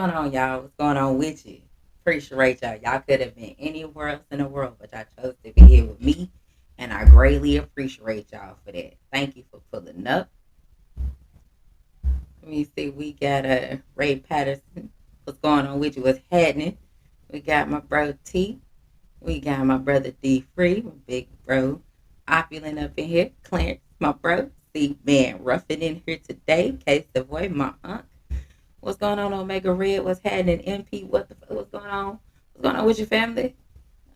going on, y'all? What's going on with you? Appreciate y'all. Y'all could have been anywhere else in the world, but y'all chose to be here with me, and I greatly appreciate y'all for that. Thank you for pulling up. Let me see. We got Ray Patterson. What's going on with you? What's happening? We got my bro T. We got my brother D Free, my big bro. Opulent up in here. Clarence, my bro. Steve Man Ruffin in here today. Case the boy, my aunt. What's going on, Omega Red? What's happening, MP? What's going on? What's going on with your family?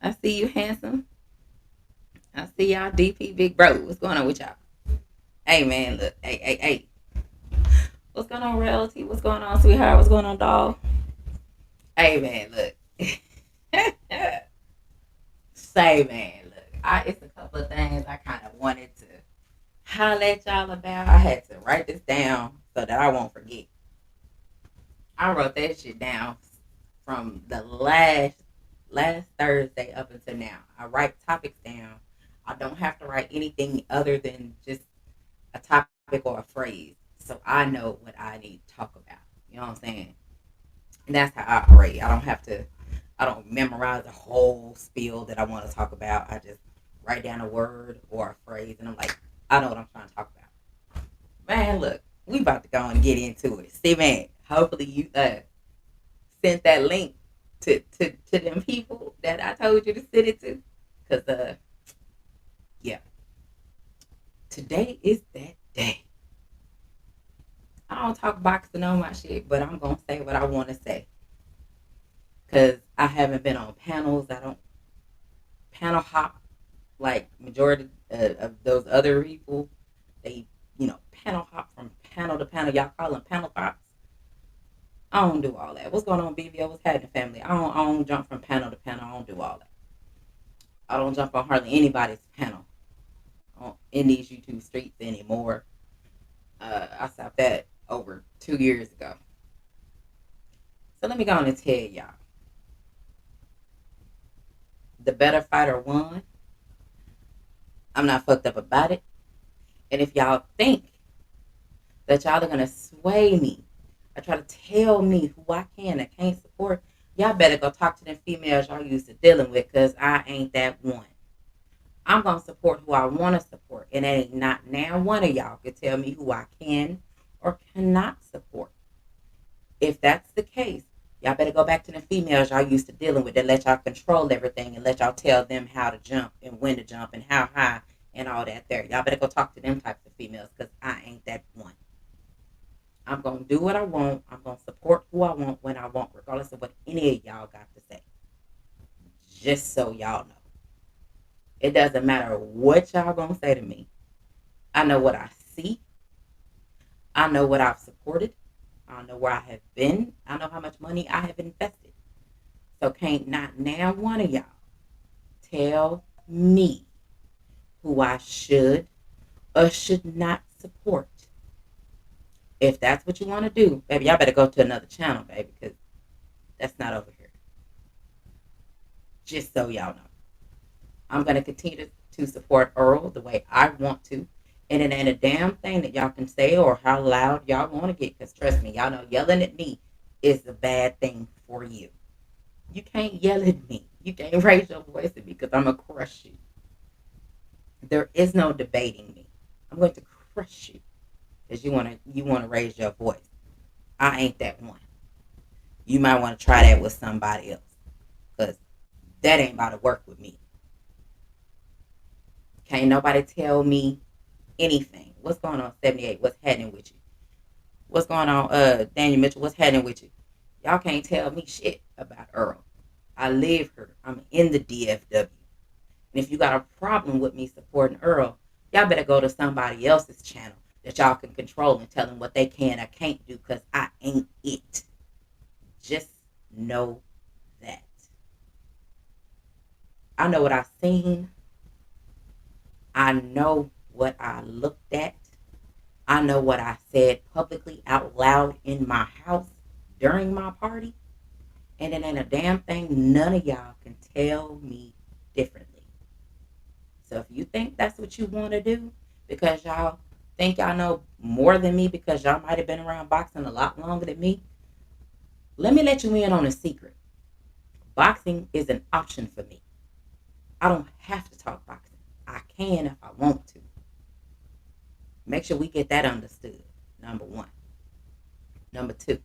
I see you, handsome. I see y'all, DP, big bro. What's going on with y'all? Hey, man, look. Hey. What's going on, reality? What's going on, sweetheart? What's going on, dog? Hey, man, look. Say, man, look. It's a couple of things I kind of wanted to holler at y'all about. I had to write this down so that I won't forget. I wrote that shit down from the last Thursday up until now. I write topics down. I don't have to write anything other than just a topic or a phrase, so I know what I need to talk about. You know what I'm saying? And that's how I operate. I don't have to. I don't memorize the whole spiel that I want to talk about. I just write down a word or a phrase, and I'm like, I know what I'm trying to talk about. Man, look, we about to go and get into it. See, man, hopefully you sent that link to them people that I told you to send it to. Cause yeah, today is that day. I don't talk boxing on my shit, but I'm gonna say what I want to say. Cause I haven't been on panels. I don't panel hop like majority of those other people. They panel hop from panel to panel. Y'all call them panel hops. I don't do all that. What's going on, BBO? What's happening, family? I don't jump from panel to panel. I don't do all that. I don't jump on hardly anybody's panel in these YouTube streets anymore. I stopped that over 2 years ago. So let me go on and tell y'all. The better fighter won. I'm not fucked up about it. And if y'all think that y'all are going to sway me or try to tell me who I can and can't support, y'all better go talk to them females y'all used to dealing with, because I ain't that one. I'm going to support who I want to support. And ain't not now one of y'all could tell me who I can or cannot support. If that's the case, y'all better go back to the females y'all used to dealing with that let y'all control everything and let y'all tell them how to jump and when to jump and how high and all that there. Y'all better go talk to them types of females, because I ain't that one. I'm going to do what I want. I'm going to support who I want when I want, regardless of what any of y'all got to say. Just so y'all know. It doesn't matter what y'all going to say to me. I know what I see. I know what I've supported. I know where I have been. I know how much money I have invested. So can't not now one of y'all tell me who I should or should not support. If that's what you want to do, baby, y'all better go to another channel, baby, because that's not over here. Just so y'all know. I'm going to continue to support Earl the way I want to. And it ain't a damn thing that y'all can say or how loud y'all want to get. Because trust me, y'all know yelling at me is a bad thing for you. You can't yell at me. You can't raise your voice at me, because I'm going to crush you. There is no debating me. I'm going to crush you because you want to raise your voice. I ain't that one. You might want to try that with somebody else, because that ain't about to work with me. Can't nobody tell me anything. What's going on, 78? What's happening with you? What's going on, Daniel Mitchell? What's happening with you? Y'all can't tell me shit about Earl. I live here. I'm in the DFW. And if you got a problem with me supporting Earl, y'all better go to somebody else's channel that y'all can control and tell them what they can or can't do, because I ain't it. Just know that. I know what I've seen. I know what I looked at. I know what I said publicly out loud in my house during my party. And it ain't a damn thing none of y'all can tell me differently. So if you think that's what you want to do, because y'all think y'all know more than me, because y'all might have been around boxing a lot longer than me, Let me let you in on a secret. Boxing is an option for me. I don't have to talk boxing. I can if I want to. Make sure we get that understood. Number one. Number two,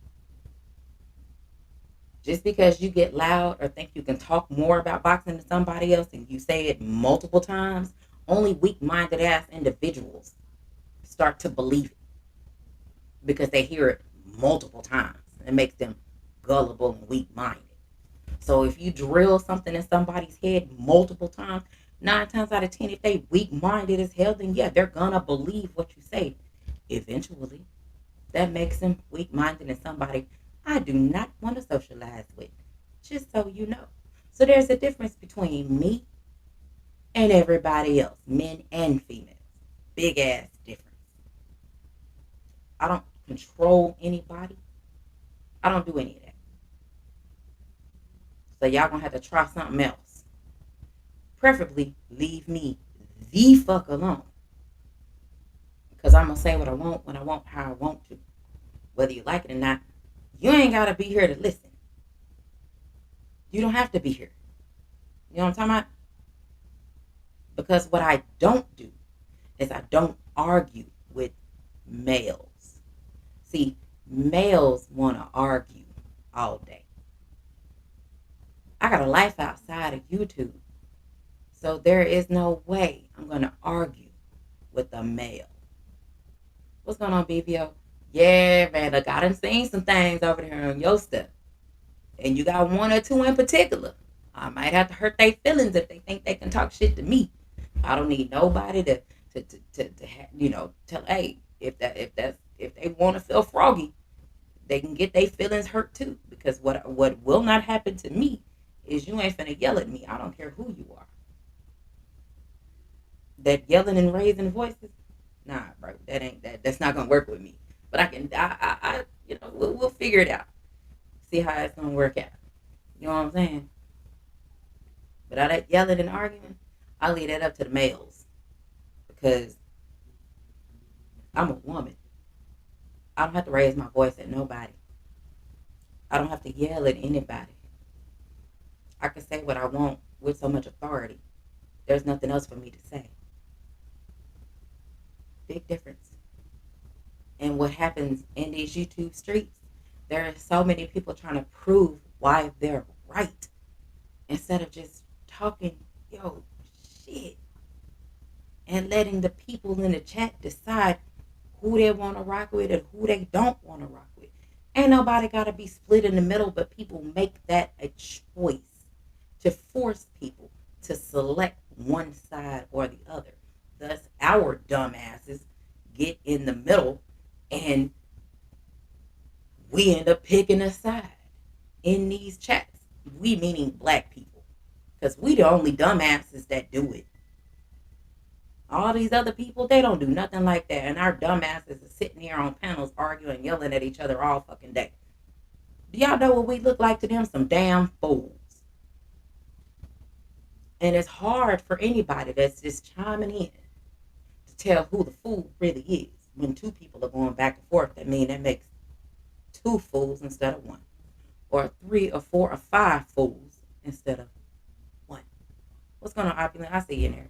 just because you get loud or think you can talk more about boxing than somebody else and you say it multiple times, only weak-minded ass individuals start to believe it because they hear it multiple times. It makes them gullible and weak-minded. So if you drill something in somebody's head multiple times, 9 times out of 10, if they weak-minded as hell, then yeah, they're gonna believe what you say eventually. That makes them weak-minded and somebody I do not want to socialize with. Just so you know. So there's a difference between me and everybody else, men and females. Big ass difference. I don't control anybody. I don't do any of that. So y'all gonna have to try something else. Preferably leave me the fuck alone. Because I'm gonna say what I want, when I want, how I want to. Whether you like it or not, you ain't gotta be here to listen. You don't have to be here. You know what I'm talking about? Because what I don't do is I don't argue with males. See, males want to argue all day. I got a life outside of YouTube. So there is no way I'm going to argue with a male. What's going on, BBO? Yeah, man, look, I done seen some things over there on your stuff. And you got one or two in particular. I might have to hurt their feelings if they think they can talk shit to me. I don't need nobody to tell, hey, if they want to feel froggy, they can get their feelings hurt too. Because what will not happen to me is you ain't finna yell at me. I don't care who you are. That yelling and raising voices, nah, bro, that's not gonna work with me. But we'll figure it out. See how it's gonna work out. You know what I'm saying? But all that yelling and arguing, I leave that up to the males because I'm a woman. I don't have to raise my voice at nobody. I don't have to yell at anybody. I can say what I want with so much authority. There's nothing else for me to say. Big difference. And what happens in these YouTube streets, there are so many people trying to prove why they're right instead of just talking, shit, and letting the people in the chat decide who they want to rock with and who they don't want to rock with. Ain't nobody got to be split in the middle, but people make that a choice to force people to select one side or the other. Thus, our dumbasses get in the middle and we end up picking a side in these chats. We meaning black people. Because we the only dumbasses that do it. All these other people, they don't do nothing like that. And our dumbasses are sitting here on panels arguing, yelling at each other all fucking day. Do y'all know what we look like to them? Some damn fools. And it's hard for anybody that's just chiming in to tell who the fool really is. When two people are going back and forth, that makes two fools instead of one. Or 3 or 4 or 5 fools instead of one. What's going on, Opulent? I see you in there.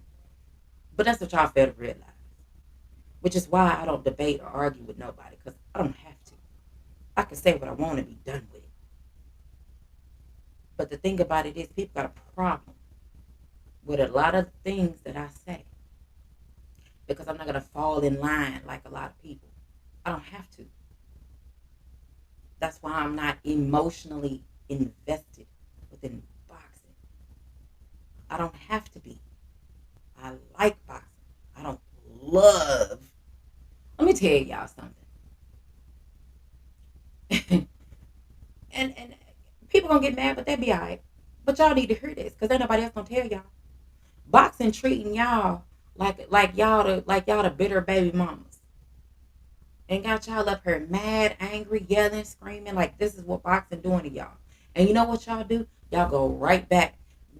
But that's what y'all fail to realize. Which is why I don't debate or argue with nobody. Because I don't have to. I can say what I want and be done with it. But the thing about it is people got a problem with a lot of things that I say. Because I'm not going to fall in line like a lot of people. I don't have to. That's why I'm not emotionally invested within boxing. I don't have to be. I like boxing. I don't love. Let me tell y'all something. and people gonna get mad, but they be alright. But y'all need to hear this, cause ain't nobody else gonna tell y'all. Boxing treating y'all like y'all the bitter baby mamas, and got y'all up here mad, angry, yelling, screaming like this is what boxing doing to y'all. And you know what y'all do? Y'all go right back.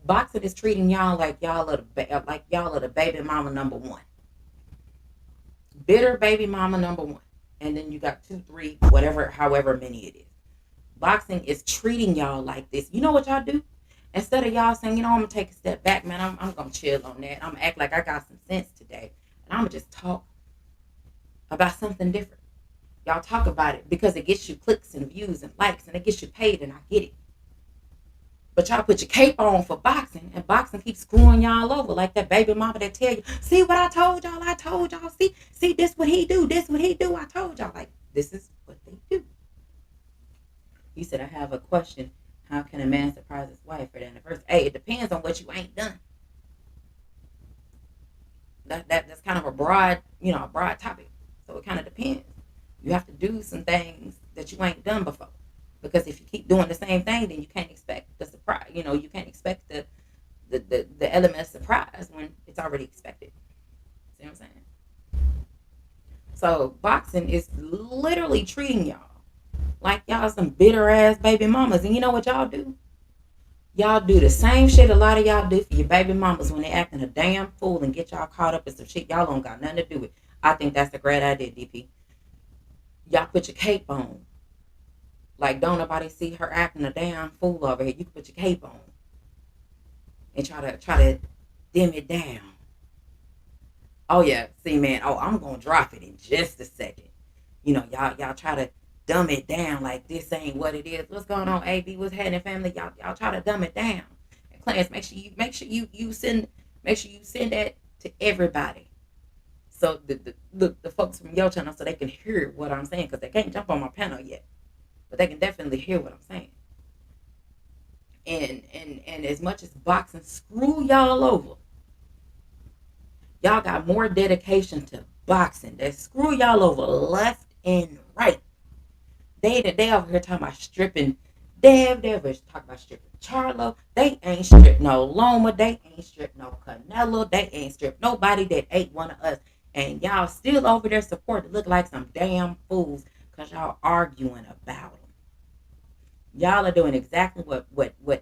Boxing is treating y'all like y'all are the baby mama number one. Bitter baby mama number one. And then you got 2, 3, whatever, however many it is. Boxing is treating y'all like this. You know what y'all do? Instead of y'all saying, I'm gonna take a step back, man, I'm gonna chill on that. I'm gonna act like I got some sense today, and I'm gonna just talk about something different. Y'all talk about it because it gets you clicks and views and likes, and it gets you paid, and I get it. But y'all put your cape on for boxing, and boxing keeps screwing y'all over like that baby mama that tell you, see what I told y'all, see this what he do, I told y'all. Like, this is what they do. You said, I have a question. How can a man surprise his wife for the anniversary? Hey, it depends on what you ain't done. That's kind of a broad, a broad topic. So it kind of depends. You have to do some things that you ain't done before. Because if you keep doing the same thing, then you can't expect the surprise. You can't expect the element of surprise when it's already expected. See what I'm saying? So boxing is literally treating y'all like y'all some bitter ass baby mamas. And you know what y'all do? Y'all do the same shit a lot of y'all do for your baby mamas when they acting a damn fool and get y'all caught up in some shit y'all don't got nothing to do with. I think that's a great idea, DP. Y'all put your cape on. Like, don't nobody see her acting a damn fool over here. You can put your cape on and try to dim it down. Oh yeah, see man, I'm gonna drop it in just a second. Y'all try to dumb it down like this ain't what it is. What's going on, AB? What's happening, family? Y'all try to dumb it down. And class, make sure you send that to everybody. So the folks from your channel, so they can hear what I'm saying, because they can't jump on my panel yet, but they can definitely hear what I'm saying. And as much as boxing screw y'all over, y'all got more dedication to boxing that screw y'all over left and right. They over here talking about stripping Dev. They over here talking about stripping Charlo. They ain't stripped no Loma. They ain't stripped no Canelo. They ain't stripped nobody that ain't one of us. And y'all still over there supporting, look like some damn fools because y'all arguing about them. Y'all are doing exactly what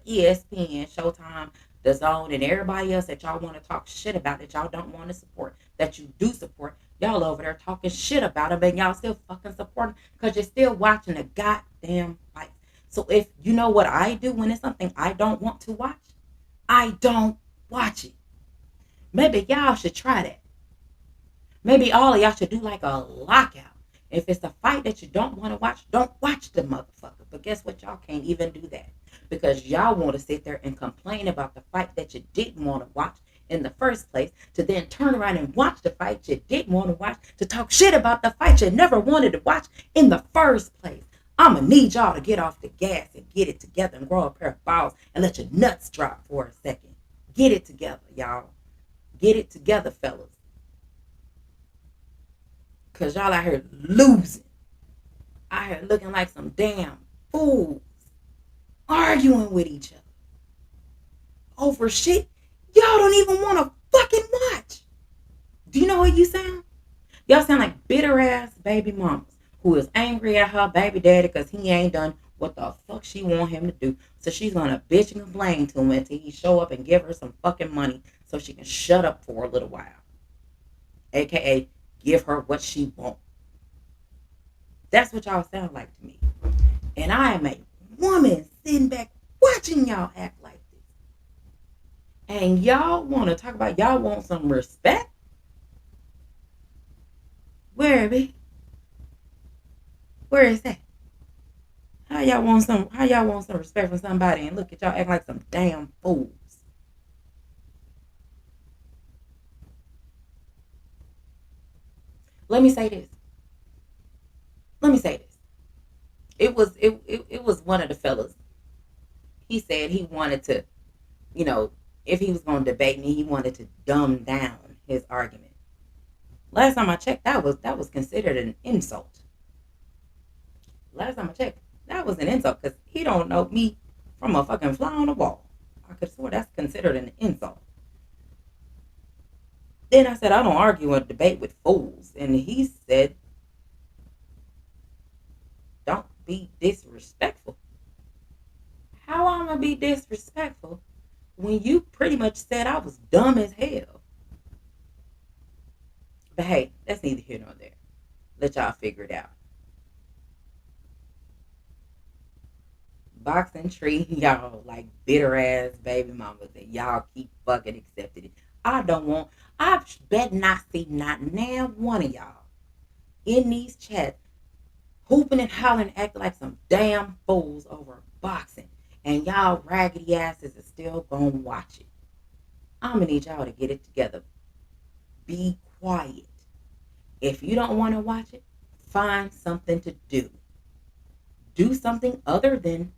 ESPN, Showtime, The Zone, and everybody else that y'all want to talk shit about, that y'all don't want to support, that you do support. Y'all over there talking shit about them, and y'all still fucking supporting because you're still watching the goddamn fight. So if you know what I do when it's something I don't want to watch, I don't watch it. Maybe y'all should try that. Maybe all of y'all should do like a lockout. If it's a fight that you don't want to watch, don't watch the motherfucker. But guess what? Y'all can't even do that because y'all want to sit there and complain about the fight that you didn't want to watch in the first place, to then turn around and watch the fight you didn't want to watch, to talk shit about the fight you never wanted to watch in the first place. I'm going to need y'all to get off the gas and get it together and grow a pair of balls and let your nuts drop for a second. Get it together, y'all. Get it together, fellas. Because y'all out here losing. Out here looking like some damn fools. Arguing with each other. Over shit y'all don't even want to fucking watch. Do you know what you sound? Y'all sound like bitter ass baby mamas who is angry at her baby daddy because he ain't done what the fuck she want him to do. So she's gonna bitch and complain to him until he show up and give her some fucking money so she can shut up for a little while. AKA give her what she wants. That's what y'all sound like to me. And I am a woman sitting back watching y'all act like this. And y'all want to talk about y'all want some respect? Where, be? Where is that? How y'all want some respect from somebody and look at y'all acting like some damn fools? Let me say this. It was one of the fellas. He said he wanted to, if he was going to debate me, he wanted to dumb down his argument. Last time I checked, that was considered an insult. Last time I checked, that was an insult because he don't know me from a fucking fly on the wall. I could swear that's considered an insult. Then I said, I don't argue or debate with fools. And he said, don't be disrespectful. How am I gonna be disrespectful when you pretty much said I was dumb as hell? But hey, that's neither here nor there. Let y'all figure it out. boxing treat y'all like bitter ass baby mamas that y'all keep fucking accepting it. I don't want. I bet not see not now one of y'all in these chats hooping and hollering, acting like some damn fools over boxing, and y'all raggedy asses are still gonna watch it. I'm gonna need y'all to get it together. Be quiet. If you don't want to watch it, find something to do. Do something other than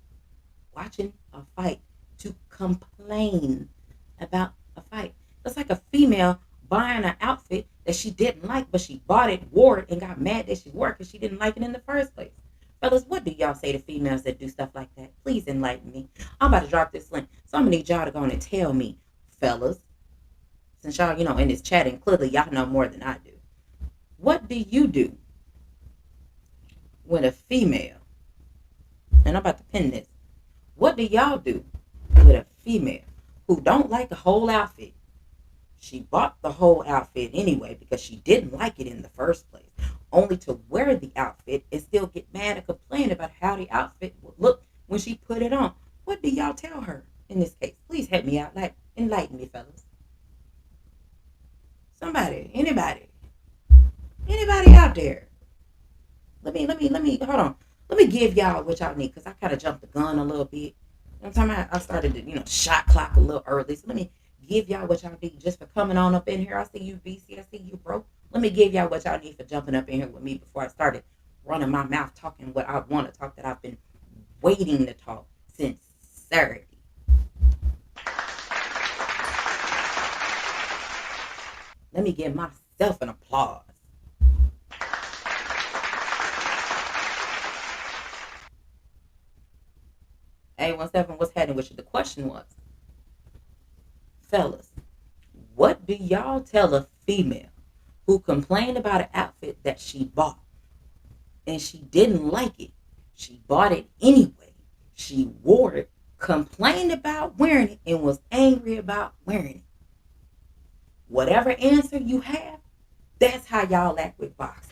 watching a fight to complain about a fight. That's like a female buying an outfit that she didn't like, but she bought it, wore it, and got mad that she wore it because she didn't like it in the first place. Fellas, what do y'all say to females that do stuff like that? Please enlighten me. I'm about to drop this link. So I'm gonna need y'all to go on and tell me, fellas, since y'all, in this chat, and clearly y'all know more than I do. What do you do when a female, and I'm about to pin this, what do y'all do with a female who don't like a whole outfit? She bought the whole outfit anyway because she didn't like it in the first place, only to wear the outfit and still get mad and complain about how the outfit would look when she put it on. What do y'all tell her in this case? Please help me out. Like, enlighten me, fellas. Somebody, anybody out there? Let me, hold on. Let me give y'all what y'all need because I kind of jumped the gun a little bit. You know what I'm talking about? I started to, shot clock a little early. So let me give y'all what y'all need just for coming on up in here. I see you, BC. I see you, bro. Let me give y'all what y'all need for jumping up in here with me before I started running my mouth talking what I want to talk that I've been waiting to talk since Saturday. Let me give myself an applause. A17, what's happening with you? The question was, fellas, what do y'all tell a female who complained about an outfit that she bought and she didn't like it? She bought it anyway. She wore it, complained about wearing it, and was angry about wearing it. Whatever answer you have, that's how y'all act with boxing.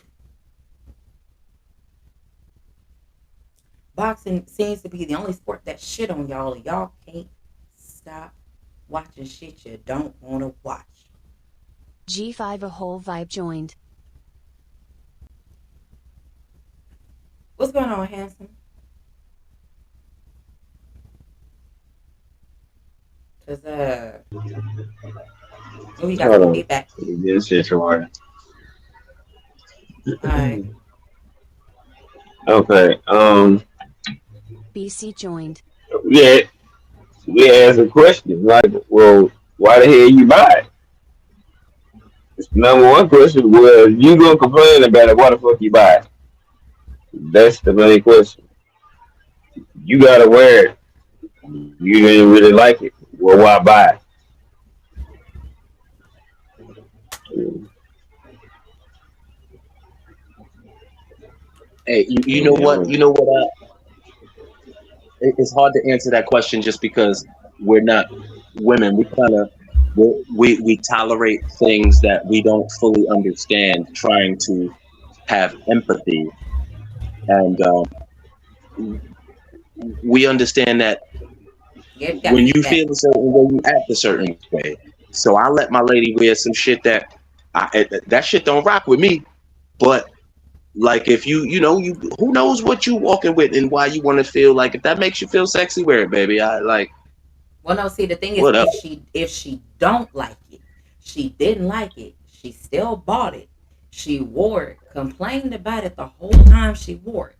Boxing seems to be the only sport that shit on y'all, and y'all can't stop watching shit you don't want to watch. G5 a whole vibe joined. What's going on, handsome? Cause we got Hold some on. feedback. This shit's water. All right. Okay. BC joined. Yeah, we asked a question like, well, why the hell you buy it? Number one question was, you gonna complain about it? Why the fuck you buy it? That's the main question. You gotta wear it. You didn't really like it. Well, why buy it? Hey, you know Yeah, what? You know what? It's hard to answer that question just because we're not women. We kind of we tolerate things that we don't fully understand, trying to have empathy, and we understand that Yep, got when you feedback. feel a certain way, you act a certain way. So I let my lady wear some shit that shit don't rock with me, but like if you who knows what you walking with and why you want to feel like if that makes you feel sexy, wear it, baby. I like Well, no, see, the thing is, what up. if she don't like it, she didn't like it, she still bought it, she wore it, complained about it the whole time she wore it.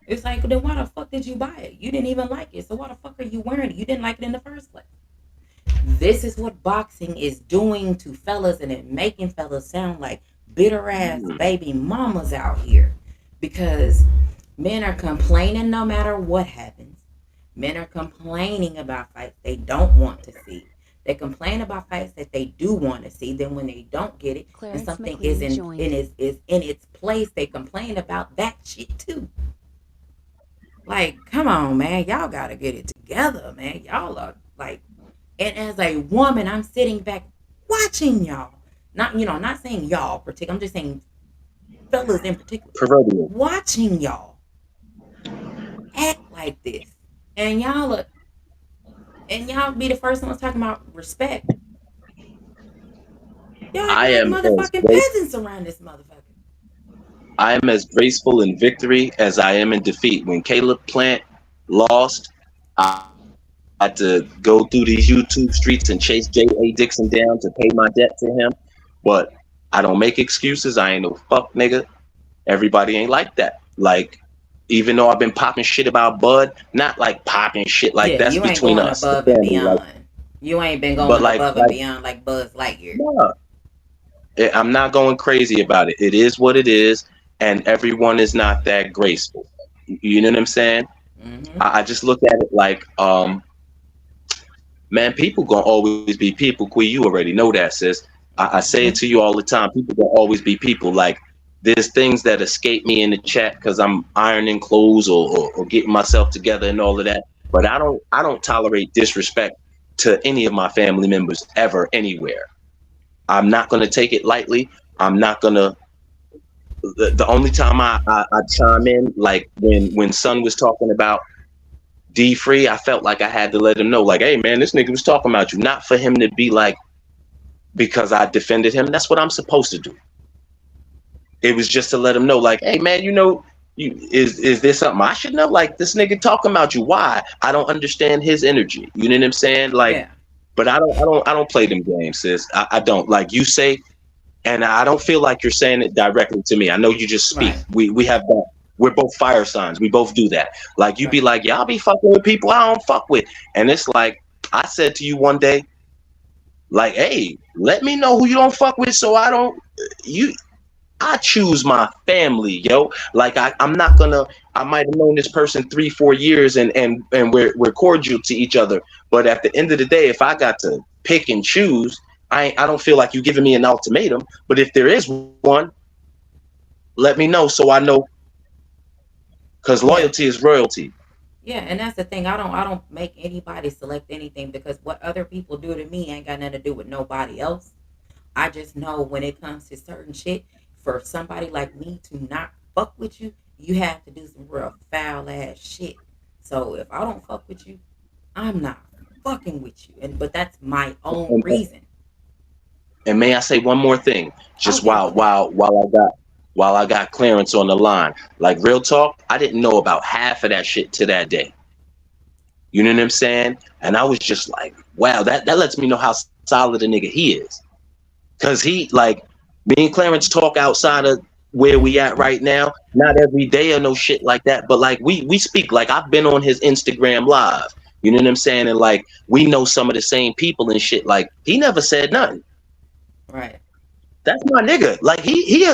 It's like, then why the fuck did you buy it? You didn't even like it, so why the fuck are you wearing it? You didn't like it in the first place. This is what boxing is doing to fellas, and it making fellas sound like bitter ass baby mamas out here because men are complaining no matter what happens. Men are complaining about fights they don't want to see. They complain about fights that they do want to see. Then when they don't get it and Clarence something is McLean joined. is in its place, they complain about that shit too. Like, come on, man, y'all gotta get it together, man. Y'all are like, and as a woman, I'm sitting back watching y'all. Not not saying y'all particular. I'm just saying fellas in particular, Proverbial. watching y'all act like like this, and y'all be the first ones talking about respect. Y'all acting I like am as motherfucking grace, peasants around this motherfucker. I am as graceful in victory as I am in defeat. When Caleb Plant lost, I had to go through these YouTube streets and chase J.A. Dixon down to pay my debt to him. But I don't make excuses. I ain't no fuck nigga. Everybody ain't like that. Like, even though I've been popping shit about Bud, not like popping shit like Yeah, that's you ain't between going us, the above and family. Like, beyond. You ain't been but going above and beyond like Buzz Lightyear. nah, I'm not going crazy about it. It is what it is, and everyone is not that graceful. You know what I'm saying? Mm-hmm. I just look at it like, man, people gonna always be people. Quee, you already know that, sis. I say it Mm-hmm. to you all the time. People gonna always be people. Like, there's things that escape me in the chat because I'm ironing clothes or getting myself together and all of that. But I don't tolerate disrespect to any of my family members ever anywhere. I'm not gonna take it lightly. I'm not gonna. The only time I chime in, like when Son was talking about D Free, I felt like I had to let him know, like, hey man, this nigga was talking about you. Not for him to be like, because I defended him. That's what I'm supposed to do. It was just to let him know, like, hey man, is there something I should know? Like, this nigga talking about you. Why? I don't understand his energy. You know what I'm saying? Like, Yeah. but I don't play them games, sis. I don't. Like you say, and I don't feel like you're saying it directly to me. I know you just speak. Right. We have that. We're both fire signs. We both do that. Like, you be Right. like, y'all be fucking with people I don't fuck with, and it's like I said to you one day, like, hey, let me know who you don't fuck with, so I don't you. I choose my family, yo. Like, I'm not gonna. I might have known this person 3-4 years, and we're cordial to each other. But at the end of the day, if I got to pick and choose, I don't feel like you giving me an ultimatum. But if there is one, let me know so I know, because Yeah. loyalty is royalty. Yeah, and that's the thing. I don't make anybody select anything because what other people do to me ain't got nothing to do with nobody else. I just know when it comes to certain shit, for somebody like me to not fuck with you, you have to do some real foul ass shit. So if I don't fuck with you, I'm not fucking with you. And but that's my own And, reason. and may I say one more thing, Oh just yeah, go ahead. while I got Clarence on the line. Like, real talk, I didn't know about half of that shit to that day. You know what I'm saying? And I was just like, wow, that lets me know how solid a nigga he is. Cause me and Clarence talk outside of where we at right now, not every day or no shit like that, but like we speak. Like, I've been on his Instagram live. You know what I'm saying? And like, we know some of the same people and shit. Like, he never said nothing. Right. That's my nigga. Like, he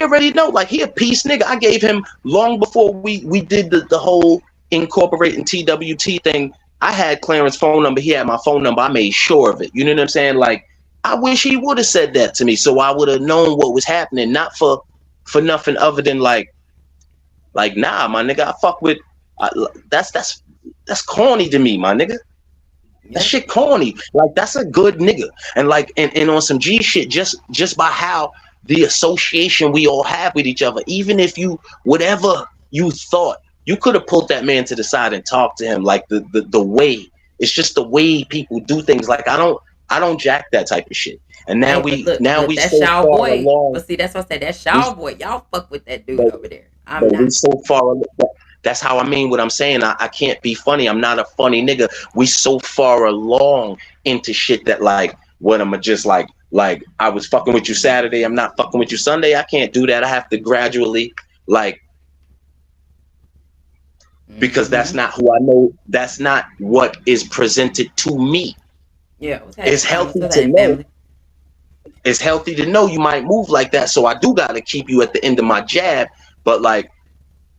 already know. Like, he a peace nigga. I gave him long before we did the whole incorporating TWT thing. I had Clarence's phone number. He had my phone number. I made sure of it. You know what I'm saying? Like, I wish he would have said that to me, so I would have known what was happening. Not for nothing other than like, nah, my nigga. I fuck with. I, that's corny to me, my nigga. That Yeah. shit corny. Like, that's a good nigga. And like, and on some G shit, just by how the association we all have with each other, even if you, whatever you thought, you could have pulled that man to the side and talked to him. Like, the way, it's just the way people do things. Like, I don't jack that type of shit. And now Hey, but we look, now but we that's so y'all far boy. along. But see, that's what I said. That's We y'all boy. Y'all fuck with that dude but over there. I'm but we not. so far. That's how I mean what I'm saying. I can't be funny. I'm not a funny nigga. We so far along into shit that, like, what am I just like I was fucking with you Saturday, I'm not fucking with you Sunday. I can't do that. I have to gradually, like, because that's Mm-hmm. not who I know. That's not what is presented to me. Yeah, what's happening, It's Thomas? healthy What's to happening, know. family? It's healthy to know you might move like that. So I do gotta keep you at the end of my jab. But like,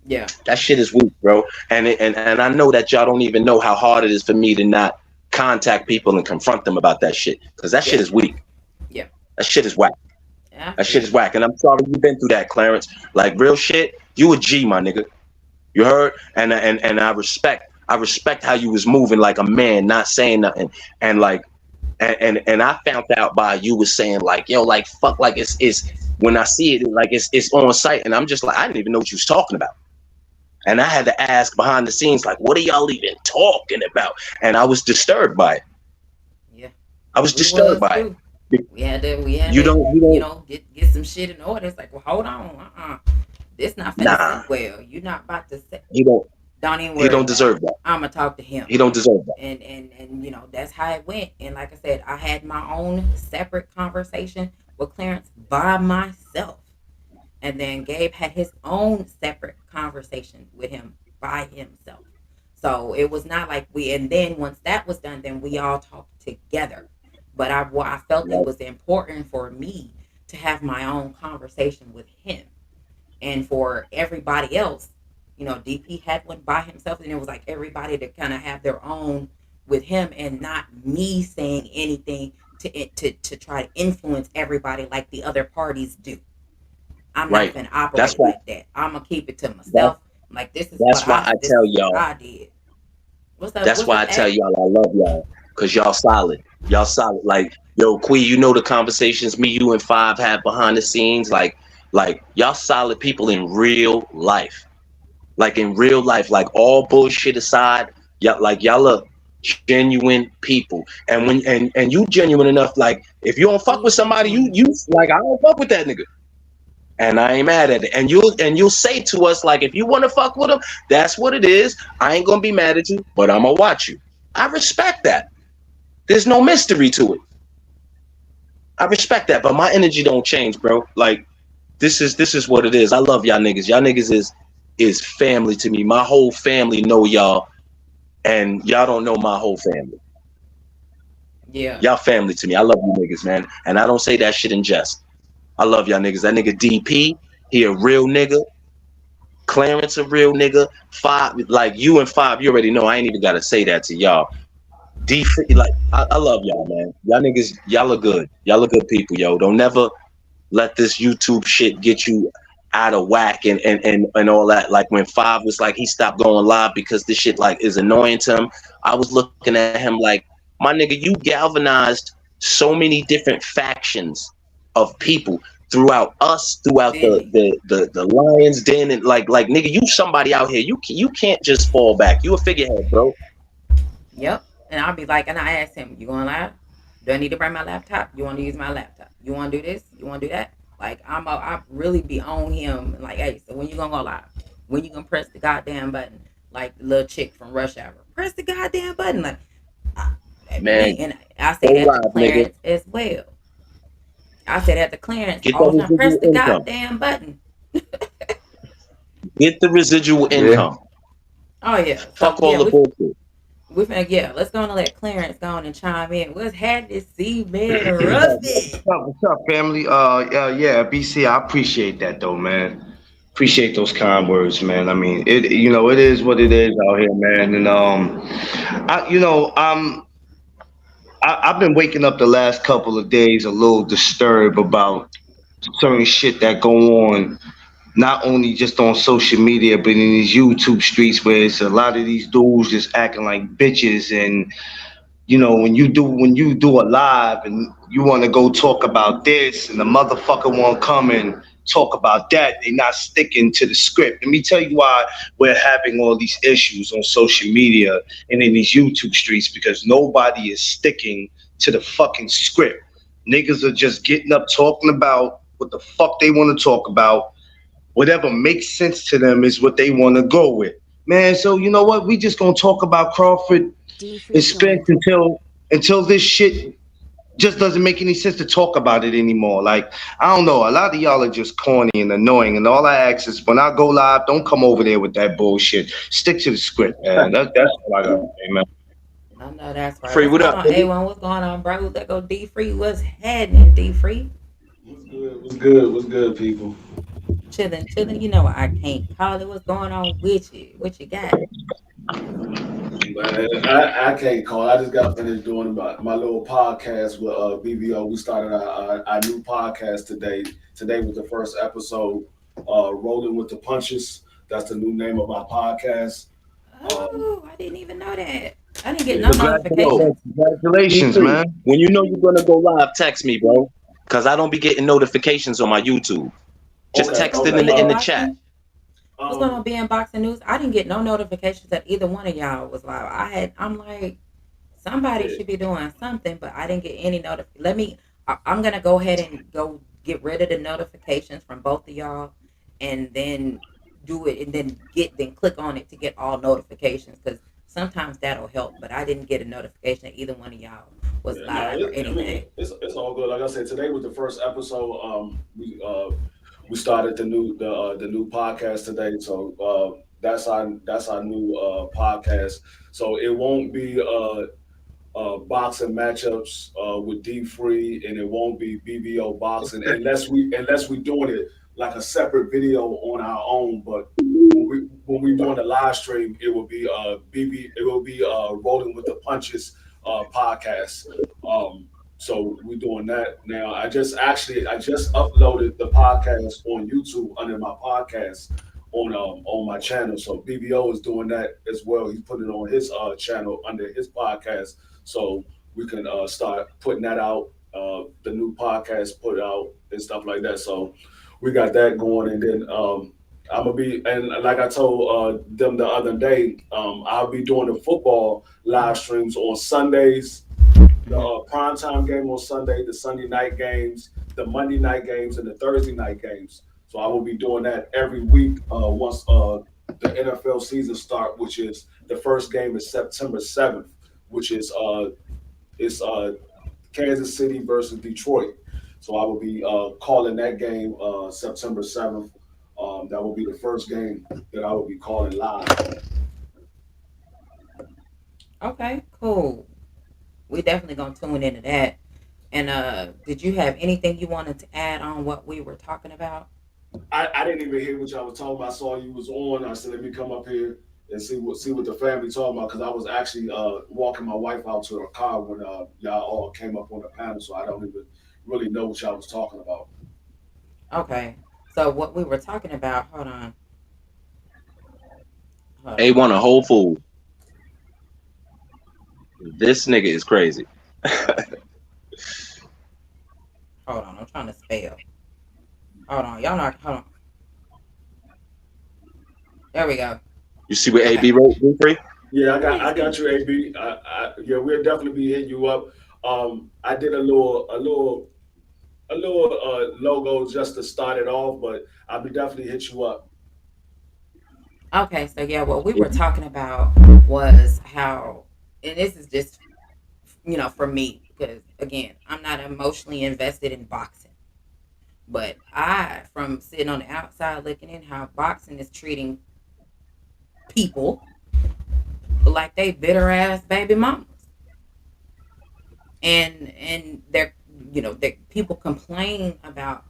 Yeah. that shit is weak, bro. And I know that y'all don't even know how hard it is for me to not contact people and confront them about that shit. Because that shit Yeah. is weak. Yeah. That shit is whack. I That shit feel is you. whack. And I'm sorry you've been through that, Clarence. Like, real shit, you a G, my nigga. You heard? And I respect how you was moving like a man, not saying nothing. And like, and I found out by you was saying, like, yo, like, fuck, like, it's when I see it, like, it's on site, and I'm just like, I didn't even know what you was talking about. And I had to ask behind the scenes, like, what are y'all even talking about? And I was disturbed by it. Yeah, I was we disturbed was by it. too. We had You to, don't, you don't, get some shit in order. It's like, well, hold on, this not finna nah, sit well. You're not about to sit. he don't, Don't even he worry don't about it. deserve that. I'ma talk to him. He don't deserve that. And that's how it went. And like I said, I had my own separate conversation with Clarence by myself. And then Gabe had his own separate conversation with him by himself. So it was not like and then once that was done, then we all talked together. But I felt it Right, was important for me to have my own conversation with him. And for everybody else, DP had one by himself, and it was like everybody to kind of have their own with him, and not me saying anything to try to influence everybody like the other parties do. I'm not right. gonna That's operate why. like that. I'm gonna keep it to That's myself. I'm like, that's why I this tell is what y'all. I did. What's up? That's What's why up, I tell A? y'all I love y'all, cause y'all solid. Y'all solid. Like, yo, Quee, you know the conversations me, you, and Five have behind the scenes. Like y'all solid people in real life. Like in real life, like all bullshit aside, y'all are genuine people. And when you genuine enough, like if you don't fuck with D3 somebody, joined. you like I don't fuck with that nigga. And I ain't mad at it. And you'll say to us, like, if you want to fuck with him, that's what it is. I ain't gonna be mad at you, but I'm gonna watch you. I respect that. There's no mystery to it. I respect that, but my energy don't change, bro. Like this is what it is. I love y'all niggas. Y'all niggas is family to me. My whole family know y'all, and y'all don't know my whole family. Yeah. Y'all family to me. I love you niggas, man. And I don't say that shit in jest. I love y'all niggas. That nigga DP, he a real nigga. Clarence a real nigga. Five, like you and Five, you already know. I ain't even gotta say that to y'all. D, like I love y'all, man. Y'all niggas, y'all are good. Y'all are good people, yo. Don't never let this YouTube shit get you out of whack and all that. Like when Five was like he stopped going live because this shit like is annoying to him. I was looking at him like, my nigga, you galvanized so many different factions of people throughout us, throughout Didn't he? the Lions Den, and like nigga, you somebody out here. You can't just fall back. You a figurehead, bro. Yep. And I'll be like, and I ask him, you going live? Do I need to bring my laptop? You want to use my laptop? You want to do this? You want to do that? Like I really be on him. Like, hey, so when you gonna go live? When you gonna press the goddamn button? Like the little chick from Rush Hour, press the goddamn button. Like, I, Man, and I go say that to live, nigga. Clarence as well. I said that to Clarence Get all that the time. Press residual the income. goddamn button. Get the residual Yeah. income. Oh yeah. So Fuck all yeah, the bullshit. we finna let's go on and let Clarence go on and chime in. What's had this sea man rough? What's up, family? Yeah, BC, I appreciate that though, man. Appreciate those kind words, man. I mean, it is what it is out here, man. And I've been waking up the last couple of days a little disturbed about certain shit that go on, not only just on social media, but in these YouTube streets where it's a lot of these dudes just acting like bitches. And when you do a live and you want to go talk about this and the motherfucker won't come and talk about that, they not sticking to the script. Let me tell you why we're having all these issues on social media and in these YouTube streets, because nobody is sticking to the fucking script. Niggas are just getting up talking about what the fuck they want to talk about. Whatever makes sense to them is what they want to go with, man. So you know what, we just gonna talk about Crawford D3 and Spence joined. until this shit just doesn't make any sense to talk about it anymore. Like, I don't know, a lot of y'all are just corny and annoying, and all I ask is when I go live, don't come over there with that bullshit. Stick to the script, man. That's all I got to say, man. I know that's right. Free, What's what going up, on, nigga? A1? What's going on, bro? Let go D Free. What's happening, D Free? What's good? What's good? What's good, people? Chilling, chilling. You know I can't call it. What's going on with you? What you got? Man, I can't call. I just got finished doing my little podcast with BBO. We started our new podcast today. Today was the first episode. Rolling with the Punches. That's the new name of our podcast. Um, Oh, I didn't even know that. I didn't get yeah, no Yo, notifications. Congratulations, D3, man. when you know you're gonna go live, text me, bro. Cause I don't be getting notifications on my YouTube. Just What okay, you text gonna it okay. be in the in chat. Boston? What's going Um, on, being boxing news? I didn't get no notifications that either one of y'all was live. I'm like, somebody yeah, should be doing something, but I didn't get any Let me. I'm gonna go ahead and go get rid of the notifications from both of y'all, and then do it, and then click on it to get all notifications because sometimes that'll help. But I didn't get a notification that either one of y'all was yeah. No, live or I mean, anything. it's all good. Like I said, today was the first episode. We started the new podcast today, so that's our new podcast. So it won't be boxing matchups with D Free, and it won't be BBO boxing unless we doing it like a separate video on our own. But when we doing the live stream, it will be Rolling with the Punches podcast. So we're doing that now. I just uploaded the podcast on YouTube under my podcast on my channel. So BBO is doing that as well. He's putting it on his channel under his podcast, so we can start putting that out. The new podcast put out and stuff like that. So we got that going, and then I'm gonna be, and like I told them the other day, I'll be doing the football live streams on Sundays, the Hmm. primetime game on Sunday, the Sunday night games, the Monday night games, and the Thursday night games. So I will be doing that every week once the NFL season start, which is the first game is September 7th, which is Kansas City versus Detroit. So I will be calling that game September 7th. That will be the first game that I will be calling live. Okay, cool. We definitely gonna tune into that. And did you have anything you wanted to add on what we were talking about? I didn't even hear what y'all was talking about. I saw you was on. I said, let me come up here and see what the family talking about, because I was actually walking my wife out to her car when y'all all came up on the panel, so I don't even really know what y'all was talking about. Okay. So what we were talking about, hold on, A1 a whole fool. This nigga is crazy. hold on. I'm trying to spell. Hold on. Y'all not, hold on. There we go. You see what Okay. AB wrote, D3? Yeah, What I is got this? you, AB. Yeah, we'll definitely be hitting you up. I did a little logo just to start it off, but I'll be definitely hit you up. Okay. So yeah, what we were talking about was how, and this is just, for me, because again, I'm not emotionally invested in boxing. But from sitting on the outside looking in, how boxing is treating people like they bitter ass baby mamas, and they're that people complain about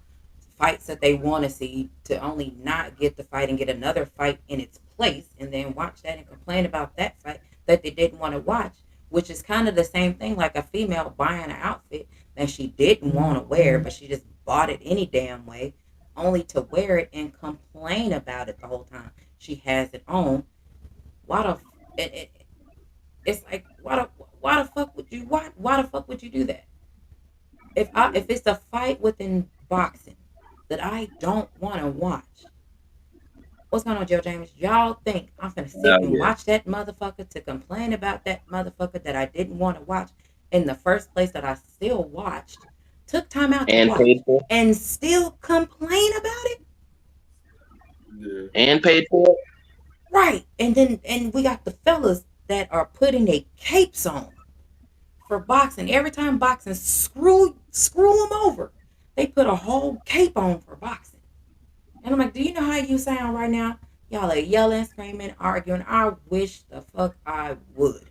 fights that they want to see to only not get the fight and get another fight in its place, and then watch that and complain about that fight that they didn't want to watch, which is kind of the same thing like a female buying an outfit that she didn't want to wear, but she just bought it any damn way, only to wear it and complain about it the whole time she has it on. Why the it's like why the fuck would you why the fuck would you do that? If it's a fight within boxing that I don't want to watch, what's going on, Joe James? Y'all think I'm gonna sit Hell and yeah. watch that motherfucker to complain about that motherfucker that I didn't want to watch in the first place, that I still watched, took time out to And paid watch, for and still complain about it? Yeah. and paid for Right. And we got the fellas that are putting their capes on for boxing. Every time boxing screw them over, they put a whole cape on for boxing. And I'm like, do you know how you sound right now? Y'all are yelling, screaming, arguing. I wish the fuck I would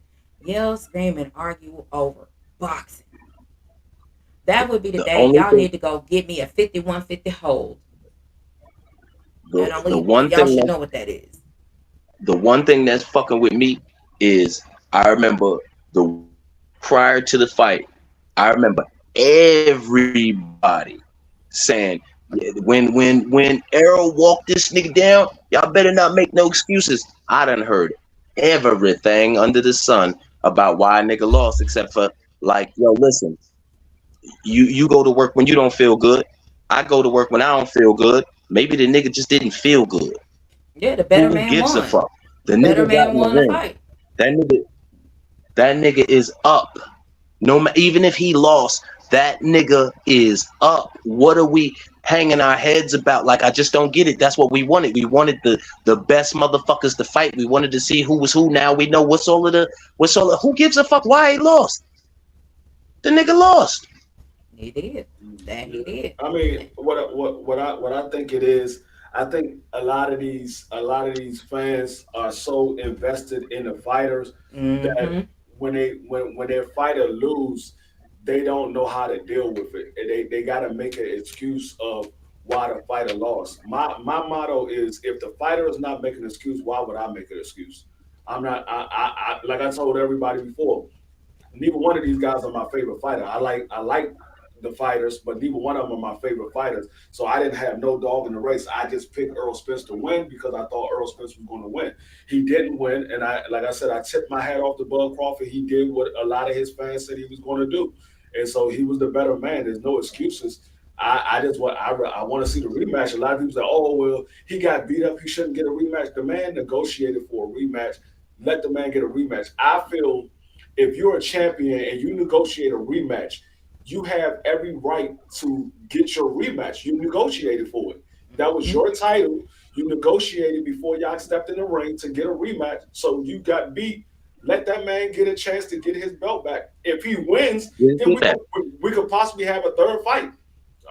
yell, scream, and argue over boxing. That would be the the day only y'all thing need to go get me a 5150 hold, and the one y'all thing should that know what that is. the one thing that's fucking with me is I remember the prior to the fight, I remember everybody saying, yeah, when Errol walked this nigga down, y'all better not make no excuses. I done heard everything under the sun about why a nigga lost, except for like, yo, listen, you go to work when you don't feel good. I go to work when I don't feel good. Maybe the nigga just didn't feel good. Yeah, the better Who man gives a won. fuck? The The better nigga got man in the won the ring. fight. That nigga, that nigga is up. Even if he lost, that nigga is up. What are we hanging our heads about? Like, I just don't get it. That's what we wanted. We wanted the best motherfuckers to fight. We wanted to see who was who. Now we know who gives a fuck why he lost? The nigga lost. He did. That he Yeah. did. I mean, what I think it is, I think a lot of these fans are so invested in the fighters that Mm-hmm. when their fighter lose, they don't know how to deal with it. And they got to make an excuse of why the fighter lost. My motto is, if the fighter is not making an excuse, why would I make an excuse? I'm not. Like I told everybody before, neither one of these guys are my favorite fighter. I like the fighters, but neither one of them are my favorite fighters. So I didn't have no dog in the race. I just picked Earl Spence to win because I thought Earl Spence was going to win. He didn't win, and like I said, I tipped my hat off to Bud Crawford. He did what a lot of his fans said he was going to do, and so he was the better man. There's no excuses. I just want to see the rematch. A lot of people say, "Oh well, he got beat up. He shouldn't get a rematch." The man negotiated for a rematch. Let the man get a rematch. I feel if you're a champion and you negotiate a rematch, you have every right to get your rematch. You negotiated for it. That was Mm-hmm. your title. You negotiated before y'all stepped in the ring to get a rematch. So you got beat. Let that man get a chance to get his belt back. If he wins, then we could possibly have a third fight.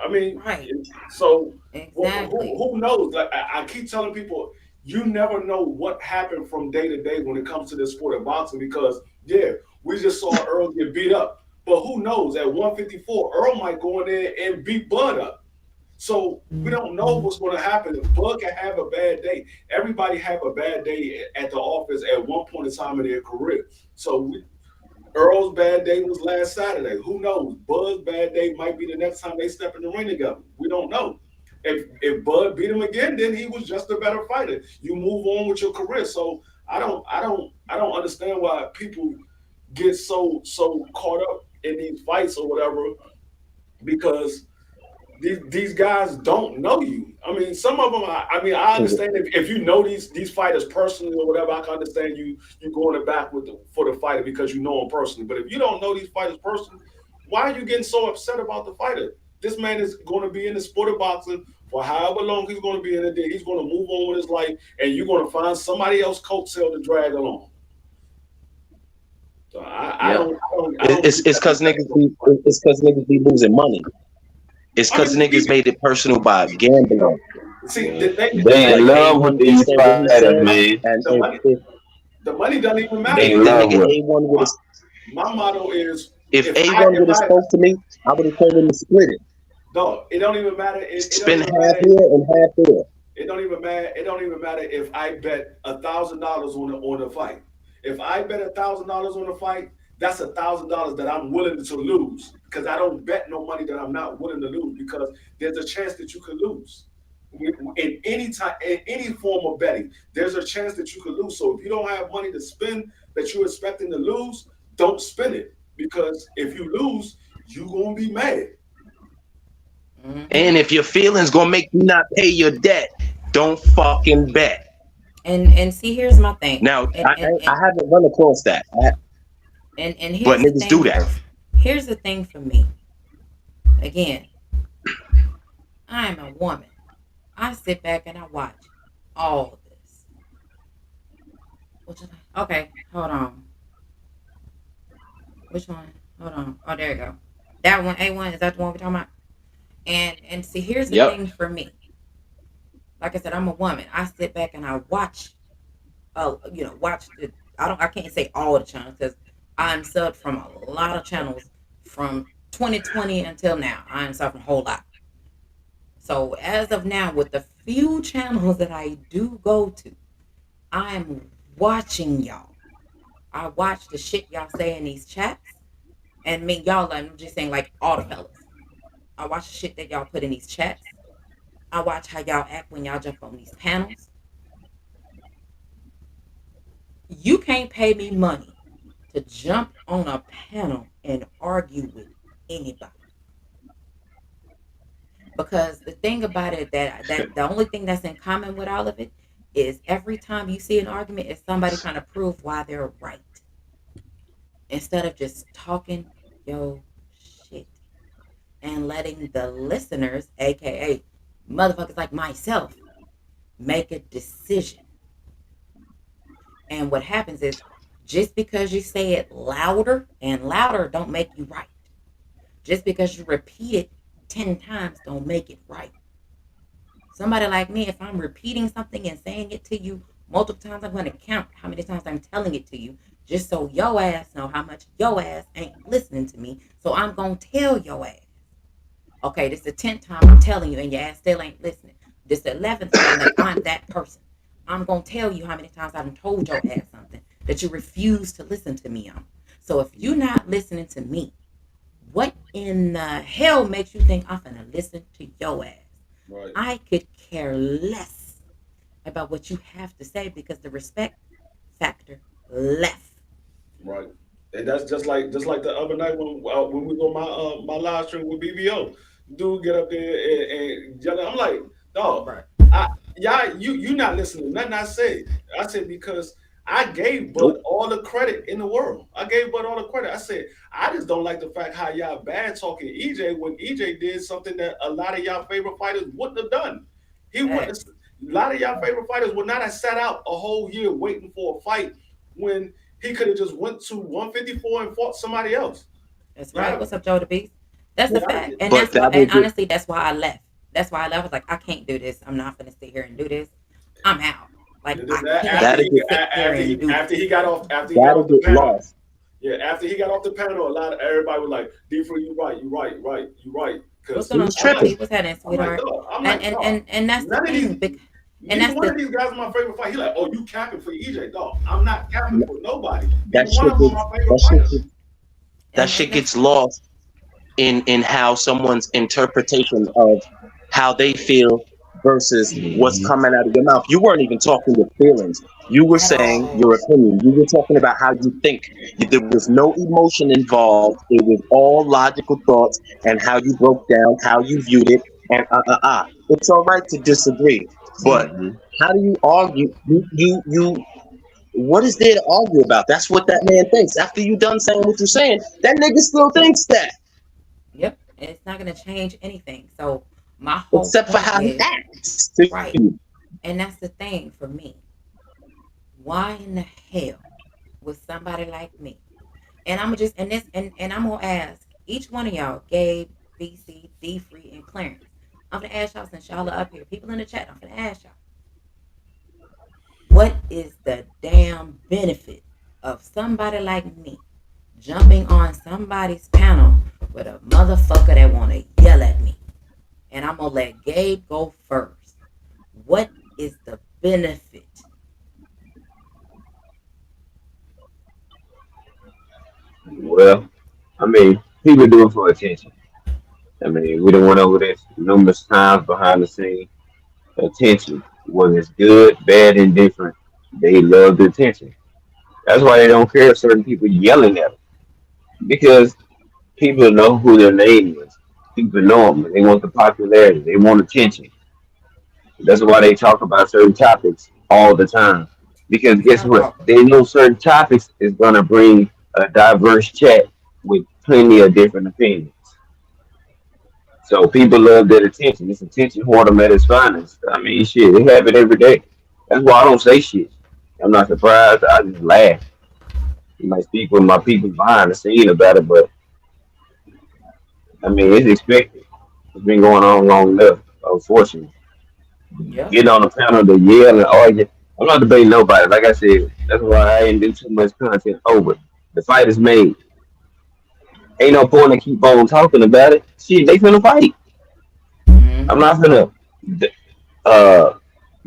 I mean, Right. so who Exactly. who knows? Like I keep telling people, you never know what happened from day to day when it comes to this sport of boxing because yeah, we just saw Earl get beat up, but who knows? At 154, Earl might go in there and beat Bud up. So we don't know what's going to happen. Bud can have a bad day. Everybody have a bad day at the office at one point in time in their career. So Earl's bad day was last Saturday. Who knows? Bud's bad day might be the next time they step in the ring together. We don't know. If Bud beat him again, then he was just a better fighter. You move on with your career. So I don't understand why people get so caught up in these fights or whatever because these guys don't know you. I mean, some of them. I understand if you know these fighters personally or whatever. I can understand you going to back for the fighter because you know them personally. But if you don't know these fighters personally, why are you getting so upset about the fighter? This man is going to be in the sport of boxing for however long he's going to be in it. He's going to move on with his life, and you're going to find somebody else coattail to drag along. So I Yeah. don't I don't I don't It's believe it's that. cause niggas be it's cause niggas be losing money. It's I cause mean, niggas made it personal by gambling. see, Yeah. the They thing in Like is, love with A1 just these said what he fighters, said, man. and the money the money doesn't even matter They if in the because love nigga with A1 would my, have my motto is if if I A1 if would have I spoke to me, I would have told him to split it, no, it don't even matter. It don't spend even half matter. here and half there. It don't even matter. It don't even matter if I bet $1,000 on the fight. If I bet $1,000 on the fight, that's $1,000 that I'm willing to lose because I don't bet no money that I'm not willing to lose because there's a chance that you could lose. In any time, in any form of betting, there's a chance that you could lose. So if you don't have money to spend that you're expecting to lose, don't spend it because if you lose, you're gonna be mad. Mm-hmm. And if your feelings gonna make you not pay your debt, don't fucking bet. And see, here's my thing. Now And and I and haven't run across that, and but here's the niggas do thing that. for here's the thing for me. Again, I am a woman. I sit back and I watch all of this. Which okay, hold on. Which one? Hold on. Oh, there you go. That one, A1, is that the one we're talking about? And see, here's the Yep. thing for me. Like I said, I'm a woman. I sit back and I watch. Watch the. I can't say all the channels because I'm subbed from a lot of channels from 2020 until now. I'm subbed from a whole lot. So as of now, with the few channels that I do go to, I'm watching y'all. I watch the shit y'all say in these chats. And me, y'all, I'm just saying, like all the fellas. I watch the shit that y'all put in these chats. I watch how y'all act when y'all jump on these panels. You can't pay me money to jump on a panel and argue with anybody. Because the thing about it that the only thing that's in common with all of it is every time you see an argument, is somebody trying to prove why they're right instead of just talking your shit and letting the listeners, aka motherfuckers like myself, make a decision. And what happens is just because you say it louder and louder don't make you right. Just because you repeat it 10 times don't make it right. Somebody like me, if I'm repeating something and saying it to you multiple times, I'm going to count how many times I'm telling it to you just so yo ass know how much yo ass ain't listening to me. So I'm going to tell yo ass. Okay, this is the 10th time I'm telling you and your ass still ain't listening. This is the 11th time that I'm that person. I'm going to tell you how many times I've told your ass something that you refuse to listen to me on. So if you're not listening to me, what in the hell makes you think I'm going to listen to your ass? Right. I could care less about what you have to say because the respect factor left. Right. And that's just like the other night when we go my live stream with BBO. Dude get up there and yell. I'm like, dog, Right. I y'all you not listening to nothing I said. I said because I gave Bud Nope. all the credit in the world. I gave Bud all the credit. I said I just don't like the fact how y'all bad talking EJ when EJ did something that a lot of y'all favorite fighters wouldn't have done. He wouldn't. Facts. A lot of y'all favorite fighters would not have sat out a whole year waiting for a fight when he could have just went to 154 and fought somebody else. That's right. Yeah, What's up, Joe the Beast? That's the yeah, fact. And But that's why, that and was it. honestly, that's why I left. That's why I left. I was like, I can't do this. I'm not going to sit here and do this. I'm out. Like, I can't That'll get sit here and do after this. he got off that'll the get panel. lost. Yeah, after he got off the panel, a lot of everybody was like, "D for you right, you right, right, you right." What's Because going He on, was Star I'm like, P? tripping. What's happening, sweetheart? I'm And like, and dog, and and that's the none of thing. these, And neither that's one the of these guys are my favorite fight. He like, "Oh, you capping for EJ, dog? I'm not capping for nobody. That Neither one shit of them are gets my that favorite shit fighters." gets, that and shit that's gets lost in how someone's interpretation of how they feel versus what's Mm-hmm. coming out of your mouth. You weren't even talking your feelings. You were at saying your all. opinion. You were talking about how you think. There was no emotion involved. It was all logical thoughts and how you broke down, how you viewed it, and It's all right to disagree, but Mm-hmm. how do you argue? What is there to argue about? That's what that man thinks. After you done saying what you're saying, that nigga still thinks that, Yep. And it's not going to change anything. So my whole except for point how he is acts to right. you. And that's the thing for me. Why in the hell would somebody like me? And I'm just and this and I'm gonna ask each one of y'all, Gabe, BC, D Free, and Clarence. I'm gonna ask y'all since y'all are up here. People in the chat, I'm gonna ask y'all, what is the damn benefit of somebody like me jumping on somebody's panel with a motherfucker that wanna yell at me? And I'm gonna let Gabe go first. What is the benefit? Well, I mean, people do it for attention. I mean, we done went over this numerous times behind the scenes. Attention, whether it's good, bad, indifferent, they love the attention. That's why they don't care if certain people yelling at them because people know who their name is. People know them. They want the popularity. They want attention. That's why they talk about certain topics all the time. Because It's guess not what? about They know certain topics is gonna bring a diverse chat with plenty of different opinions. So people love that attention. It's attention whoredom at its finest. I mean, shit, they have it every day. That's why I don't say shit. I'm not surprised. I just laugh. You might speak with my people behind the scene about it, but I mean, it's expected. It's been going on long enough, unfortunately. yep. Get on the panel to yell and argue. I'm not debating nobody. Like I said, that's why I ain't do too much content over. The fight is made. Ain't no point to keep on talking about it. Shit, they finna fight. I'm Mm-hmm. not finna uh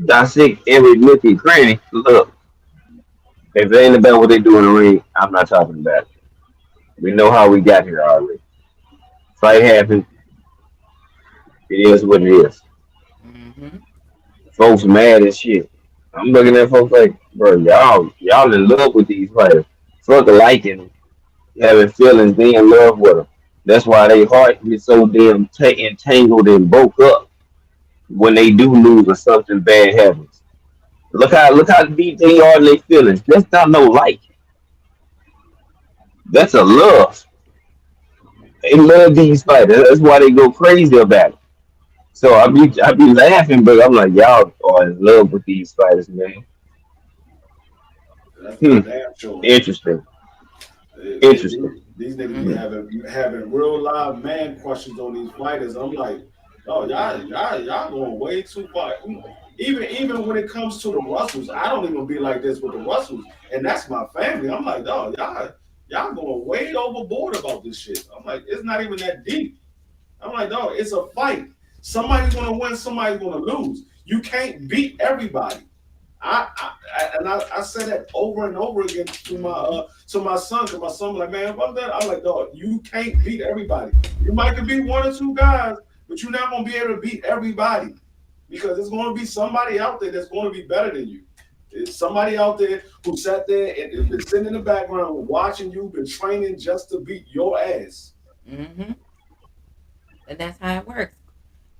dissect every nook and cranny. Look, if it ain't about what they do in the ring, I'm not talking about it. We know how we got here already. Fight happened. It is what it is. Mm-hmm. Folks mad as shit. I'm looking at folks like, bro, y'all in love with these players. Fuck liking them, having feelings, being in love with them. That's why they heart gets so damn entangled and broke up when they do lose or something bad happens. Look how deep they are in their feelings. That's not no like. That's a love. They love these fighters. That's why they go crazy about it. So I be laughing, but I'm like, y'all are in love with these fighters, man. That's for Hmm. damn sure. Interesting. Interesting. These niggas be Hmm. Mm-hmm. having real live man questions on these fighters. I'm like, oh y'all going way too far. Even when it comes to the Russells, I don't even be like this with the Russells, and that's my family. I'm like, oh y'all going way overboard about this shit. I'm like, it's not even that deep. I'm like, no, it's a fight. Somebody's gonna win, somebody's gonna lose. You can't beat everybody. I said that over and over again Mm-hmm. to my son, because my son was like, man, fuck that. I'm like, dog, you can't beat everybody. You might could beat one or two guys, but you're not gonna be able to beat everybody because there's gonna be somebody out there that's gonna be better than you. There's somebody out there who sat there and been sitting in the background watching you, been training just to beat your ass. Mm-hmm. And that's how it works.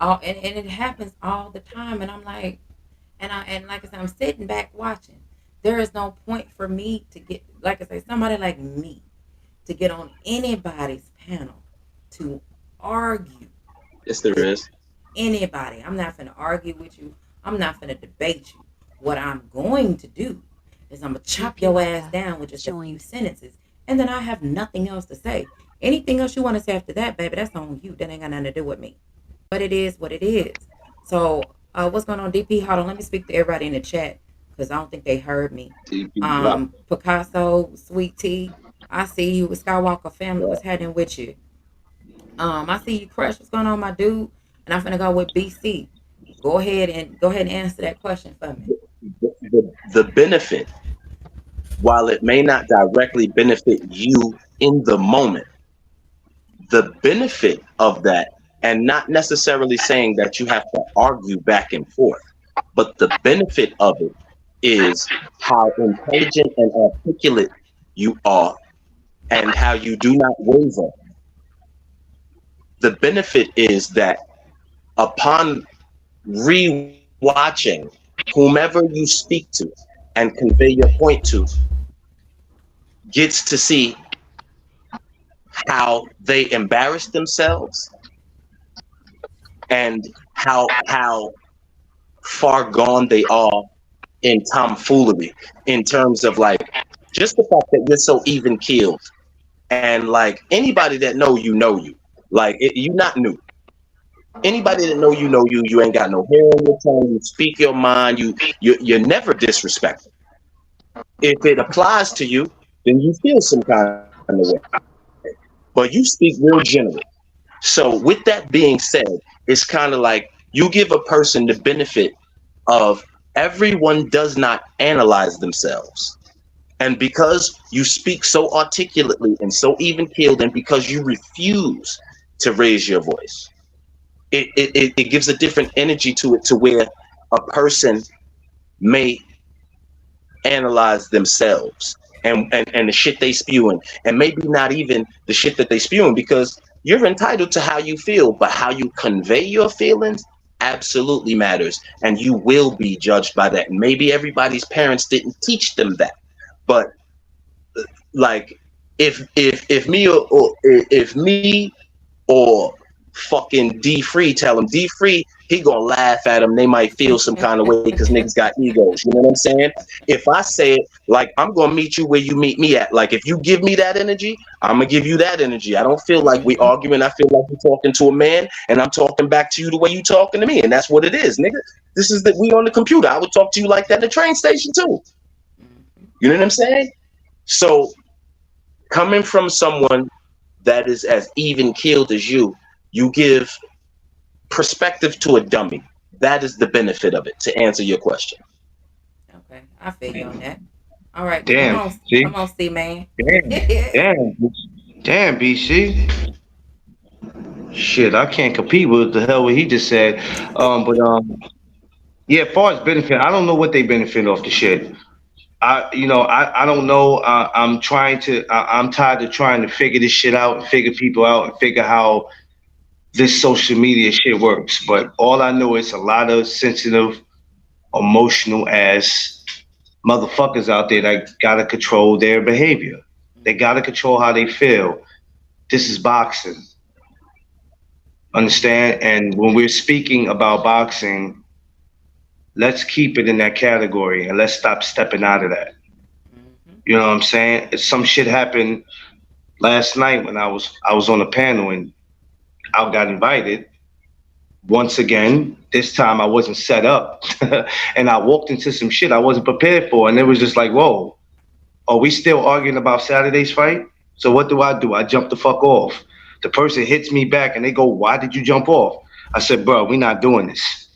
And it happens all the time. And I'm like, and like I said, I'm sitting back watching. There is no point for me to get, like I say, somebody like me to get on anybody's panel to argue Yes, there with is. anybody. I'm not going to argue with you. I'm not going to debate you. What I'm going to do is I'm going to chop GP your ass Liza down with just a few joined. sentences. And then I have nothing else to say. Anything else you want to say after that, baby, that's on you. That ain't got nothing to do with me. But it is what it is. So, what's going on, DP? Hold on. Let me speak to everybody in the chat because I don't think they heard me. Picasso, Sweet Tea, I see you. Skywalker family, what's happening with you? I see you, Crush. What's going on, my dude? And I'm gonna go with BC. Go ahead and answer that question for me. The benefit, while it may not directly benefit you in the moment, the benefit of that, and not necessarily saying that you have to argue back and forth, but the benefit of it is how intelligent and articulate you are and how you do not waver. The benefit is that upon rewatching whomever you speak to and convey your point to gets to see how they embarrass themselves and how far gone they are in tomfoolery in terms of like just the fact that you're so even keeled and like anybody that know you like you not new. Anybody that know you ain't got no hair on your tongue, you speak your mind, you're never disrespectful. If it applies to you, then you feel some kind of way, but you speak real general. So with that being said, it's kind of like you give a person the benefit of everyone does not analyze themselves. And because you speak so articulately and so even keeled, and because you refuse to raise your voice, it gives a different energy to it to where a person may analyze themselves and the shit they spewing, and maybe not even the shit that they spewing, because you're entitled to how you feel, but how you convey your feelings absolutely matters, and you will be judged by that. And maybe everybody's parents didn't teach them that, but like if me or if me or fucking D Free tell him D Free, he gonna laugh at them. They might feel some kind of way because niggas got egos. You know what I'm saying? If I say it like I'm gonna meet you where you meet me at, like if you give me that energy, I'm gonna give you that energy. I don't feel like we Mm-hmm. arguing. I feel like we're talking to a man, and I'm talking back to you the way you talking to me, and that's what it is, nigga. This is that we on the computer. I would talk to you like that at the train station too. Mm-hmm. You know what I'm saying? So coming from someone that is as even keeled as you give perspective to a dummy. That is the benefit of it, to answer your question. Okay, I feel you on that. All right, Damn, come see? on, C man. Damn, damn, damn, BC. Shit, I can't compete with the hell what he just said. But yeah, as far as benefit, I don't know what they benefit off the shit. I don't know. I'm tired of trying to figure this shit out and figure people out and figure how this social media shit works. But all I know is a lot of sensitive emotional ass motherfuckers out there that gotta control their behavior. They gotta control how they feel. This is boxing. Understand? And when we're speaking about boxing, let's keep it in that category and let's stop stepping out of that. Mm-hmm. You know what I'm saying? Some shit happened last night when I was on a panel and I got invited once again. This time I wasn't set up, and I walked into some shit I wasn't prepared for, and it was just like, whoa, are we still arguing about Saturday's fight? So what do? I jump the fuck off. The person hits me back, and they go, "Why did you jump off?" I said, "Bro, we not doing this."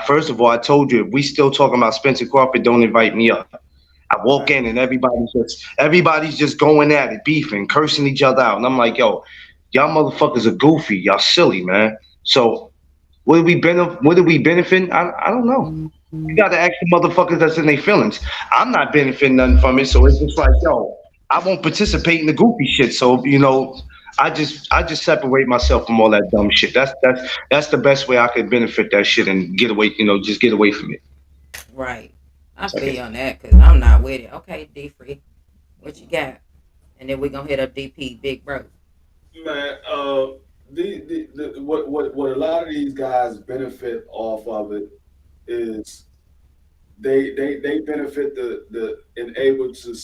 First of all, I told you if we still talking about Spencer Crawford, don't invite me up. I walk Right. in and everybody's just going at it, beefing, cursing each other out, and I'm like, "Yo, y'all motherfuckers are goofy. Y'all silly, man." So what did we benefit? I don't know. You got to ask the motherfuckers that's in their feelings. I'm not benefiting nothing from it, so it's just like, yo, I won't participate in the goofy shit. So I just separate myself from all that dumb shit. That's the best way I could benefit that shit and get away. Just get away from it. Right. I Okay. feel you on that because I'm not with it. Okay, D Free, what you got? And then we're gonna hit up DP, big bro. Man, what a lot of these guys benefit off of it is they benefit the and able to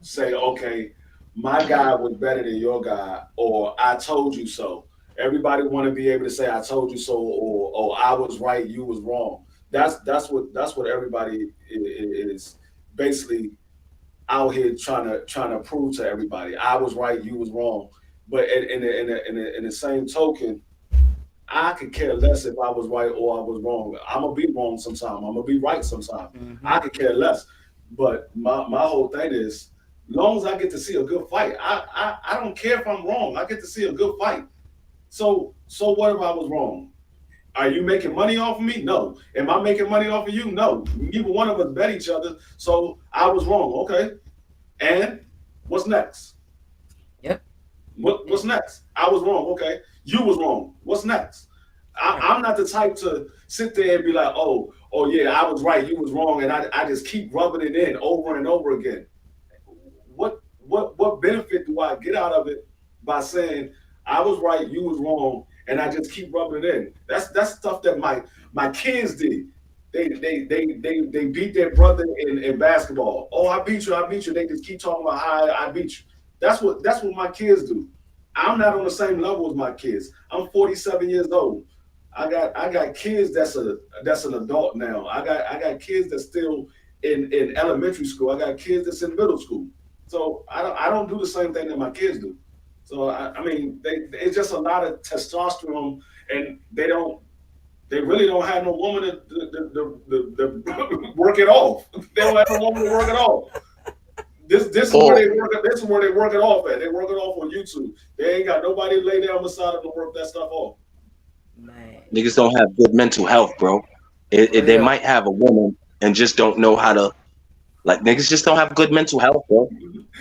say, okay, my guy was better than your guy, or I told you so. Everybody want to be able to say I told you so, or I was right, you was wrong. That's what everybody is basically out here trying to prove to everybody. I was right, you was wrong. But in the same token, I could care less if I was right or I was wrong. I'm gonna be wrong sometime. I'm gonna be right sometime. Mm-hmm. I could care less. But my whole thing is, long as I get to see a good fight, I don't care if I'm wrong. I get to see a good fight. So what if I was wrong? Are you making money off of me? No. Am I making money off of you? No. Neither one of us bet each other. So I was wrong. Okay. And what's next? Yep. What's next? I was wrong. Okay. You was wrong. What's next? Right. I'm not the type to sit there and be like, oh yeah, I was right, you was wrong, and I just keep rubbing it in over and over again. What benefit do I get out of it by saying I was right, you was wrong, and I just keep rubbing it in? That's stuff that my kids did. They beat their brother in basketball. Oh, I beat you, I beat you. They just keep talking about how I beat you. That's what my kids do. I'm not on the same level as my kids. I'm 47 years old. I got kids that's an adult now. I got kids that's still in elementary school. I got kids that's in middle school. So I don't do the same thing that my kids do. So I mean it's just a lot of testosterone, and they really don't have no woman to work it off. They don't have no woman to work it off. This is where Or they work. This is where they work it off at. They work it off on YouTube. They ain't got nobody to lay down beside them to work that stuff off. Man, niggas don't have good mental health, bro. for They real. might have a woman and just don't know how to, like, niggas just don't have good mental health, bro.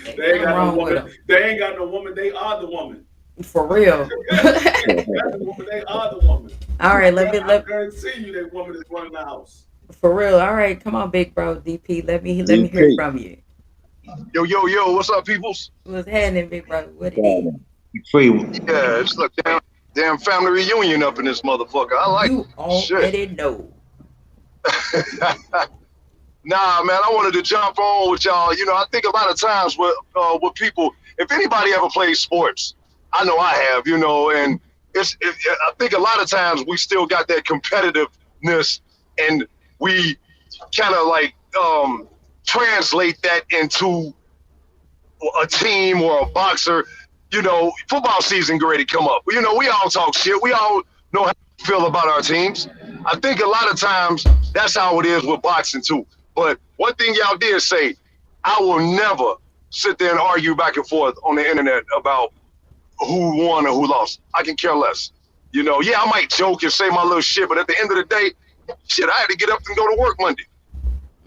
There's They ain't something got no wrong with woman. them. They ain't got no woman. They are the woman. For real. They ain't got the woman. They are the woman. All right, let me I let guarantee you, that woman is running the house. for real. All right, come on, big bro, DP. Let me hear DP. from you. Yo, yo, yo, what's up, peoples? What's happening, big bro? What it is? Free. Yeah, it's like damn family reunion up in this motherfucker. I like You shit. already know. Nah, man, I wanted to jump on with y'all. I think a lot of times with people, if anybody ever plays sports, I know I have, and I think a lot of times we still got that competitiveness, and we kind of like translate that into a team or a boxer. Football season ready to come up. We all talk shit. We all know how we feel about our teams. I think a lot of times that's how it is with boxing too. But one thing y'all did say, I will never sit there and argue back and forth on the internet about who won or who lost. I can care less. Yeah, I might joke and say my little shit, but at the end of the day, shit, I had to get up and go to work Monday.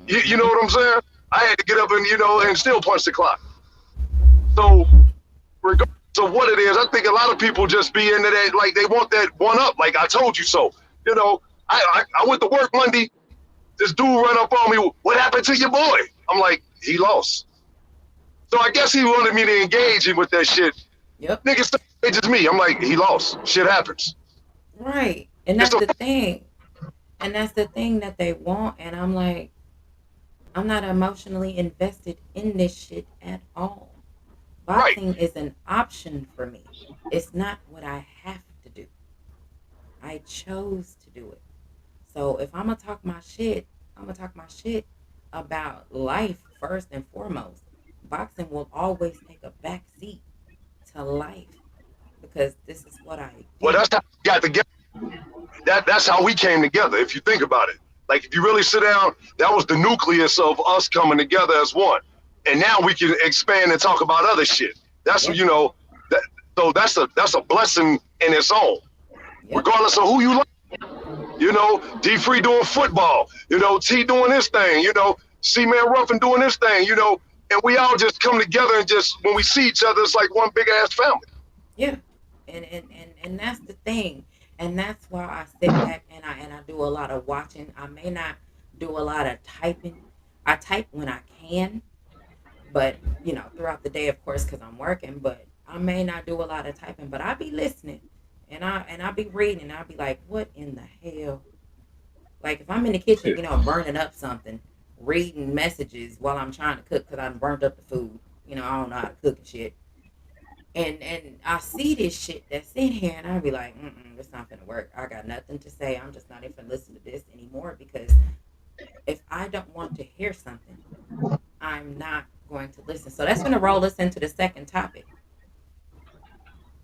You know Mm-hmm. what I'm saying? I had to get up and still punch the clock. So regardless of what it is, I think a lot of people just be into that, like they want that one up, like I told you so. I went to work Monday, This dude run up on me. What happened to your boy? I'm like, he lost. So I guess he wanted me to engage him with that shit. Yep. Nigga still engages me. I'm like, he lost. Shit happens. Right. And It's that's a, the thing. And that's the thing that they want. And I'm like, I'm not emotionally invested in this shit at all. right. Boxing is an option for me. It's not what I have to do. I chose to do it. So if I'm gonna talk my shit, I'm gonna talk my shit about life first and foremost. Boxing will always take a back seat to life because this is what I Well, do. that's how we got together. That's how we came together. If you think about it, like if you really sit down, that was the nucleus of us coming together as one. And now we can expand and talk about other shit. That's Yep. that. So that's a blessing in its own, Yep. regardless of who you like. D Free doing football. T doing this thing. C Man Ruffin doing this thing. And we all just come together and just when we see each other, it's like one big ass family. Yeah. And that's the thing. And that's why I sit back and I do a lot of watching. I may not do a lot of typing. I type when I can, but throughout the day, of course, because I'm working. But I may not do a lot of typing, but I be listening, and I be reading. And I'll be like, what in the hell? Like if I'm in the kitchen, burning up something, reading messages while I'm trying to cook because I burnt up the food. I don't know how to cook and shit. And I see this shit that's in here, and I'll be like, it's not gonna work. I got nothing to say. I'm just not even gonna listen to this anymore because if I don't want to hear something, I'm not going to listen. So that's gonna roll us into the second topic.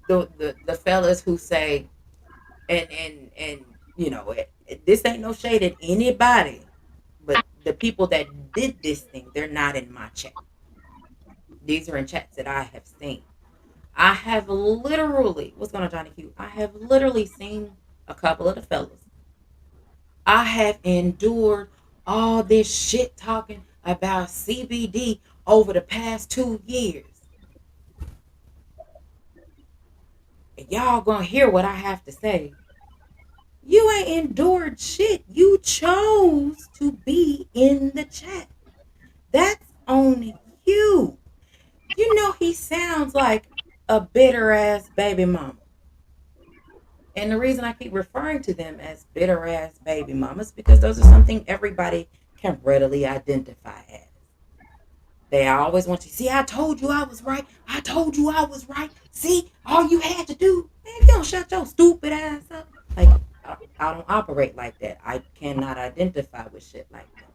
The fellas who say, and this ain't no shade at anybody, but the people that did this thing, they're not in my chat. These are in chats that I have seen. I have literally, what's going on, Johnny Q? I have literally seen a couple of the fellas. I have endured all this shit talking about CBD over the past 2 years. And y'all gonna hear what I have to say. You ain't endured shit. You chose to be in the chat. That's on you. He sounds like a bitter ass baby mama. And the reason I keep referring to them as bitter ass baby mamas because those are something everybody can readily identify as. They always want you, see, I told you I was right. I told you I was right. See, all you had to do, man, if you don't shut your stupid ass up. Like, I don't operate like that. I cannot identify with shit like that.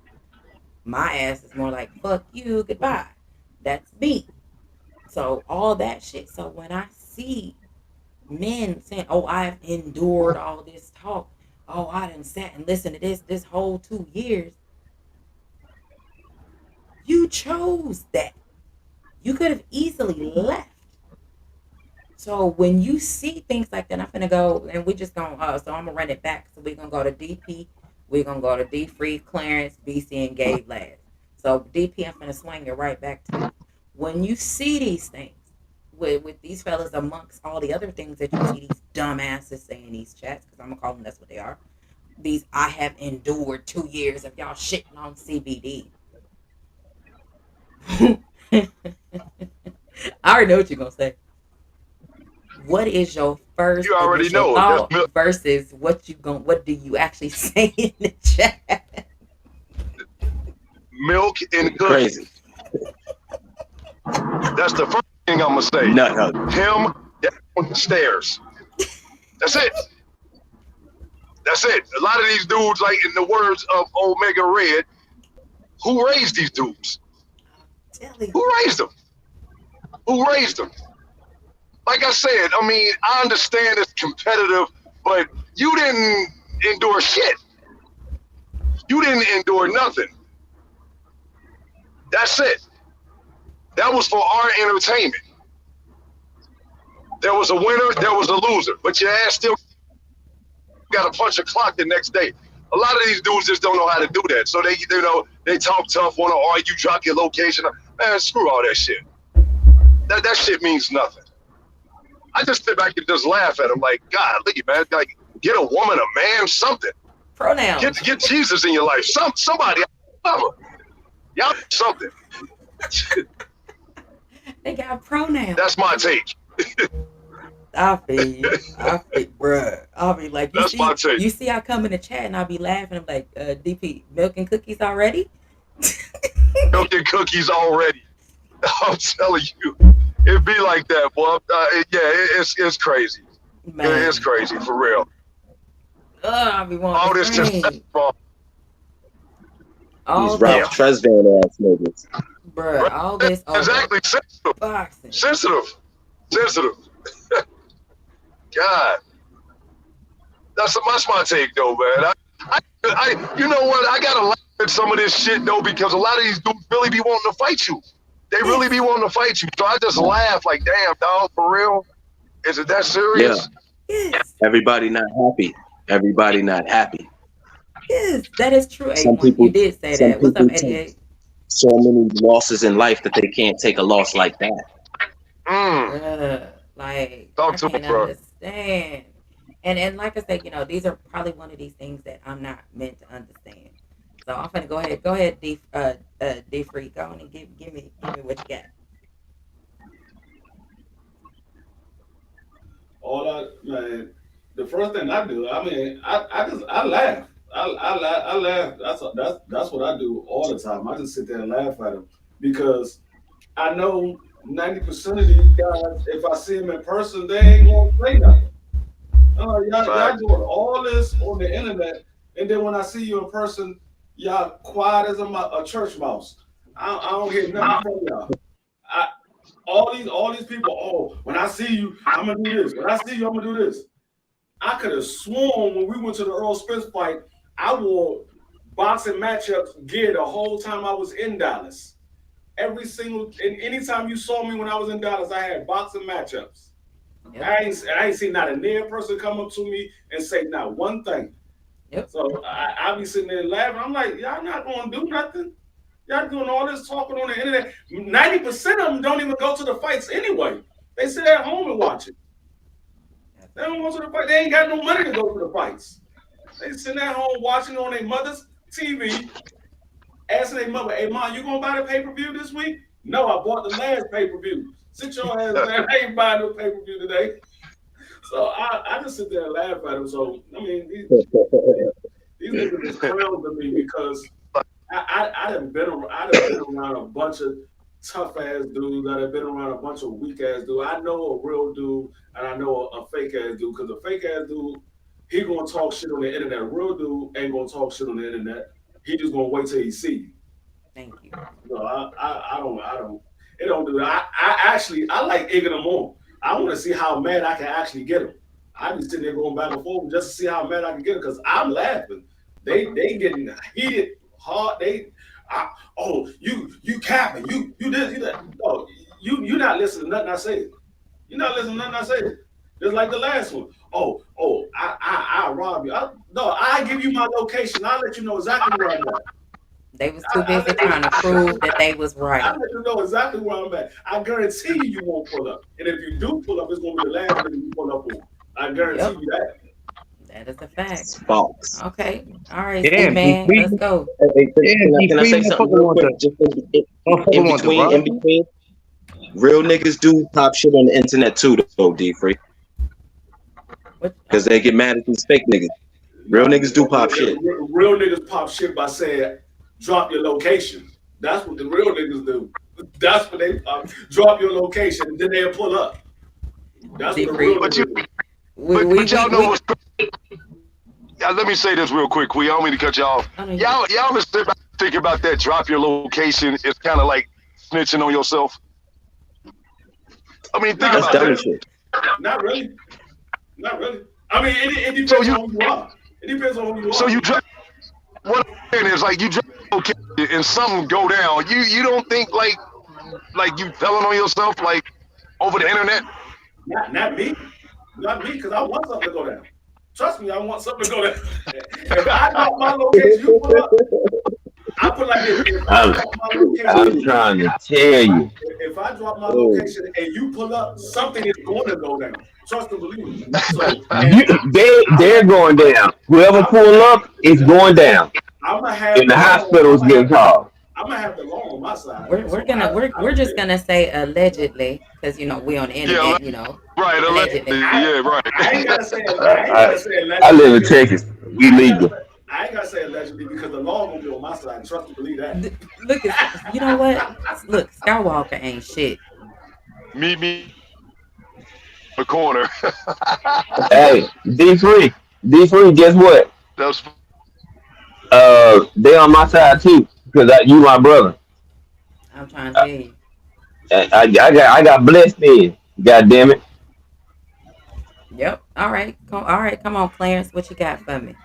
My ass is more like, fuck you, goodbye. That's me. So, all that shit. So, when I see men saying, "Oh, I've endured all this talk. Oh, I done sat and listened to this whole 2 years." You chose that. You could have easily left. So when you see things like that, I'm gonna go and we just gonna. So I'm gonna run it back. So we're gonna go to DP. We're gonna go to D Free, Clarence, BC, and Gabe last. So DP, I'm gonna swing it right back to you. When you see these things with these fellas amongst all the other things that you see these dumbasses saying in these chats, because I'm gonna call them that's what they are. These I have endured 2 years of y'all shitting on CBD. I already know what you're gonna say. What is your first You already initial know. That's thought versus what do you actually say in the chat? milk and Crazy. cookies. That's the first thing I'm gonna say. Nut hug. Him downstairs. That's it. That's it. A lot of these dudes, like in the words of Omega Red, who raised these dudes? Telling Who you. raised them? Who raised them? Like I said, I mean, I understand it's competitive, but you didn't endure shit. You didn't endure nothing. That's it. That was for our entertainment. There was a winner, there was a loser, but your ass still got to punch a clock the next day. A lot of these dudes just don't know how to do that. So they talk tough, want to argue, drop your location. Man, screw all that shit. That shit means nothing. I just sit back and just laugh at them like, God, look, man, like get a woman, a man, something. Pronouns. Get Jesus in your life. Somebody, y'all something. They got pronouns. That's my take. I feel you. Bruh. I'll be like, That's my take. you see, I come in the chat and I'll be laughing. I'm like, DP, milk and cookies already? Milk and cookies already. I'm telling you, it be like that, boy. It's crazy. Man. It's crazy for real. I'll be wanting All to this just scream. All These Ralph Tresvant ass niggas. Bruh, all this over exactly boxing. sensitive. God, that's my take though, man. You know what? I gotta laugh at some of this shit though, because a lot of these dudes really be wanting to fight you. They really be wanting to fight you. So I just laugh like, damn, dog, for real? Is it that serious? Yeah. Yes. Everybody not happy. Everybody not happy. Yes, that is true. Some 81. people, You did say some that. What's up, people take 88? so many losses in life that they can't take a loss like that. Like, Talk I to me, can't bro. understand. And like I said, these are probably one of these things that I'm not meant to understand. So I'm gonna go ahead, D Free, go on and give me what you got. Man, the first thing I do, I mean, I laugh. I laugh. That's what I do all the time. I just sit there and laugh at them because I know 90% of these guys, if I see them in person, they ain't gonna say nothing. Y'all doing all this on the internet, and then when I see you in person, y'all quiet as a church mouse. I don't hear nothing from y'all. All these people. Oh, when I see you, I'm gonna do this. When I see you, I'm gonna do this. I could have sworn when we went to the Earl Spence fight, I wore boxing matchups gear the whole time I was in Dallas. Anytime you saw me when I was in Dallas, I had boxing matchups. Yep. I ain't seen not a near person come up to me and say not one thing. Yep. So I be sitting there laughing. I'm like, y'all not gonna do nothing. Y'all doing all this talking on the internet. 90% of them don't even go to the fights anyway. They sit at home and watch it. They don't go to the fight. They ain't got no money to go to the fights. They sitting at home watching on their mother's TV, asking their mother, "Hey, Mom, you gonna buy the pay-per-view this week?" "No, I bought the last pay-per-view." "Sit your ass down. I ain't buying no pay-per-view today." So I just sit there and laugh at them. So I mean, these niggas is clowns to me because I done been around a bunch of tough ass dudes. I done been around a bunch of weak ass dudes. I know a real dude and I know a fake ass dude, because a fake ass dude, he gonna talk shit on the internet. A real dude ain't gonna talk shit on the internet. He just gonna wait till he see you. Thank you. No, I don't. It don't do that. I like egging them on. I want to see how mad I can actually get them. I be sitting there going back and forth just to see how mad I can get them, because I'm laughing. They getting heated hard. You capping. You this, you that. Oh, you not listening to nothing I say. You're not listening to nothing I say. Just like the last one. I rob you. I give you my location. I'll let you know exactly where I'm at. They was too busy trying to prove that they was right. I'll let you know exactly where I'm at. I guarantee you won't pull up. And if you do pull up, it's going to be the last thing you pull up on. I guarantee you that. That is a fact. False. Okay. All right, yeah, man. Let's go. Can I say something real quick? Just in between. Real niggas do pop shit on the internet too, though, D-Free. Because they get mad at these fake niggas. Real niggas do pop shit. Real niggas pop shit by saying, "Drop your location." That's what the real niggas do. That's what they drop your location, and then they'll pull up. That's what the real niggas do. But y'all know what's crazy? Yeah, let me say this real quick, I don't mean to cut y'all off. Y'all been thinking about that drop your location. It's kind of like snitching on yourself. I mean, think about that. Shit. Not really. I mean, it depends on who you are. It depends on who you are. So you drop. What I'm saying is, like, you drop your location and something go down. You don't think like you telling on yourself like over the internet? Not me, because I want something to go down. Trust me, I want something to go down. If I drop my location, you pull up. I put like this: if I I'm, drop my location, I'm trying to tell you. if I drop my Oh, location and you pull up, something is going to go down. Trust and believe me. So, and You, they're I'm going down. Whoever I'm pull up is going down. I'm gonna have And the the law. hospital is getting called. I'm gonna have the law on my side. We're we're So gonna we're I we're don't just care. gonna say allegedly because we on the Yeah, internet. right. Allegedly. Allegedly. I Yeah, right. I ain't gotta say it. Uh, I ain't I, gotta say it I allegedly live in because Texas. We I ain't gotta legal. say I ain't gotta say allegedly because the law gonna be on my side. Trust and believe that. Look, you know what? Look, Skywalker ain't shit. Meet me in the corner. Hey, D3, guess what? That's They on my side too, because you my brother. I'm trying to tell you. I got blessed in. God damn it. Yep. All right. All right. Come on, Clarence. What you got for me?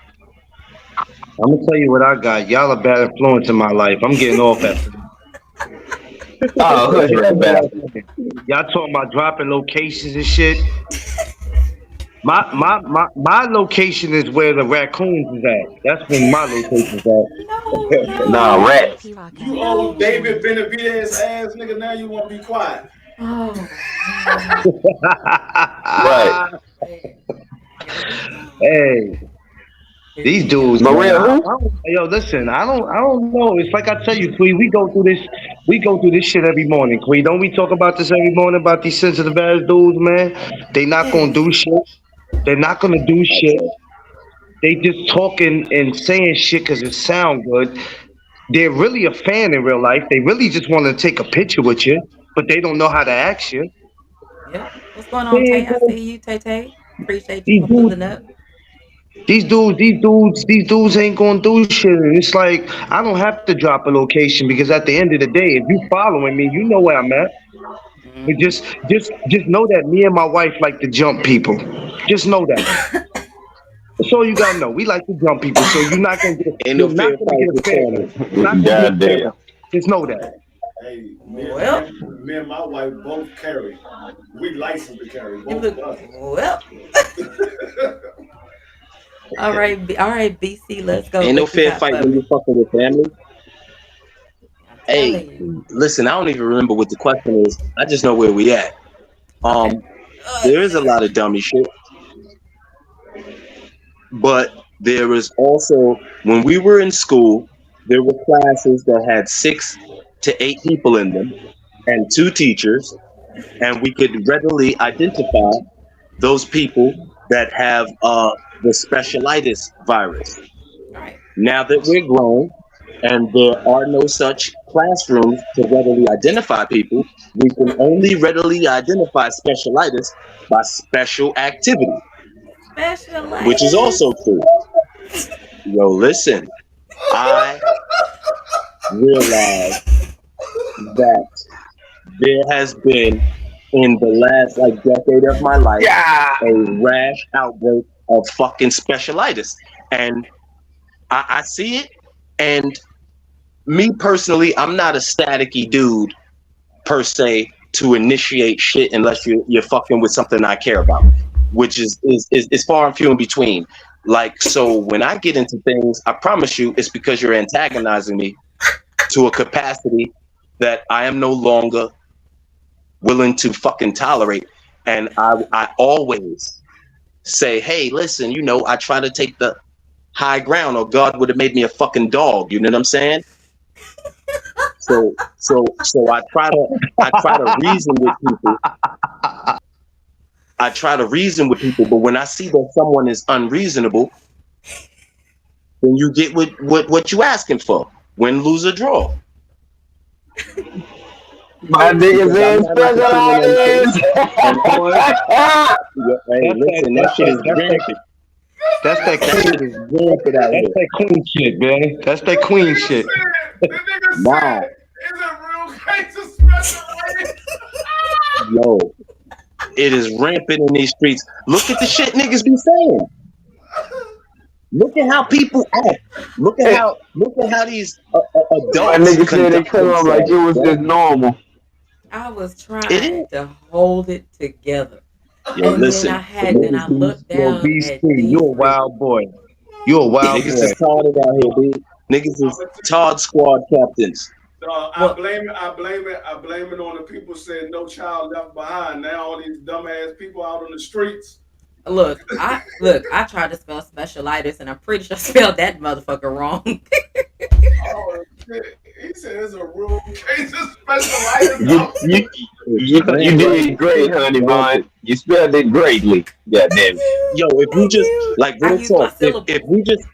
I'm gonna tell you what I got. Y'all a bad influence in my life. I'm getting off after this. Oh, hush that bastard. Y'all talking about dropping locations and shit. My location is where the raccoons is at. That's when my location is No, Nah, no, rats. P Rocka. You old no. David Benavidez ass nigga. Now you want to be quiet. Oh man. Right. at. Man. Here we go. Hey, Here these we dudes, go. man. Maria who? Yo, listen. I don't know. It's like I tell you, Queen. We go through this. We go through this shit every morning, Queen. Don't we talk about this every morning about these sensitive ass dudes, man? They not gonna Yes. do shit. They're not gonna do shit. They just talking and saying shit because it sound good. They're really a fan in real life. They really just want to take a picture with you, but they don't know how to act you. Yep. What's going They on, Tay? ain't I gonna, see you, Tay Tay. Appreciate you these for dudes, pulling up. these dudes ain't gonna do shit. And it's like I don't have to drop a location because at the end of the day, if you following me, you know where I'm at. But Hmm. just know that me and my wife like to jump people. Just know that. That's all you gotta know. We like to jump people, so ain't no you're not fair gonna fight get a with fair Shannon. one. It's not gonna be a God fair one. damn. Just know that. Hey, Well, me and my wife both carry. We licensed to carry, you both of look us. well. All right, all right, BC. Let's go. Ain't no What you fair got fight for when me? you're fucking with family. I'm Hey, telling you. listen, I don't even remember what the question is. I just know where we at. Okay. Um, there is a lot of dummy shit, but there is also when we were in school, there were classes that had 6 to 8 people in them and 2 teachers, and we could readily identify those people that have the specialitis virus. All right. Now that we're grown and there are no such classrooms to readily identify people, we can only readily identify specialitis by special activity, which is also Specialitis. true. Yo, listen, I realize that there has been in the last like decade of my life Yeah. a rash outbreak of fucking specialitis. And I see it, and me personally, I'm not a staticky dude per se to initiate shit unless you're fucking with something I care about, which is far and few in between. Like, so when I get into things, I promise you, it's because you're antagonizing me to a capacity that I am no longer willing to fucking tolerate. And I always say, hey, listen, I try to take the high ground, or God would have made me a fucking dog. You know what I'm saying? So I try to reason with people. I try to reason with people, but when I see that someone is unreasonable, then you get what you asking for. Win, lose, or draw. My niggas Because I'm in not entertaining them shit. specialized. And or hey, That's that. listen, that That's shit that. is That's that. rampant. That's that That queen. shit is rampant out That's here. that queen shit, man. That's that queen shit. The nigga Nah, said, "Is it real case of specialitis?" yo, it is rampant in these streets. Look at the shit niggas be saying. Look at how people act. Look at how these My adults nigga said it conduct come like it themselves, was bro. just normal. I was It trying is. to hold it together. Yo, And then listen, then I looked Yo, down BC, at you a D3. wild boy. You a wild niggas boy. is retarded out here, dude. Niggas I'm is gonna tell you, Todd Squad captains. I Well, blame it. I blame it on the people saying no child left behind. Now all these dumbass people out on the streets. look. I tried to spell specialitis, and I'm pretty sure I spelled that motherfucker wrong. Oh shit! He said there's a real case of specialitis You out you you Damn right. did great, honey Damn. bun. You spelled it greatly. God damn it. Yo, if we Thank just you. like I real used my talk, if syllable. we just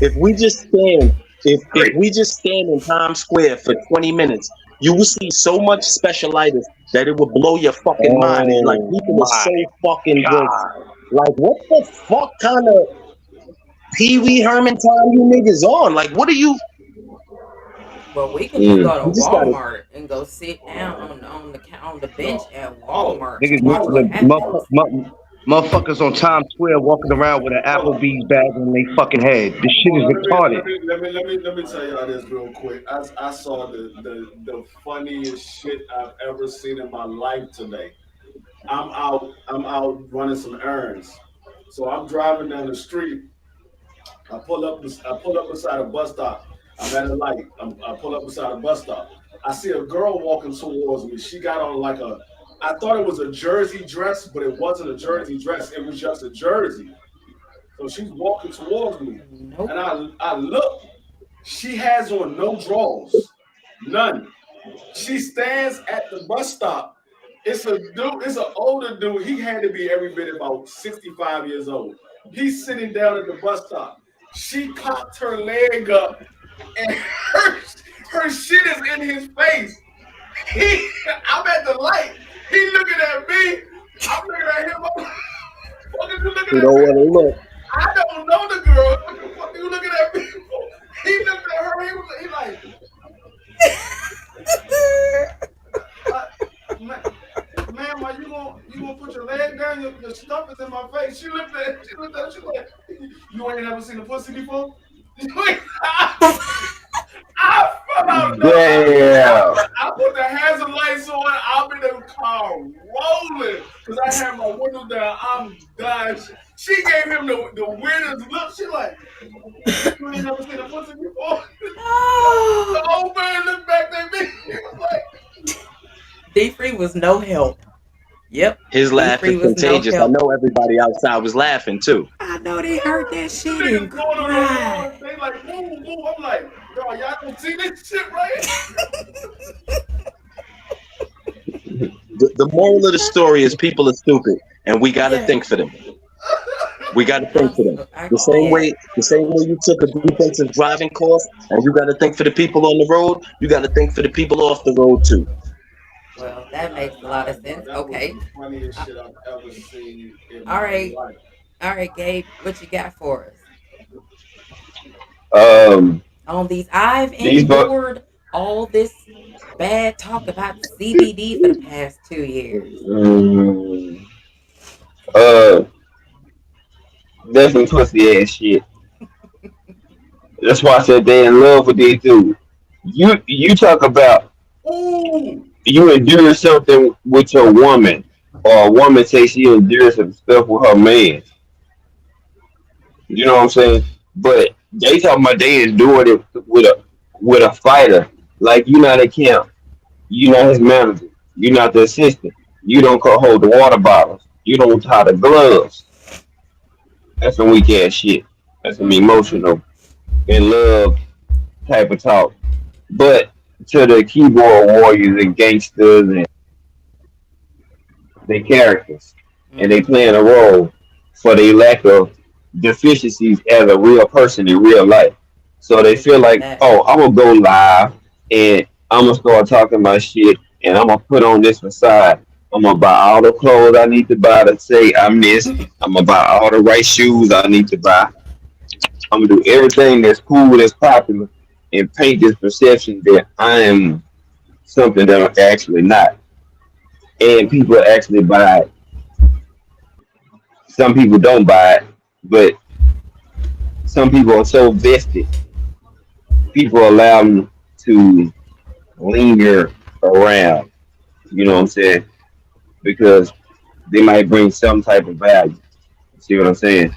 if we just stand if Great. we just stand in Times Square for 20 minutes, you will see so much specialitis that it will blow your fucking mind. And like Oh people are my so fucking just God. like, what the fuck kind of Pee Wee Herman time you niggas on? Like, what are you? Well, we can just Mm. go to You just gotta. Walmart and go sit down on the bench yo. at Oh, Walmart Niggas, and watch hold what up. happens. motherfuckers on Times Square walking around with an Hold up. Applebee's bag on their fucking head. This shit Hold is on. retarded. Let me tell y'all this real quick. I saw the funniest shit I've ever seen in my life today. I'm out running some errands. So I'm driving down the street. I pull up beside a bus stop. I'm at a light. I pull up beside a bus stop. I see a girl walking towards me. She got on like a, I thought it was a jersey dress, but it wasn't a jersey dress. It was just a jersey. So she's walking towards me, Nope. and I look. She has on no drawers, none. She stands at the bus stop. It's a dude. It's an older dude. He had to be every bit about 65 years old. He's sitting down at the bus stop. She cocked her leg up, and her shit is in his face. He, I'm at the light. He looking at me. I'm looking at him. I'm like, what are you looking You at know me? what? Look, I don't know the girl. What the fuck are you looking at me for? He looked at her. He like, uh, man, ma'am, are you gonna put your leg down? Your stuff is in my face. She looked at. She like, you ain't never seen a pussy before. I fell out. No, Damn. I put the hazard lights on. I'm in the car rolling because I had my window down. I'm dying. She gave him the weirdest look. She like, you ain't never seen a pussy before. The Oh, old man looked back at me. He was like, D Free was no help. Yep, his D laugh Free is was no contagious. I help. know everybody outside was laughing too. I know they heard that them shit and niggas going on the cried. lawn. They like, woo, woo. I'm like, y'all don't see this shit, right? The moral of the story is people are stupid, and we got to Yeah, think for them. We got to think for them. I The yeah. same way you took a defensive driving course, and you got to think for the people on the road. You got to think for the people off the road too. Well, that Nah, makes a lot of bro, sense. that was Okay. the funniest Uh, shit I've ever seen in all my right. life. All right, Gabe, what you got for us Um, on these? I've these bu- endured all this bad talk about CBD for the past 2 years. mm, uh, that's some pussy ass shit. That's why I said they in love with these dudes. You talk about Ooh, you endure something with your woman, or a woman say she endures some stuff with her man. You know what I'm saying? But they talking about they endured it with a fighter. Like you not a camp, you not his manager, you not the assistant. You don't hold the water bottles. You don't tie the gloves. That's some weak ass shit. That's some Mm-hmm. emotional and love type of talk. But to the keyboard warriors and gangsters and their characters, and they Mm-hmm. playing a role for their lack of deficiencies as a real person in real life. So they feel Appreciate like, that. oh, I'm gonna go live and I'm gonna start talking my shit and I'm gonna put on this facade. I'm gonna buy all the clothes I need to buy to say I'm this. I'm gonna buy all the right shoes I need to buy. I'm gonna do everything that's cool, that's popular, and paint this perception that I am something that I'm actually not. And people actually buy it. Some people don't buy it, but some people are so vested. People allow them to linger around. You know what I'm saying? Because they might bring some type of value. See what I'm saying?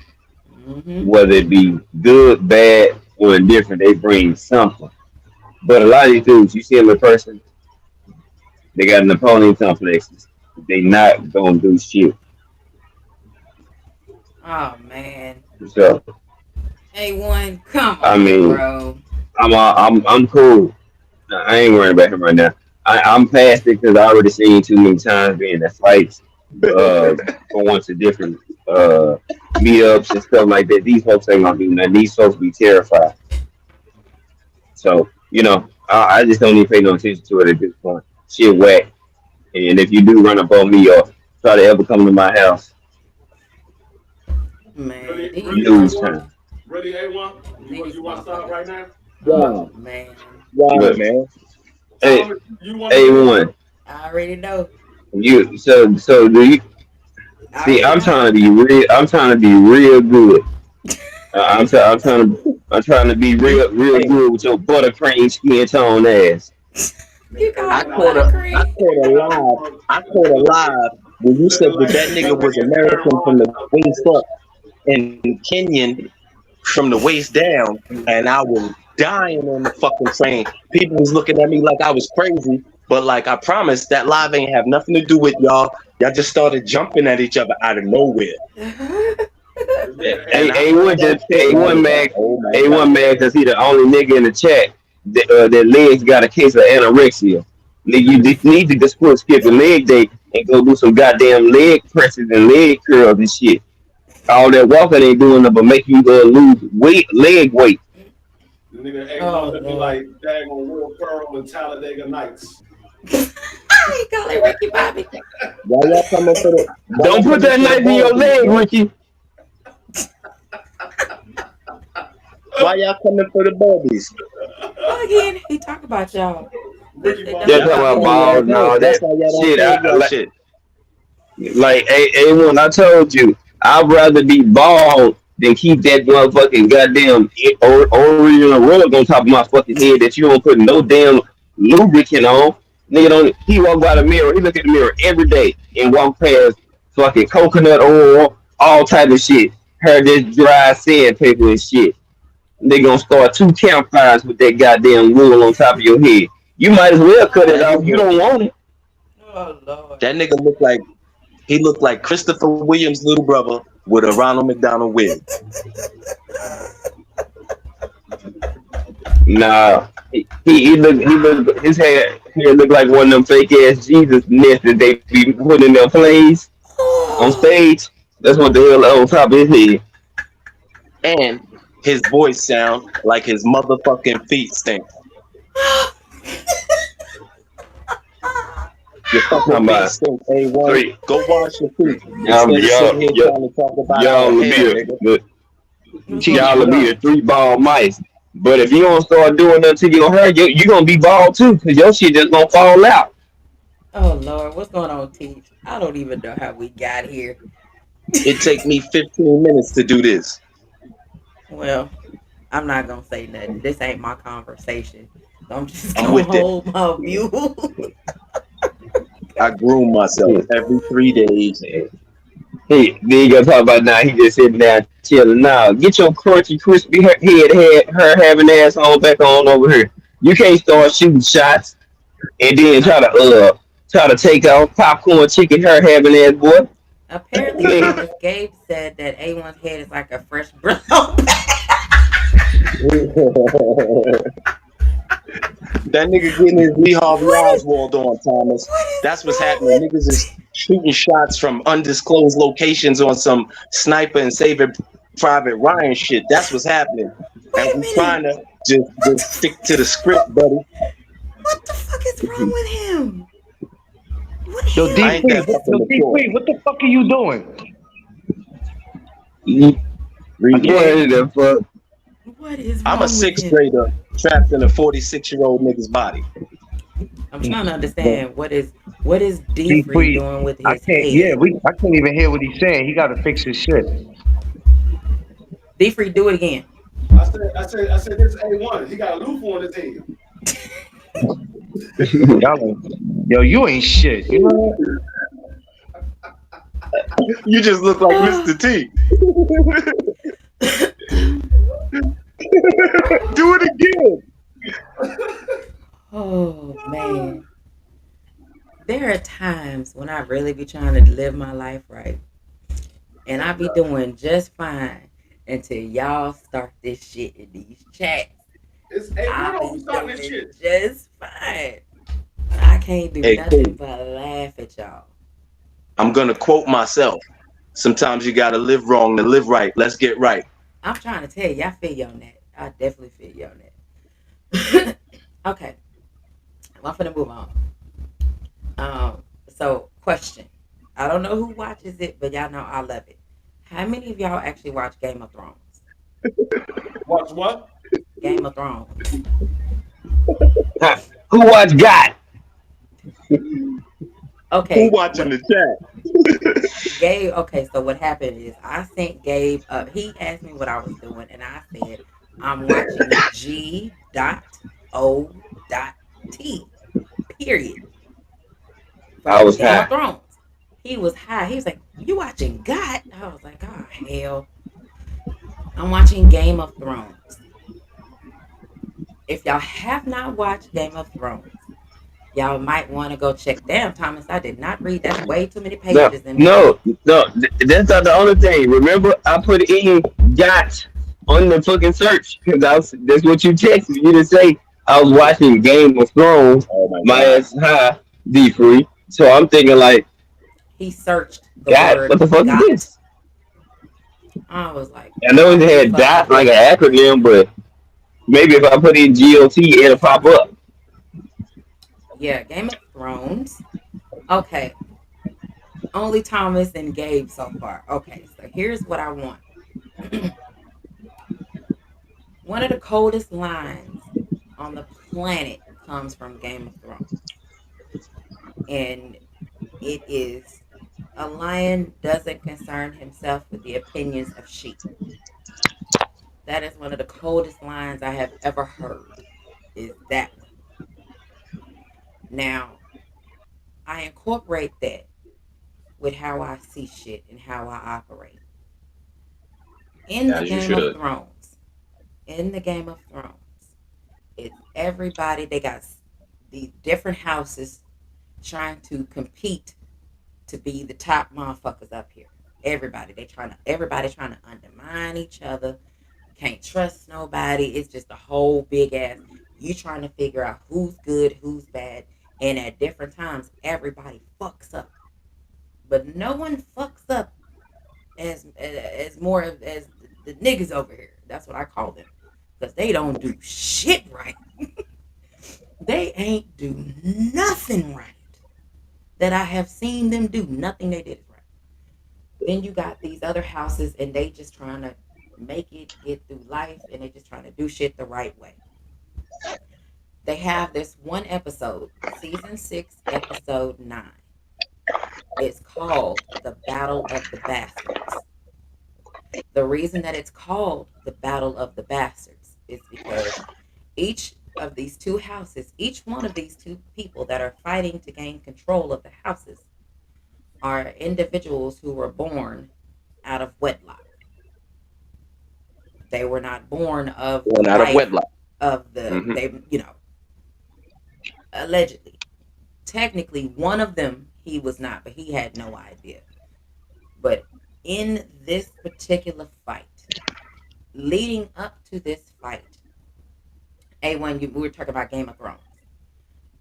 Mm-hmm. Whether it be good, bad. or indifferent, they bring something. But a lot of these dudes, you see them in person, they got Napoleon complexes. They not gonna do shit. Oh man. So A1, come I on, mean, bro. I'm cool. Nah, I ain't worrying about him right now. I'm past it because I already seen too many times being in fights, uh, going to different meetups and stuff like that. These folks ain't gonna do nothing. These folks be terrified. So I just don't even pay no attention to it at this point. Shit whack. And if you do run up on me or try to ever come to my house, Man, Really, these really lose folks, time. A1, really A1. these You want to start motherfuckers. right now? Oh Wow, man. wow, But man. hey, Thomas, you want to do it A1, first? I already know. so do you I see? already I'm know. trying to be real. I'm trying to be real good. I'm trying to be You, real hey, good with your buttercream skin tone ass. You Nigga call I him A1 caught a, got I buttercream. caught a nigga got live. I caught a live when you said looking that like that nigga was fucking Aaron American from Rodgers the out waist up and Kenyan from the waist down, and I was dying on the fucking train. People was looking at me like I was crazy, but like I promised, that live ain't have nothing to do with y'all. Y'all just started jumping at each other out of nowhere, there. This nigga and I A1 heard A1 got that just shit, and I A1 was like, mag oh my A1 god. mag because he the only nigga in the chat that legs got a case of anorexia. Nigga, you need to just skip the leg day and go do some goddamn leg presses and leg curls and shit. All that walking ain't doing nothing but make you lose leg weight. the nigga A1 Oh looking Lord. like daggone Will Ferrell and Talladega Nights. He call it Ricky Bobby. Why Don't y'all put coming that for the knife in your baldness, leg, man? Ricky. Why y'all coming for the baldies? Again, he talk about y'all. He Ricky said, Bobby They're don't Y'all talking got talk about funny about ass balls me. and niggas. all That's that why y'all don't shit. save y'all shit. Like A1, I told you, I'd rather be bald than keep that motherfucking goddamn original rug on top of my fucking head that you don't put no damn lubricant on. Nigga don't. He walk by the mirror. He look at the mirror every day and walk past fucking coconut oil, all type of shit. Heard this dry sandpaper and shit. They gonna start two campfires with that goddamn wool on top of your head. You might as well cut it That off. You nigga, don't want it. Oh Lord. that nigga looked like Christopher Williams' little brother with a Ronald McDonald wig. Nah, he look his hair look like one of them fake ass Jesus nests that they be putting in their plays on stage. That's what the hell on top of his head. And his voice sound like his motherfucking feet stink. Your fucking Talking feet about stink, A1. three. Go wash your feet Y'all, instead of sitting y'all, here y'all, trying to talk about y'all our will hair, be nigga. What's going y'all will on? be the three ball mice. But if you don't start doing nothing to your hair, you gonna be bald too, cause your shit just gonna fall out. Oh Lord, what's going on, Teach? I don't even know how we got here. It take me 15 minutes to do this. Well, I'm not gonna say nothing. This ain't my conversation. So I'm just I'm gonna with it. hold my view. I groom myself every 3 days. Hey, then you gonna talk about now? He just sitting down chilling. Now, get your crunchy, crispy head, her having ass on back on over here. You can't start shooting shots and then try to take out popcorn chicken her having ass boy. Apparently, Man, Thomas Gabe said that A1's head is like a fresh brown. That nigga getting his Lee Harvey What is Oswald on, Thomas. what is That's what's wrong happening. Niggas with? is shooting shots from undisclosed locations on some sniper and saving Private Ryan shit. That's what's happening. And Wait a we minute. trying to just stick to the script, buddy. What the fuck is wrong with him? What Yo, I D him? ain't Free, that fucking yo, D mature. Free, what the fuck are you doing? I Reading. can't. what the fuck? What is I'm a wrong with sixth him? grader trapped in a 46-year-old nigga's body. I'm trying to But understand what is D D Free Free, doing with I his can't. Yeah, head? I can't even hear what he's saying. He got to fix his shit. D Free, do it again. I said this A1. He got a loofah on his head. Y'all, yo, you ain't shit. You know what? you just look like Mr. T. Do it again. Oh man. There are times when I really be trying to live my life right. And I be doing just fine until y'all start this shit in these chats. It's hey, I when are we be starting this doing shit? just fine. I can't do Hey, nothing cool. but laugh at y'all. I'm gonna quote myself. Sometimes you gotta live wrong to live right. Let's get right. I'm trying to tell you, I feel you on that. I definitely feel you on that. Okay, I'm finna move on. So question. I don't know who watches it, but y'all know I love it. How many of y'all actually watch Game of Thrones? Watch what? Game of Thrones. Huh. Who watch God? Who Okay, watching what the chat? Gabe? Okay, so what happened is I sent Gabe up. He asked me what I was doing, and I said I'm watching G. O. T. Period I for was Game of high. Thrones. He was high. He was like, "You watching God?" I was like, "Oh hell, I'm watching Game of Thrones." If y'all have not watched Game of Thrones, y'all might want to go check. Damn, Thomas, I did not read. That's way too many No, pages in there. no, no. That's not the only thing. Remember, I put in got on the fucking search because that's what you texted. You didn't say I was watching Game of Thrones. Oh my My god. ass high, D free. So I'm thinking like, He searched the God, word what the fuck is "got." this? I was like, I know it holy had fucking dot like an hell. acronym, but maybe if I put in GOT, it'll pop up. Yeah, Game of Thrones. Okay, only Thomas and Gabe so far. Okay, so here's what I want. One of the coldest lines on the planet comes from Game of Thrones, and it is a lion doesn't concern himself with the opinions of sheep. That is one of the coldest lines I have ever heard. Is that one. Now, I incorporate that with how I see shit and how I operate. In the As you Game of should. Thrones, in the Game of Thrones, it's everybody, they got the different houses trying to compete to be the top motherfuckers up here. Everybody trying to undermine each other. Can't trust nobody. It's just a whole big ass. You trying to figure out who's good, who's bad, and at different times everybody fucks up, but no one fucks up as more as the niggas over here. That's what I call them, because they don't do shit right. They ain't do nothing right that I have seen them do. Nothing they did is right. Then you got these other houses, and they just trying to make it get through life, and they just trying to do shit the right way. They have this one episode, season 6, episode 9. It's called The Battle of the Bastards. The reason that it's called The Battle of the Bastards is because each of these two houses, each one of these two people that are fighting to gain control of the houses, are individuals who were born out of wedlock. They were not born of the Born out of wife wedlock. of the, Hmm. they, allegedly. Technically, one of them, he was not, but he had no idea. But in this particular fight, leading up to this fight, A1, we were talking about Game of Thrones.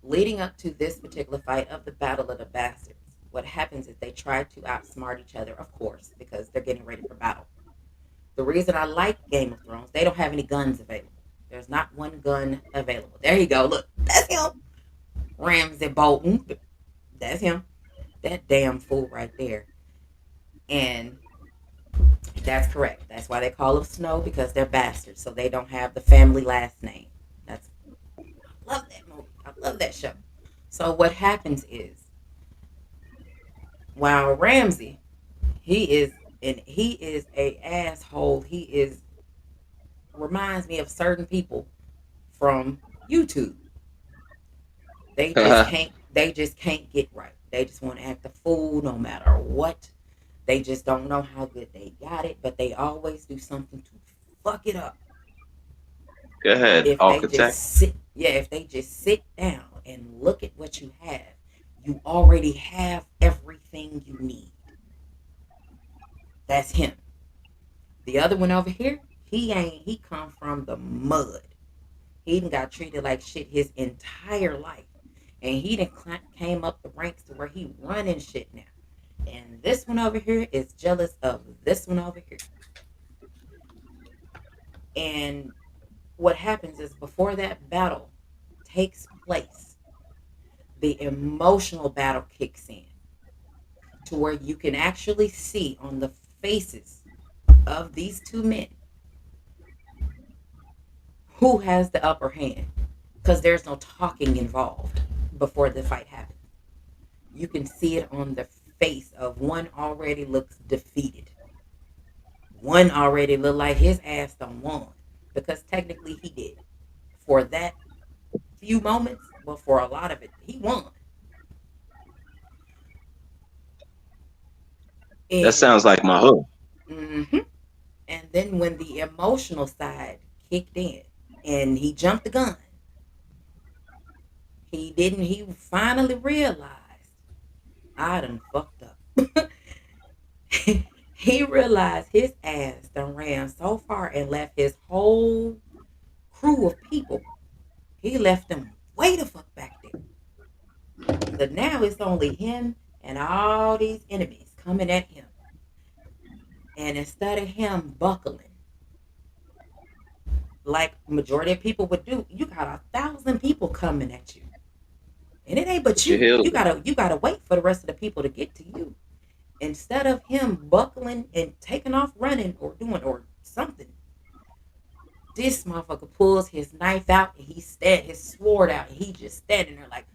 Leading up to this particular fight of the Battle of the Bastards, what happens is they try to outsmart each other, of course, because they're getting ready for battle. The reason I like Game of Thrones, they don't have any guns available. There's not one gun available. There you go. Look, that's him. Ramsay Bolton. That's him. That damn fool right there. And that's correct. That's why they call them Snow, because they're bastards. So they don't have the family last name. That's I love that movie. I love that show. So what happens is, while Ramsey, he is a asshole. He is reminds me of certain people from YouTube. They just can't get right. They just want to act a fool no matter what. They just don't know how good they got it, but they always do something to fuck it up. Go ahead, If they just architect. sit, yeah, if they just sit down and look at what you have, you already have everything you need. That's him. The other one over here, he come from the mud. He done got treated like shit his entire life. And he done came up the ranks to where he running shit now. And this one over here is jealous of this one over here. And what happens is before that battle takes place, the emotional battle kicks in to where you can actually see on the faces of these two men who has the upper hand, because there's no talking involved before the fight happens. You can see it on the face of one already looks defeated. One already looked like his ass done won, because technically he did. For that few moments, but for a lot of it, he won. That And sounds like my hood. mhm. And then when the emotional side kicked in and he jumped the gun, he finally realized I done fucked up. He realized his ass done ran so far and left his whole crew of people. He left them way the fuck back there. So now it's only him and all these enemies coming at him. And instead of him buckling, like majority of people would do, you got 1,000 people coming at you. And it ain't but Put your you. heels You up. gotta you gotta wait for the rest of the people to get to you. Instead of him buckling and taking off running or doing or something, this motherfucker pulls his knife out and his sword out and he just standing there like,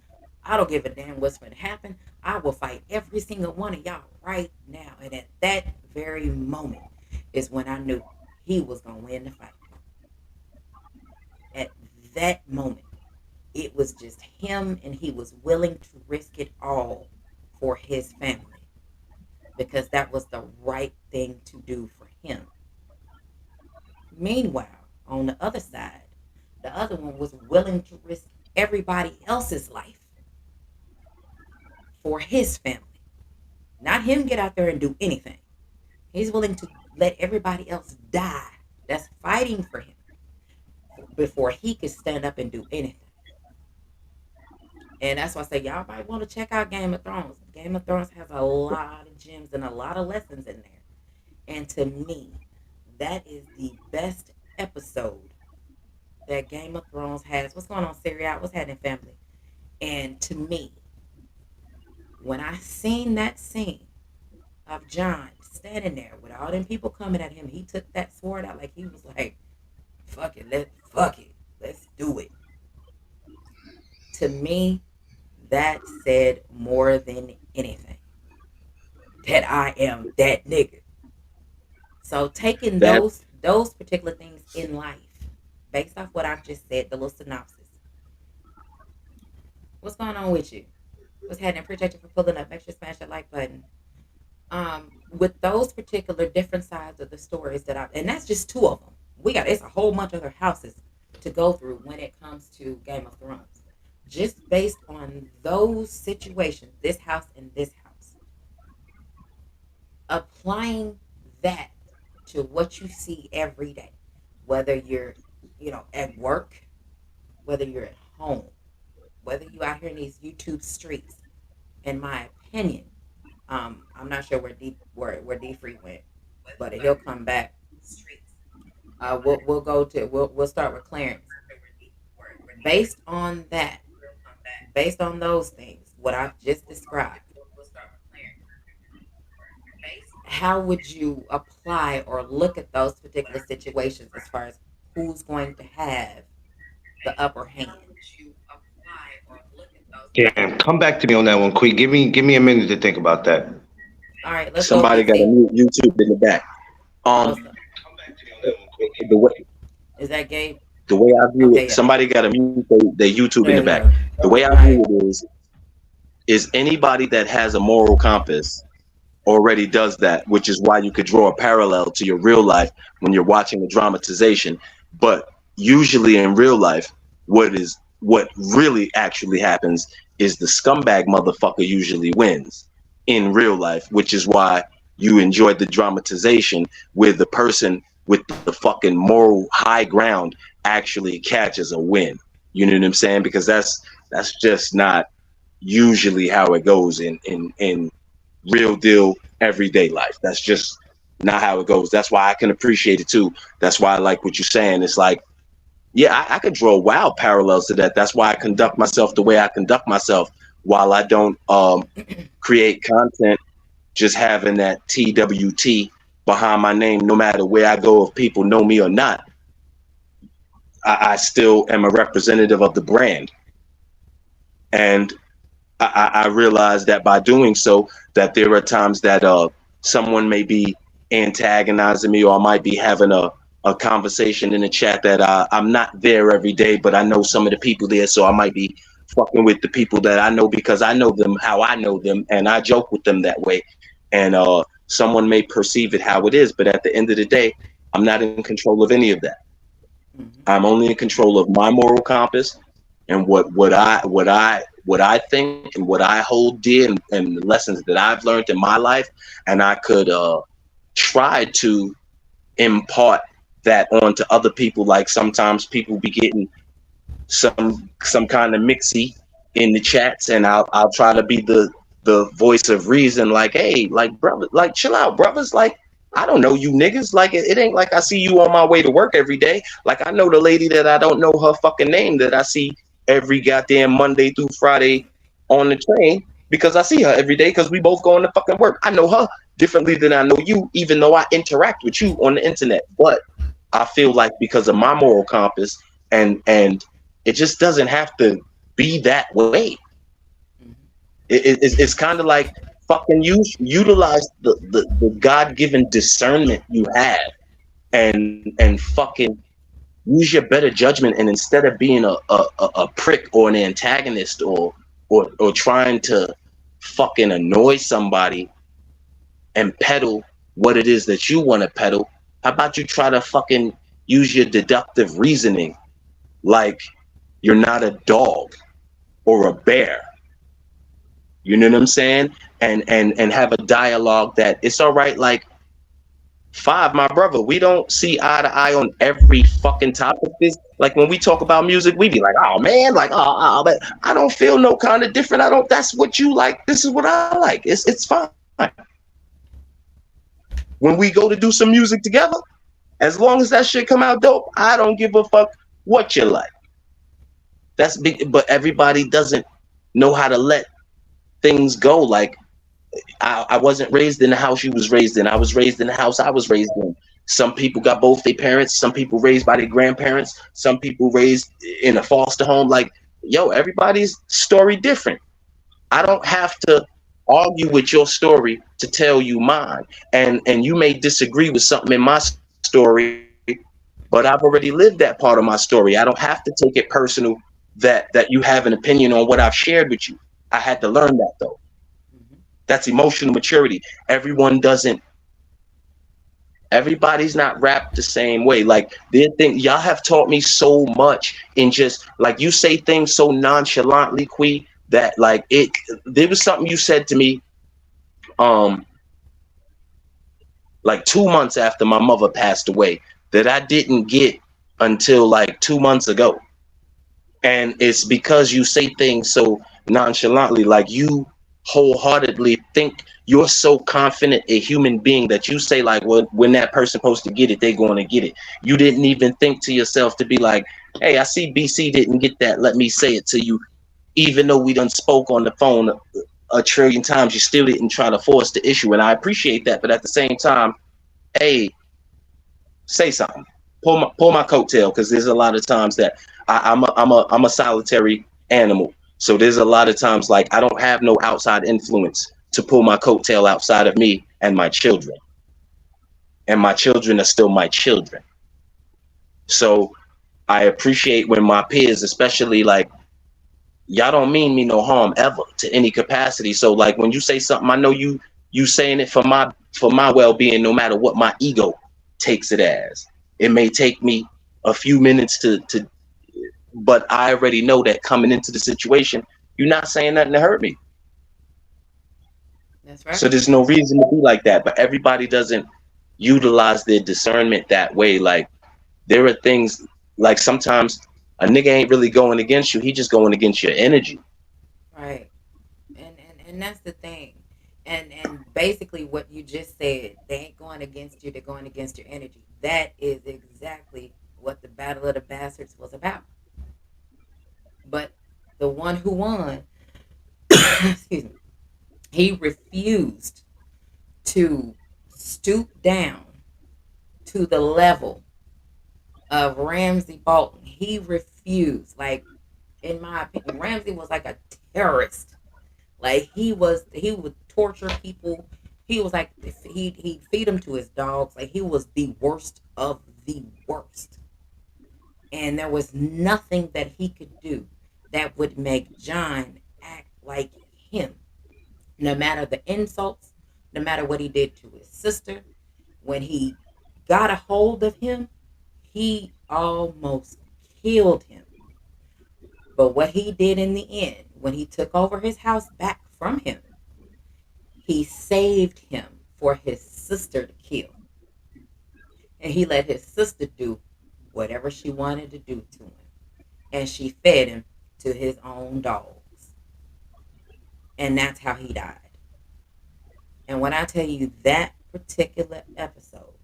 I don't give a damn what's gonna happen. I will fight every single one of y'all right now. And at that very moment is when I knew he was gonna win the fight. At that moment, it was just him and he was willing to risk it all for his family because that was the right thing to do for him. Meanwhile, on the other side, the other one was willing to risk everybody else's life for his family. Not him get out there and do anything. He's willing to let everybody else die that's fighting for him before he could stand up and do anything. And that's why I say y'all might want to check out Game of Thrones. Game of Thrones has a lot of gems and a lot of lessons in there. And to me, that is the best episode that Game of Thrones has. What's going on, Syria? What's happening, family? And to me, when I seen that scene of John standing there with all them people coming at him, he took that sword out like he was like, fuck it, let's do it. To me, that said more than anything that I am that nigga. So taking That those particular things in life, based off what I've just said, the little synopsis. What's going on with you? What's happening? Appreciate you for pulling up. Make sure to smash that like button. With those particular different sides of the stories that I and that's just two of them. It's a whole bunch of other houses to go through when it comes to Game of Thrones. Just based on those situations, this house and this house, applying that to what you see every day, whether you're, at work, whether you're at home, whether you out here in these YouTube streets. In my opinion, I'm not sure where D Free went, but he'll come back. We'll start with Clarence. Based on that, based on those things, what I've just described, how would you apply or look at those particular situations as far as who's going to have the upper hand? Damn, come back to me on that one, quick. Give me a minute to think about that. All right, let's go, somebody Big got to C. mute YouTube in the back. What's Um, up? the way Is that Gabe? the way I view Okay, it, yeah. somebody got to mute their YouTube in There the you back. go. The way I All view right. it is anybody that has a moral compass already does that, which is why you could draw a parallel to your real life when you're watching the dramatization. But usually in real life, what really actually happens is the scumbag motherfucker usually wins in real life, which is why you enjoyed the dramatization where the person with the fucking moral high ground actually catches a win. You know what I'm saying? Because that's just not usually how it goes in real deal everyday life. That's just not how it goes. That's why I can appreciate it too. That's why I like what you're saying. It's like, yeah, I could draw wild parallels to that. That's why I conduct myself the way I conduct myself, while I don't create content just having that TWT behind my name. No matter where I go, if people know me or not, I still am a representative of the brand. And I realize that by doing so, that there are times that someone may be antagonizing me, or I might be having a conversation in the chat that I'm not there every day, but I know some of the people there, so I might be fucking with the people that I know because I know them how I know them, and I joke with them that way. And someone may perceive it how it is, but at the end of the day, I'm not in control of any of that. Mm-hmm. I'm only in control of my moral compass and what I think and what I hold dear, and the lessons that I've learned in my life, and I could try to impart that onto other people. Like sometimes people be getting some kind of mixy in the chats, and I'll try to be the voice of reason. Like, hey, like brother, like chill out, brothers. Like, I don't know you niggas. Like it ain't like I see you on my way to work every day. Like I know the lady that I don't know her fucking name that I see every goddamn Monday through Friday on the train, because I see her every day because we both going to fucking work. I know her differently than I know you, even though I interact with you on the internet. But I feel like because of my moral compass, and it just doesn't have to be that way. It's kind of like fucking utilize the God-given discernment you have, and fucking use your better judgment, and instead of being a prick or an antagonist, or trying to fucking annoy somebody and peddle what it is that you want to peddle, how about you try to fucking use your deductive reasoning, like you're not a dog or a bear. You know what I'm saying? And have a dialogue that it's all right. Like, Five, my brother, we don't see eye to eye on every fucking topic. This, like when we talk about music, we be like, oh man, like but I don't feel no kind of different. I don't. That's what you like. This is what I like. It's fine. When we go to do some music together, as long as that shit come out dope, I don't give a fuck what you like. That's big, but everybody doesn't know how to let things go. Like I wasn't raised in the house you was raised in. I was raised in the house I was raised in. Some people got both their parents. Some people raised by their grandparents. Some people raised in a foster home. Like, yo, everybody's story different. I don't have to argue with your story to tell you mine. And you may disagree with something in my story, but I've already lived that part of my story. I don't have to take it personal that you have an opinion on what I've shared with you. I had to learn that though. That's emotional maturity. Everybody's not wrapped the same way. Like they think y'all have taught me so much in just like you say things so nonchalantly, Quee, that like there was something you said to me like 2 months after my mother passed away that I didn't get until like 2 months ago. And it's because you say things so nonchalantly, like you wholeheartedly think you're so confident a human being that you say like, well, when that person's supposed to get it, they're going to get it. You didn't even think to yourself to be like, hey, I see BC didn't get that. Let me say it to you. Even though we done spoke on the phone a trillion times, you still didn't try to force the issue. And I appreciate that. But at the same time, hey, say something. Pull my coattail, because there's a lot of times that I'm a solitary animal. So there's a lot of times like I don't have no outside influence to pull my coattail outside of me and my children. And my children are still my children. So I appreciate when my peers, especially like, y'all don't mean me no harm ever to any capacity. So like when you say something, I know you saying it for my well-being, no matter what my ego takes it as. It may take me a few minutes to, but I already know that coming into the situation, you're not saying nothing to hurt me. That's So right. there's no reason to be like that. But everybody doesn't utilize their discernment that way. Like there are things like sometimes a nigga ain't really going against you. He just going against your energy. Right. And that's the thing. And basically what you just said, they ain't going against you, they're going against your energy. That is exactly what the Battle of the Bastards was about. But the one who won, excuse me, he refused to stoop down to the level of Ramsey Bolton. He refused. Like, in my opinion, Ramsey was like a terrorist. Like he would torture people. He was like he'd feed them to his dogs. Like he was the worst of the worst. And there was nothing that he could do that would make John act like him. No matter the insults, no matter what he did to his sister, when he got a hold of him, he almost killed him. But what he did in the end, when he took over his house back from him, he saved him for his sister to kill. And he let his sister do whatever she wanted to do to him. And she fed him to his own dogs. And that's how he died. And when I tell you that particular episode,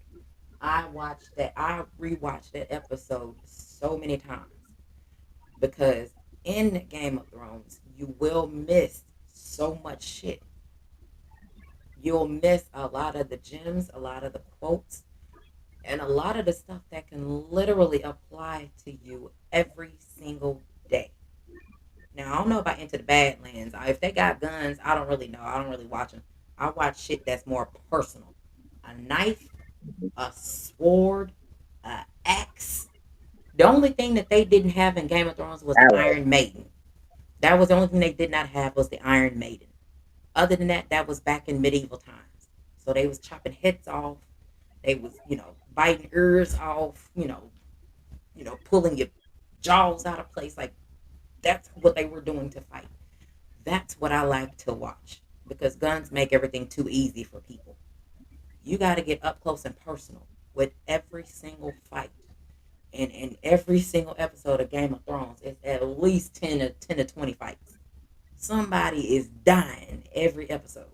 I rewatched that episode so many times because in Game of Thrones, you will miss so much shit. You'll miss a lot of the gems, a lot of the quotes, and a lot of the stuff that can literally apply to you every single day. Now, I don't know about Into the Badlands. If they got guns, I don't really know. I don't really watch them. I watch shit that's more personal. A knife, a sword, a axe. The only thing that they didn't have in Game of Thrones was the Arrow. Iron Maiden. That was the only thing they did not have was the Iron Maiden. Other than that, that was back in medieval times. So they was chopping heads off. They was, biting ears off, pulling your jaws out of place. Like that's what they were doing to fight. That's what I like to watch because guns make everything too easy for people. You got to get up close and personal with every single fight. And in every single episode of Game of Thrones, it's at least 10 to 20 fights. Somebody is dying every episode.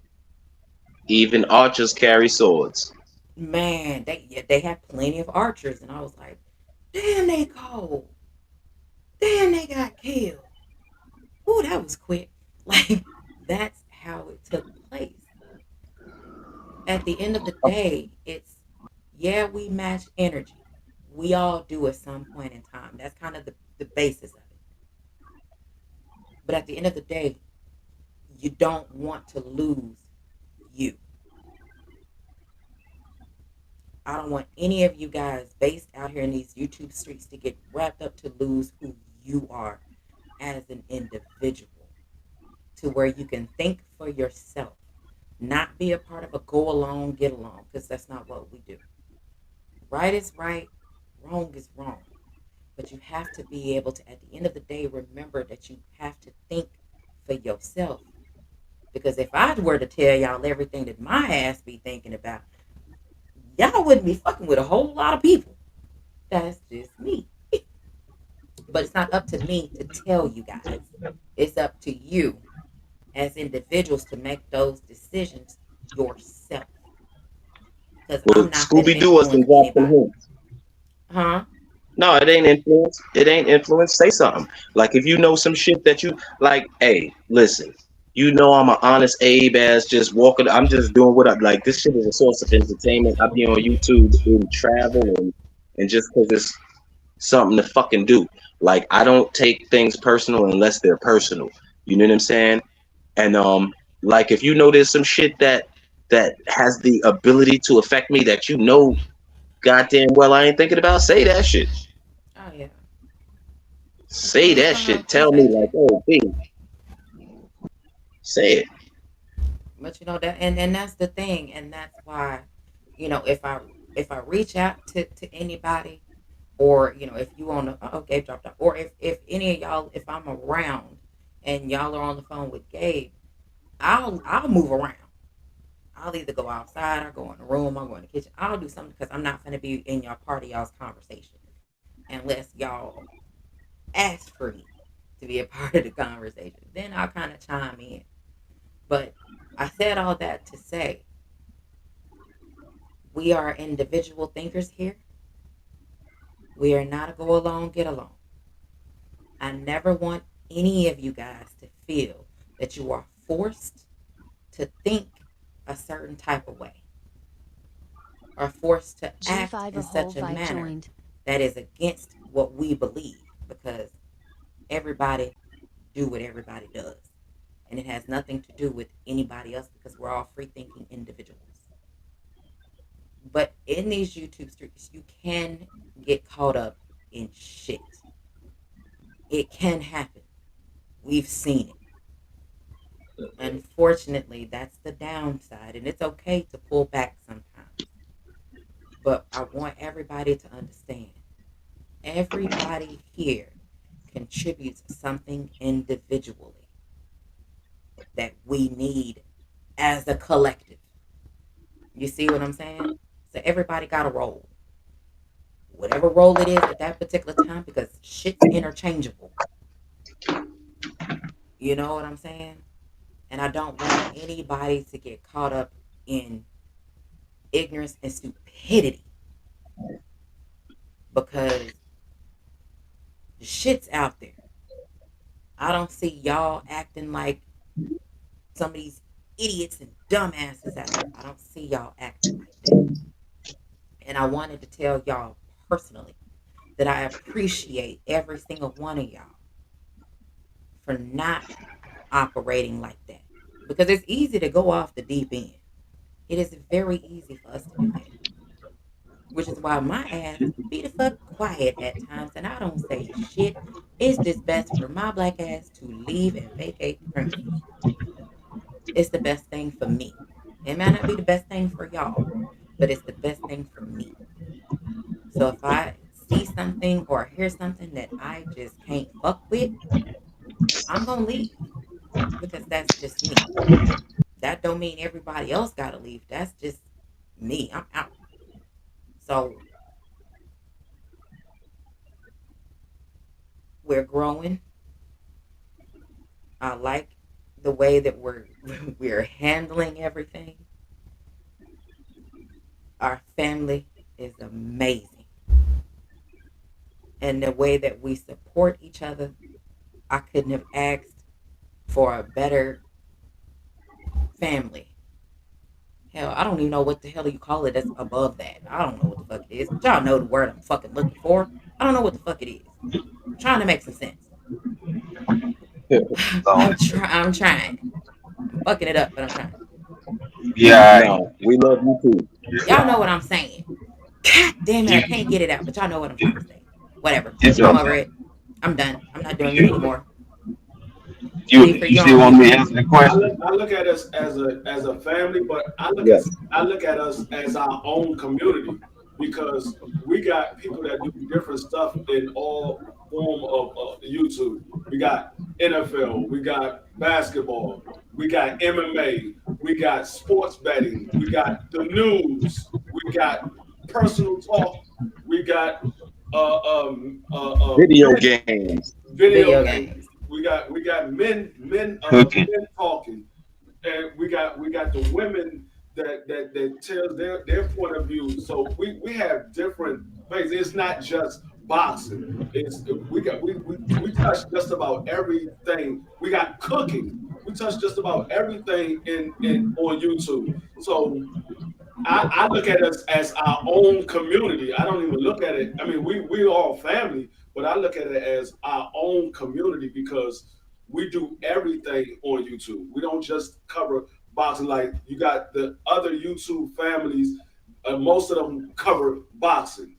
Even archers carry swords. Man, they have plenty of archers, and I was like, damn, they cold. Damn, they got killed. Ooh, that was quick. Like that's how it took place. At the end of the day, it's yeah, we match energy. We all do at some point in time. That's kind of the basis of it. But at the end of the day, you don't want to lose you. I don't want any of you guys based out here in these YouTube streets to get wrapped up to lose who you are as an individual to where you can think for yourself, not be a part of a go along, get along, because that's not what we do. Right is right, wrong is wrong. But you have to be able to, at the end of the day, remember that you have to think for yourself. Because if I were to tell y'all everything that my ass be thinking about, y'all wouldn't be fucking with a whole lot of people. That's just me. But it's not up to me to tell you guys. It's up to you as individuals to make those decisions yourself. Because Well, I'm not going to Scooby Doo was influence and drop some anybody. hints. Huh? No, it ain't influence. It ain't influence. Say something. Like if you know some shit that you like, hey, listen. You know I'm an honest Abe ass just walking. I'm just doing what I like. This shit is a source of entertainment. I be on YouTube in travel and just because it's something to fucking do. Like I don't take things personal unless they're personal. You know what I'm saying? And like if you know there's some shit that has the ability to affect me that you know goddamn well I ain't thinking about, say that shit. Oh, yeah. Say I'm that going to shit. Tell me appreciate like, you. oh, B, say it. But that, and that's the thing, and that's why, if I reach out to anybody, or if you on the Gabe dropped off, or if any of y'all, if I'm around and y'all are on the phone with Gabe, I'll move around. I'll either go outside or go in the room or go in the kitchen. I'll do something because I'm not going to be in your part of y'all's conversation unless y'all ask for me to be a part of the conversation. Then I'll kind of chime in. But I said all that to say we are individual thinkers here. We are not a go along, get along. I never want any of you guys to feel that you are forced to think a certain type of way or forced to act G5 in a whole such a vibe manner joined. that is against what we believe because everybody do what everybody does. And it has nothing to do with anybody else because we're all free thinking individuals. But in these YouTube streets, you can get caught up in shit. It can happen. We've seen it. Unfortunately, that's the downside, and it's okay to pull back sometimes. But I want everybody to understand everybody here contributes something individually that we need as a collective. You see what I'm saying? So everybody got a role, whatever role it is at that particular time, because shit's interchangeable. You know what I'm saying? And I don't want anybody to get caught up in ignorance and stupidity because the shit's out there. I don't see y'all acting like some of these idiots and dumbasses out there. I don't see y'all acting like that. And I wanted to tell y'all personally that I appreciate every single one of y'all for not operating like that. Because it's easy to go off the deep end. It is very easy for us to do that. Which is why my ass be the fuck quiet at times and I don't say shit. It's just best for my black ass to leave and vacate the premises. It's the best thing for me. It may not be the best thing for y'all, but it's the best thing for me. So if I see something or hear something that I just can't fuck with, I'm gonna leave because that's just me. That don't mean everybody else gotta leave. That's just me. I'm out. So we're growing. I like the way that we're handling everything. Our family is amazing. And the way that we support each other, I couldn't have asked for a better family. Hell, I don't even know what the hell you call it that's above that. I don't know what the fuck it is. But y'all know the word I'm fucking looking for. I don't know what the fuck it is. I'm trying to make some sense. So I'm trying. I'm fucking it up, but I'm trying. yeah, No, we love you too. Y'all know what I'm saying. God damn it, I can't you get it out, but y'all know what I'm trying to say. Whatever. it's I'm over okay. it. I'm done. I'm not doing it You anymore. Deeper, you you're still on want mute. me to answer the question? I look at us as a family, but Yes. I look at us as our own community because we got people that do different stuff in all form of YouTube. We got NFL, we got basketball, we got MMA, we got sports betting, we got the news, we got personal talk, we got Video men games. video Video games. games. We got Cooking. men talking, and we got the women that tell their point of view. So we have different things. It's not just boxing. It's we touch just about everything. We got cooking. We touch just about everything in on YouTube. So I look at us as our own community. I don't even look at it. I mean, we all family, but I look at it as our own community because we do everything on YouTube. We don't just cover boxing like you got the other YouTube families. Most of them cover boxing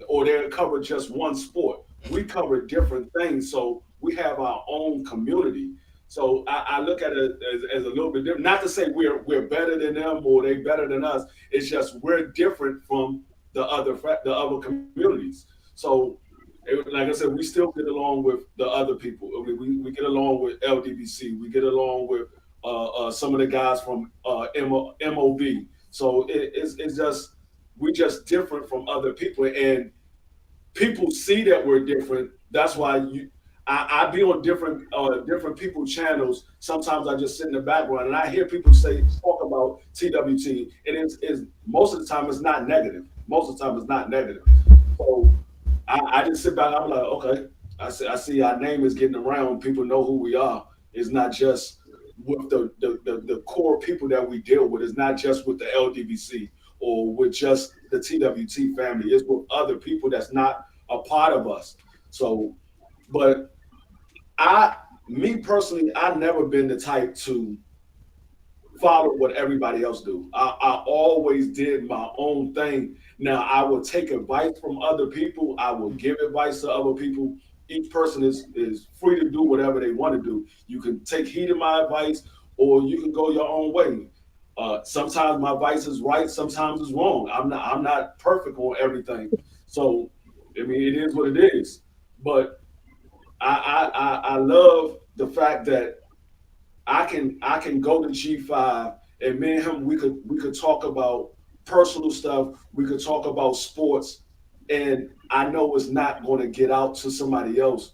or they cover just one sport. We cover different things, so we have our own community. So I look at it as a little bit different. Not to say we're better than them or they better than us. It's just we're different from the other communities. So, like I said, we still get along with the other people. I mean, we get along with LDBC. We get along with some of the guys from MOB. So it's just we just different from other people, and people see that we're different. That's why I be on different people channels. Sometimes I just sit in the background and I hear people say talk about TWT, and it's most of the time it's not negative. Most of the time it's not negative. So I just sit back. I'm like, okay. I see our name is getting around. People know who we are. It's not just with the core people that we deal with. It's not just with the LDBC or with just the TWT family. It's with other people that's not a part of us. So, but I, me personally, I've never been the type to follow what everybody else do. I always did my own thing. Now I will take advice from other people. I will give advice to other people. Each person is free to do whatever they want to do. You can take heed of my advice, or you can go your own way. Sometimes my advice is right. Sometimes it's wrong. I'm not perfect on everything. So I mean, it is what it is. But I love the fact that I can go to G5 and me and him we could talk about personal stuff. We could talk about sports, and I know it's not going to get out to somebody else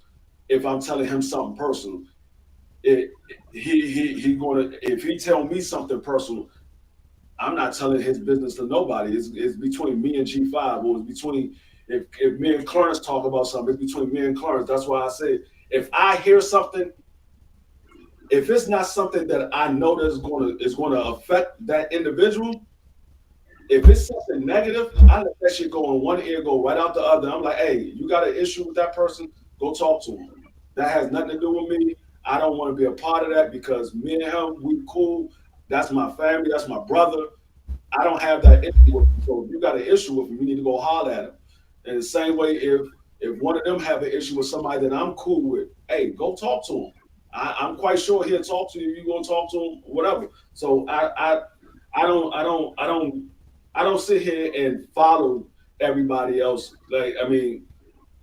if I'm telling him something personal. He going to if he tell me something personal, I'm not telling his business to nobody. It's between me and G5, or it's between if me and Clarence talk about something, it's between me and Clarence. That's why I say if I hear something, if it's not something that I know that's going to affect that individual, if it's something negative, I let that shit go in one ear, go right out the other. I'm like, hey, you got an issue with that person? Go talk to him. That has nothing to do with me. I don't want to be a part of that because me and him, we cool. That's my family. That's my brother. I don't have that issue with him. So if you got an issue with him, you need to go holler at him. And the same way, if one of them have an issue with somebody that I'm cool with, hey, go talk to him. I'm quite sure he'll talk to you. You're gonna talk to him, whatever. So I don't sit here and follow everybody else. Like I mean,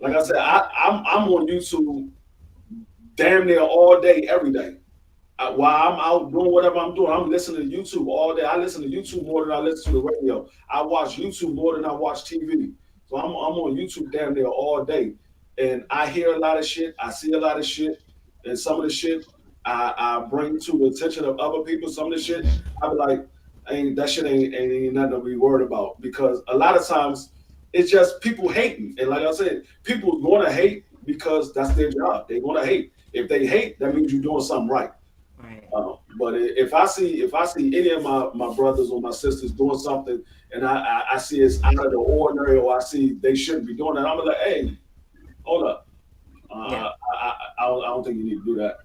like I said, I'm on YouTube damn near all day, every day. While I'm out doing whatever I'm doing, I'm listening to YouTube all day. I listen to YouTube more than I listen to the radio. I watch YouTube more than I watch TV. So I'm on YouTube damn near all day. And I hear a lot of shit. I see a lot of shit. And some of the shit I bring to the attention of other people. Some of the shit Mm-hmm. I be like, ain't that shit ain't nothing to be worried about. Because a lot of times it's just people hating. And like I said, people gonna hate because that's their job. They're gonna hate. If they hate, that means you're doing something right. Right. But if I see any of my brothers or my sisters doing something, and I see it's out of the ordinary, or I see they shouldn't be doing that, I'm like, hey, hold up, Yeah. I don't think you need to do that.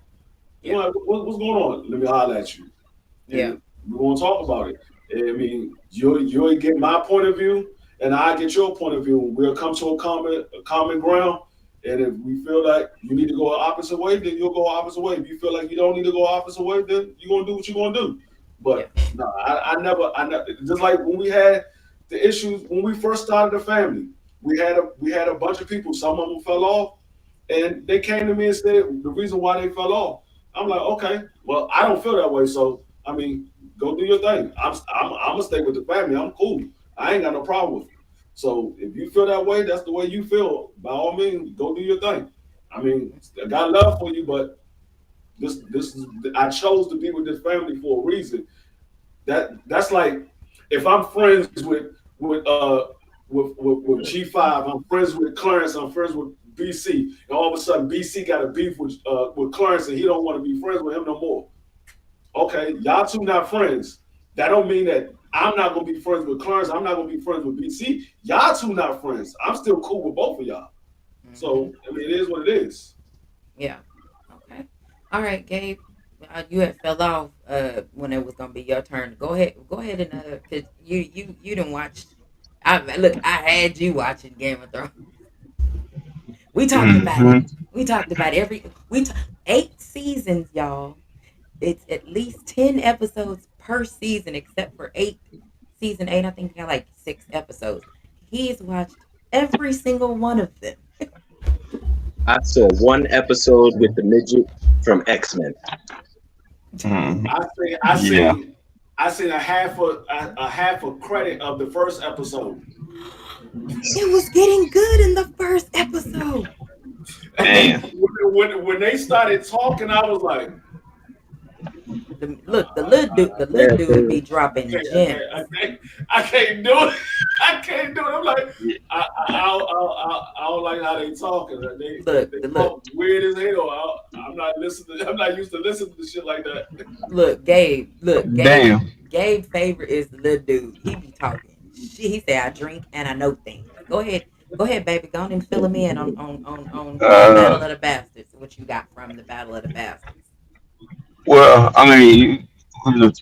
You Yeah. know, what's going on? Let me holler at you, Yeah. and we're gonna talk about it. I mean, you'll get my point of view, and I get your point of view. We'll come to a common ground. And if we feel like you need to go opposite way, then you'll go opposite way. If you feel like you don't need to go opposite way, then you're gonna do what you're gonna do. Yeah. But no, I never, just like when we had the issues when we first started the family, we had a bunch of people. Some of them fell off, and they came to me and said the reason why they fell off. I'm like, okay, well, I don't feel that way, so I mean, go do your thing. I'm gonna stay with the family. I'm cool. I ain't got no problem with it. So if you feel that way, that's the way you feel. By all means, go do your thing. I mean, I got love for you, but this is I chose to be with this family for a reason. That's like if I'm friends with G5, I'm friends with Clarence, I'm friends with BC, and all of a sudden BC got a beef with Clarence, and he don't want to be friends with him no more. Okay, y'all two not friends. That don't mean that I'm not gonna be friends with Clarence. I'm not gonna be friends with BC. Y'all two not friends. I'm still cool with both of y'all. Mm-hmm. So I mean, it is what it is. Yeah. Okay. All right, Gabe. You had fell off when it was gonna be your turn. Go ahead. Go ahead and cause you didn't watch. I had you watching Game of Thrones. We talked about it. Mm-hmm. We talked about every 8 seasons, y'all. It's at least 10 episodes per season, except for season 8. I think got like 6 episodes. He's watched Every single one of them. I saw one episode with the midget from X-Men. Mm, I yeah. seen a half a credit of the first episode. It was getting good in the first episode. Damn. When they started talking, I was like, Look, the Yeah, little dude be I dropping can't, gems. I can't do it. I can't do it. I'm like, I don't like how they talking. Look, They the look, talk weird as hell. I'm not listening. I'm not used to listening to shit like that. look, Gabe. Look, Gabe. Damn. Gabe favorite is the little dude. He be talking. He said, "I drink and I know things." Go ahead, baby. Go on and fill him in on the Uh, Battle of the Bastards. What you got from the Battle of the Bastards? well, I mean,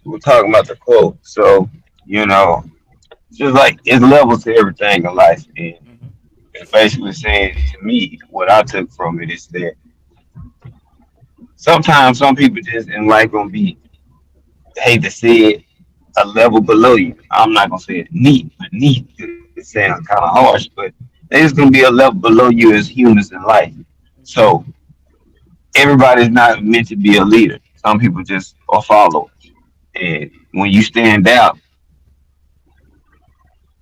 we're talking about the quote, so you know, just like it's levels to everything in life, and Hmm. it's basically saying to me what I took from it is that sometimes some people just in life gonna be, hate to say it, a level below you. I'm not gonna say it beneath. It sounds kind of harsh, but they just gonna be a level below you as humans in life. Hmm. So everybody's not meant to be a leader. Some people just are followers. And when you stand out,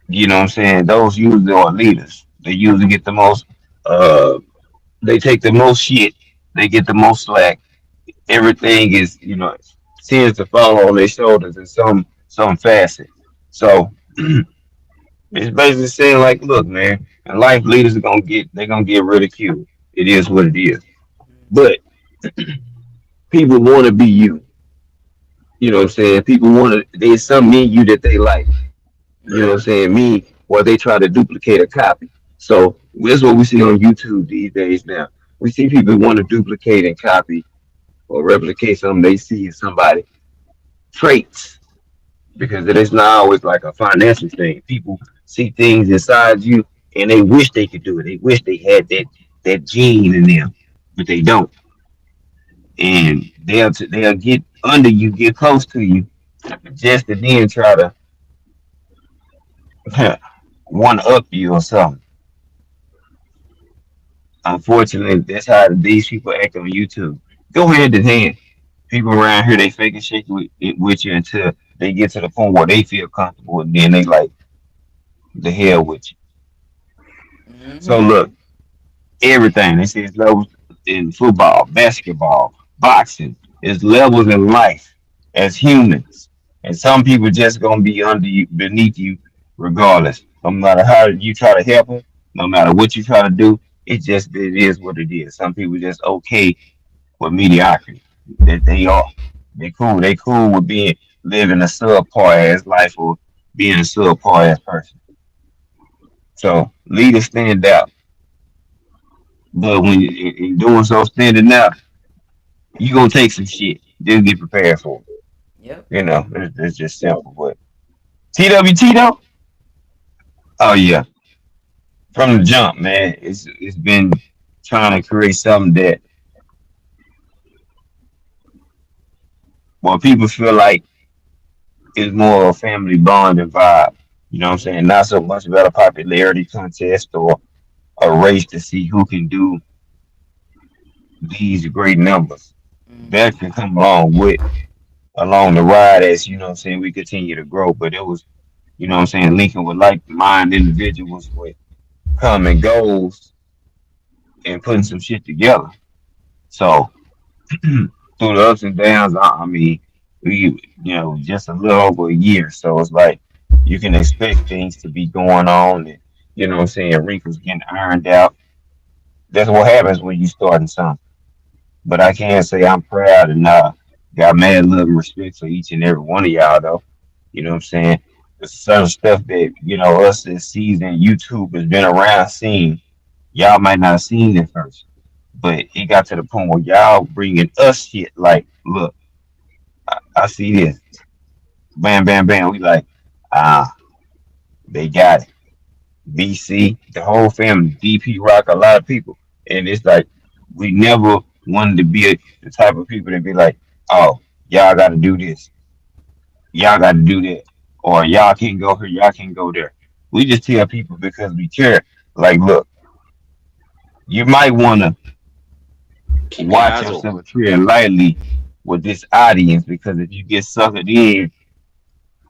you know what I'm saying, those usually are leaders. They usually get the most uh they take the most shit, they get the most slack. Everything is, tends to fall on their shoulders in some facet. So it's basically saying like, look, man, in life leaders are gonna get ridiculed. It is what it is. Hmm. But people wanna be you. You know what I'm saying? People wanna there's something in you that they like. You know what I'm Hmm. saying? Me, or they try to duplicate a copy. So that's what we see on YouTube these days now. We see people want to duplicate and copy or replicate something they see in somebody traits because it is not always like a financial thing. People see things inside you and they wish they could do it. They wish they had that gene in them, but they don't. And they'll get under you, get close to you, just to then try to one up you or something. Unfortunately, that's how these people act on YouTube. Go hand in hand. People around here they fake and shake with you until they get to the point where they feel comfortable, and then they like the hell with you. So Hmm. look, everything they say is levels in football, basketball, boxing. Is levels in life as humans, and some people just gonna be under you, beneath you, regardless. No matter how you try to help them, no matter what you try to do, it is what it is. Some people just okay with mediocrity. That they are. They cool. They cool with being living a subpar ass life or being a subpar ass person. So leaders stand out. But when in doing so, standing out, you gonna take some shit. Just get prepared for it. Yep. It's just simple. But TWT though, oh yeah, from the jump, man, it's been trying to create something that well people feel like is more of a family bonding vibe. You know what I'm Hmm. saying? Not so much about a popularity contest or a race to see who can do these great numbers. Hmm. That can come along the ride as you know what I'm saying we continue to grow. But it was you know what I'm saying linking with like mind individuals with common goals and putting some shit together. So through the ups and downs, I mean we just a little over a year. So it's like you can expect things to be going on and you know what I'm saying wrinkles getting ironed out. That's what happens when you starting something. But I can say I'm proud and got mad love and respect for each and every one of y'all though. You know what I'm saying? There's certain stuff that, us as seasoned YouTube has been around seeing. Y'all might not have seen it first. But it got to the point where y'all bringing us shit like, look, I see this. Bam, bam, bam. We like, ah, they got it. BC, the whole family, DP Rock, a lot of people. And it's like, we never wanted to be the type of people that be like, oh, y'all got to do this, y'all got to do that, or y'all can't go here, y'all can't go there. We just tell people because we care. like, look, you might want to Keep your watch eyes open. yourself tread lightly with this audience because if you get suckered in,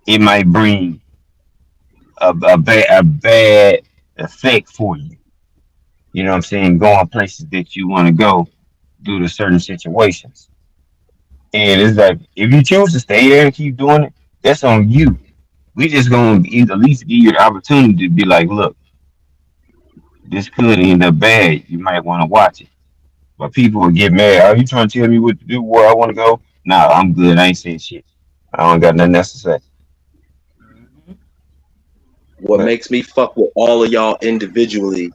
it might bring a bad effect for you. You know what I'm saying? Going places that you want to go due to certain situations. And it's like if you choose to stay there and keep doing it, that's on you. We just gonna at least give you the opportunity to be like, look, this could end up bad. You might want to watch it. But people will get mad. Are you trying to tell me what to do, where I want to go? Nah, I'm good. I ain't saying shit. I don't got nothing else to say. Mm-hmm. What But makes me fuck with all of y'all individually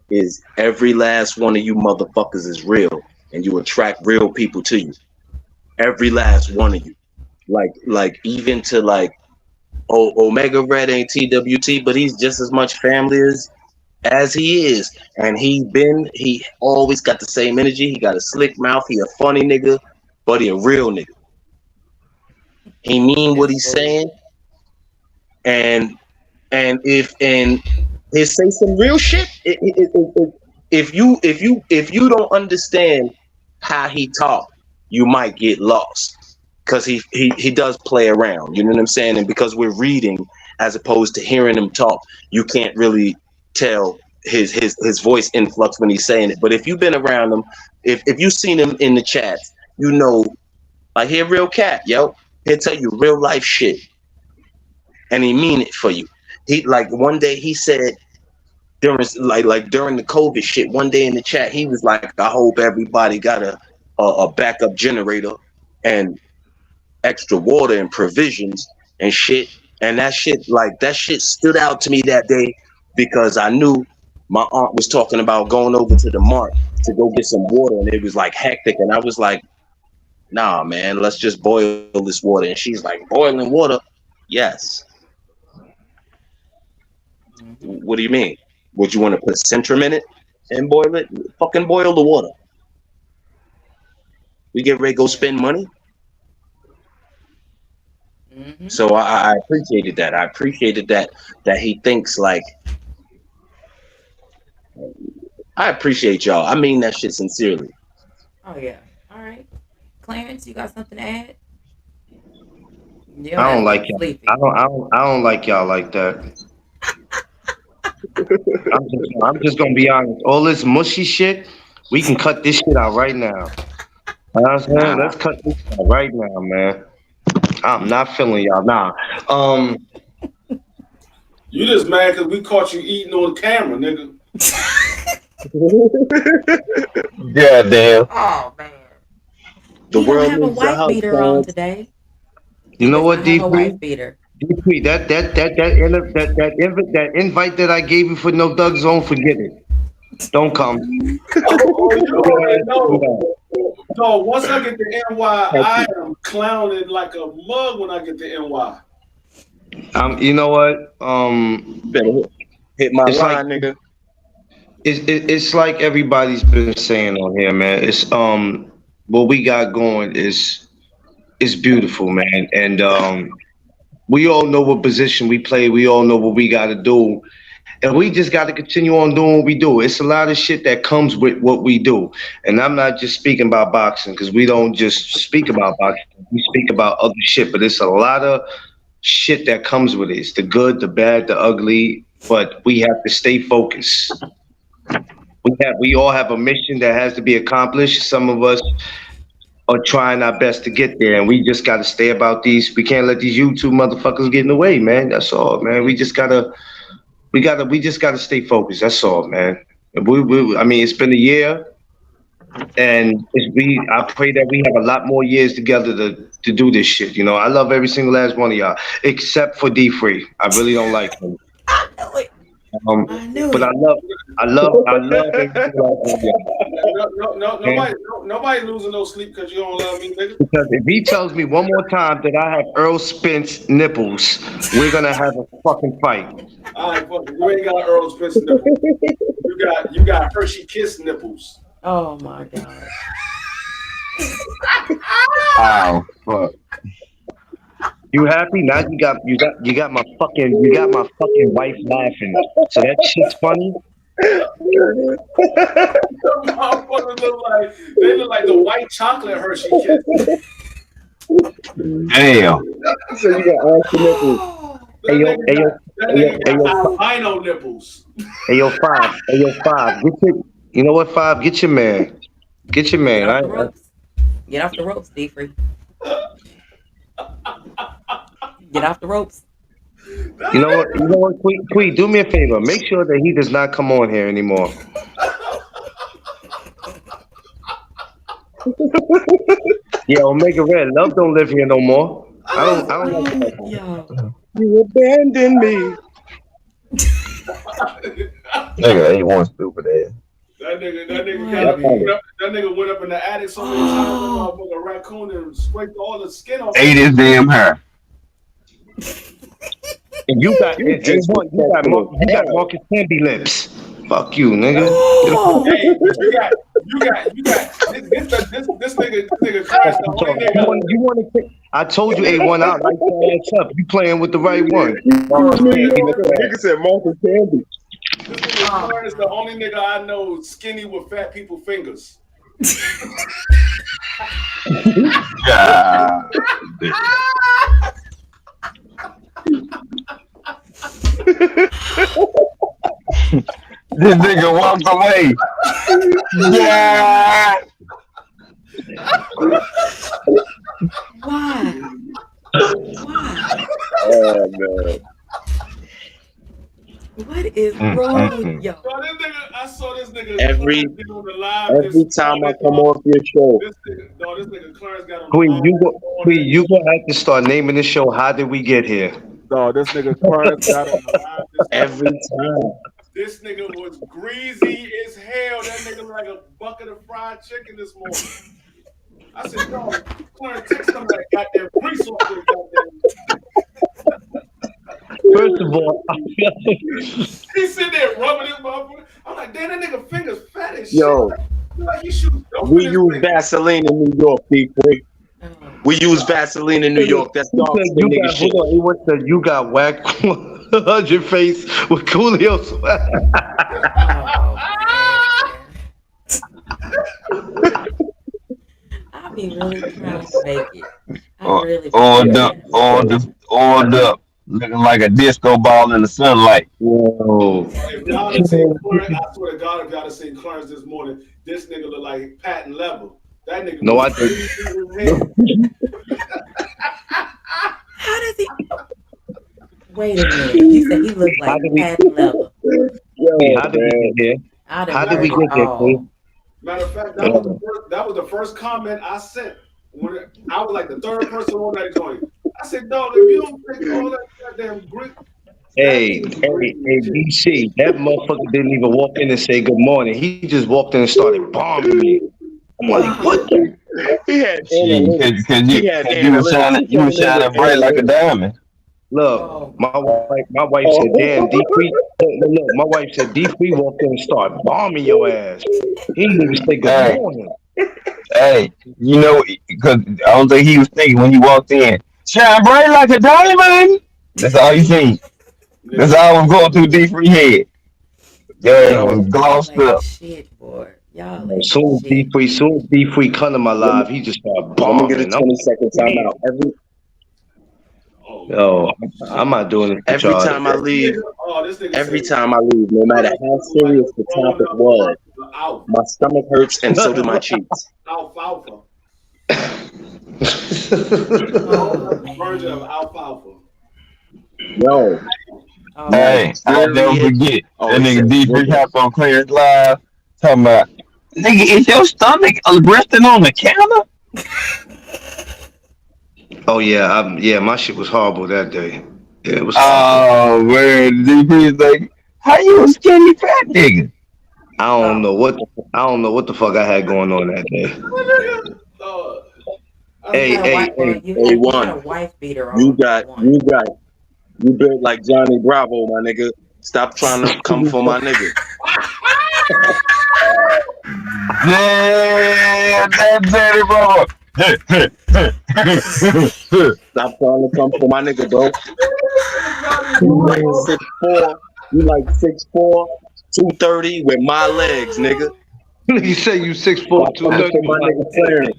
is every last one of you motherfuckers is real, and you attract real people to you. Every last one of you. Like even to like Omega Red ain't TWT, but he's just as much family as he is. And he always got the same energy. He got a slick mouth. He a funny nigga, but he a real nigga. He mean what That's he's cool. saying, and and he say some real shit. If you don't understand how he talk, you might get lost because he does play around. You know what I'm saying? And because we're reading as opposed to hearing him talk, you can't really tell his voice influx when he's saying it. But if you've been around him, if you've seen him in the chats, you know, like he a real cat, yo. He'll tell you real life shit, and he mean it for you. He like one day he said during during the COVID shit. One day in the chat, he was like, "I hope everybody got a backup generator and extra water and provisions and shit." And that shit stood out to me that day because I knew my aunt was talking about going over to the mart to go get some water, and it was like hectic, and I was like, "Nah, man, let's just boil this water." And she's like, "Boiling water?" Yes. Mm-hmm. What do you mean? Would you want to put Centrum in it and boil it? Fucking boil the water. We get ready to go Yeah. spend money. Mm-hmm. So I appreciated that. I appreciated that he thinks like I appreciate y'all. I mean that shit sincerely. Oh yeah. All right. Clarence, you got something to add? Your I ass don't like look y'all. sleepy. I don't like y'all like that. I'm just gonna be honest. All this mushy shit, we can cut this shit out right now. You know what I'm saying? Nah. Let's cut this out right now, man. I'm not feeling y'all. Nah. You just mad because we caught you eating on camera, nigga. goddamn. Oh man. The He don't world have a needs a wife hug, beater on Clarence. today. You He know does what, not have a D3? wife beater. D3, that invite that I gave you for no Doug Zone, forget it. Don't come. Oh, you Get your already ass on know. down. No, once I get to NY, I am clowning like a mug when I get to NY. You know what? Better hit my It's like line, nigga. it's like everybody's been saying on here, man. It's what we got going is beautiful, man, and we all know what position we play. We all know what we got to do, and we just got to continue on doing what we do. It's a lot of shit that comes with what we do, and I'm not just speaking about boxing because we don't just speak about boxing. We speak about other shit, but it's a lot of shit that comes with it. It's the good, the bad, the ugly, but we have to stay focused. We all have a mission that has to be accomplished. Some of us are trying our best to get there, and we just got to stay about these. We can't let these YouTube motherfuckers get in the way, man. That's all, man. We just gotta stay focused. That's all, man. I mean, it's been a year, and I pray that we have a lot more years together to do this shit. You know, I love every single last one of y'all, except for D Free. I really don't like him. I knew it. Um, I knew but it. I love every single last one of y'all. Man. Nobody losing no sleep because you don't love me, nigga. Because if he tells me one more time that I have Earl Spence nipples, we're gonna have a fucking fight. All right, fuck it. You ain't got Earl Spence nipples. You got Hershey Kiss nipples. Oh my god. Oh fuck. You happy? Now you got my fucking wife laughing. So that shit's funny. Motherfuckers look like the white chocolate Hershey kids. Damn. So you got Ashley nipples. That nigga got albino nipples. Hey yo, five. Hey yo, five. You know what, five? Get your man. Get your Get man. off the ropes. Get off the ropes, D Free. Get off the ropes. You know what? You know what? Queen, do me a favor. Make sure that he does not come on here anymore. Yeah, Omega Red. Love don't live here no more. I don't like that. Yo. You abandoned me. Nigga ain't one stupid ass. That nigga went up in the attic so many times. That motherfucker raccoon and scraped all the skin off. Ate his damn hair. And you got Marcus Candy lips. Fuck you, nigga. Hey, this nigga crashed the only nigga. I told you A1 out. Like your ass up. You playing with the right one. Nigga said Marcus Candy. This nigga is the only nigga I know skinny with fat people fingers. God. This nigga walked away. Yeah. Why? Oh man. What is wrong with y'all? Bro, I saw this nigga Every on the live. Every time I come off your show, This nigga Clarence got on Queen, the live. you gonna have to start naming the show. How did we get here? No, this nigga Clarence got on the live. every time. This nigga was greasy as hell. That nigga looked like a bucket of fried chicken this morning. I said, no, Clarence, take some of that goddamn grease off this goddamn. First of all, He's sitting there rubbing his motherfucker. I'm like, damn, that nigga fingers fat as shit. Yo, Like he shoots dope we in his use fingers. Vaseline in New York, people. We use Vaseline in New York. That's dark skin nigga shit. you got whack on your face with Coolio. I be really trying to make it. I really Oiled up, looking like a disco ball in the sunlight. Whoa. If y'all had seen Clarence, I swear to God, if y'all had seen Clarence this morning, this nigga look like patent level. That nigga. No, I didn't. How does he? Wait a minute. You said he looked like patent level. How did we get here? How did we get here, Queen? Matter of fact, that was the first comment I sent. When I was like the third person on that joint. I said, dog, if you don't take all that goddamn Greek. Hey, DC, that motherfucker didn't even walk in and say good morning. He just walked in and started bombing me. I'm like, what the? He had Because you were shining bright like a diamond. Look, my wife said, damn, D3. Look, my wife said, D3 walked in and started bombing your ass. He didn't even say good morning. Hey, you know, because I don't think he was thinking when he walked in, shine bright like a diamond. That's all he seen. That's all was going through D3 head. Yeah, it was glossed up. Shit, boy. Y'all Soon as D3 come to my live, he just started bombing. I'm gonna get a 20-second timeout. I'm not doing it. Every time I leave, no matter how serious the topic was, my stomach hurts and so do my cheeks. Alfalfa. Version of alfalfa. Yo. Hey, I'll never forget. That nigga D3 hopped on Clarence Live talking about, nigga, is your stomach resting on the counter? Oh yeah, my shit was horrible that day. Yeah, it was. Oh man, D3's like, how you a skinny fat nigga? I don't know what the fuck I had going on that day. Hey, you got a wife beater on. You built like Johnny Bravo, my nigga. Stop trying to come for my nigga. Damn, that Johnny Bravo. Stop trying to come for my nigga, bro. You like 6'4", 230 with my legs, nigga. You say you 6'4", Stop coming for 230. my nigga Clarence.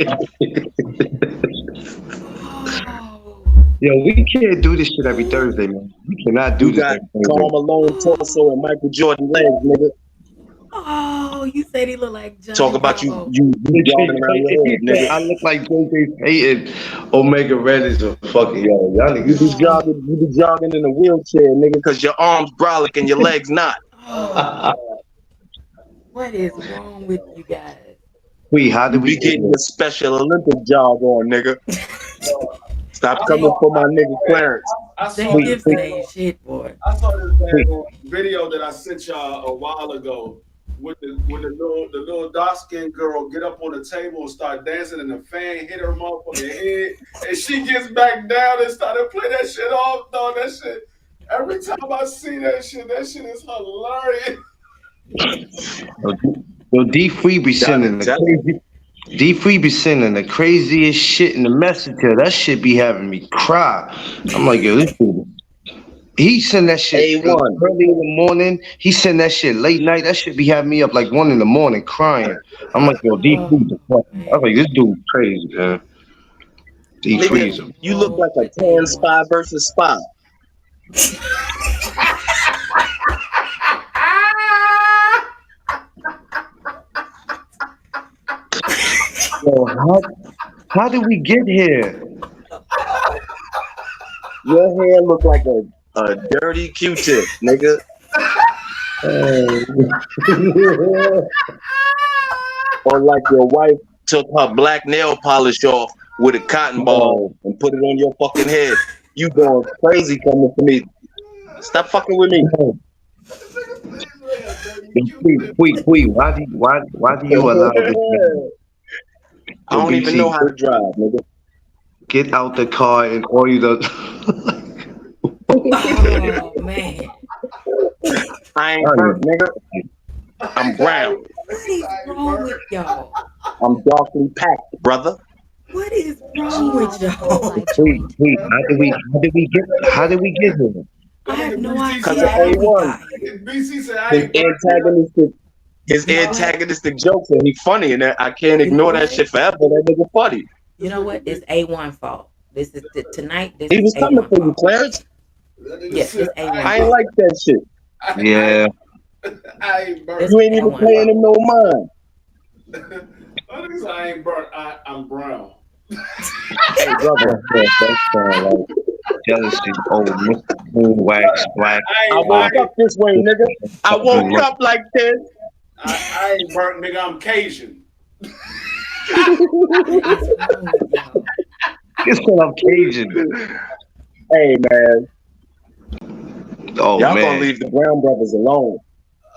Oh. Yo, we can't do this shit every Thursday, man. We cannot do You this got every Thursday. Karl Malone torso and Michael Jordan legs, nigga. Oh, you said he looked like Johnny Talk about Bravo. you jogging around your head, nigga. I look like JJ Payton. Omega Red is a fucking yo. Y'all You niggas. be jogging in a wheelchair, nigga, cause your arms brolic and your legs not. Oh, what is wrong with you guys? Wait, how You did we be get getting here? the Special Olympic jog on, nigga. Stop coming for my nigga Clarence. I saw Zay this. Gibson ain't shit, boy. I saw this damn video that I sent y'all a while ago with the little dark skinned girl get up on the table and start dancing, and the fan hit her motherfucking head, and she gets back down and started playing that shit off. Dog, that shit. Every time I see that shit is hilarious. Yo, D Free be sending the Tell crazy. D Free be sending the craziest shit in the messenger. That shit be having me cry. I'm like, yo, this dude. He send that shit A1. early in the morning. He send that shit late night. That shit be having me up like 1 in the morning crying. I'm like, yo, D Free. I was like, this dude crazy, man. D Free's Nigga, you look like a tan spy versus spy. Yo, how did we get here? Your hair look like a dirty Q-tip, nigga. Or like your wife took her black nail polish off with a cotton ball and put it on your fucking head. You going crazy coming for me. Stop fucking with me. Wait, why do you allow this man? I don't even know how to drive, nigga. Get out the car and all you the. Oh man, I ain't burnt, nigga. I'm brown. what is wrong with y'all? I'm darkly packed, brother. What is wrong with y'all? Wait, how did we get here? I have no Cause idea of how we A1. got here. BC said I ain't His antagonistic jokes, and he funny, and I can't ignore that shit forever. That nigga funny. You know what? It's A1 fault. This is tonight. This He is was coming A1 for you, fault. Clarence. Yes, it's A1 I ain't fault. like that shit. Yeah. I ain't burnt. You ain't even A1 paying him no mind. I ain't burnt. I'm brown. Hey, brother. Like jealousy. Oh, Mr. Moon Wax Black. I woke up this way, nigga. I woke up like this. I ain't burnt, nigga. I'm Cajun. What is wrong with y'all? Guess what? I'm Cajun. Hey, man. Oh, Y'all man. gonna leave the Brown brothers alone.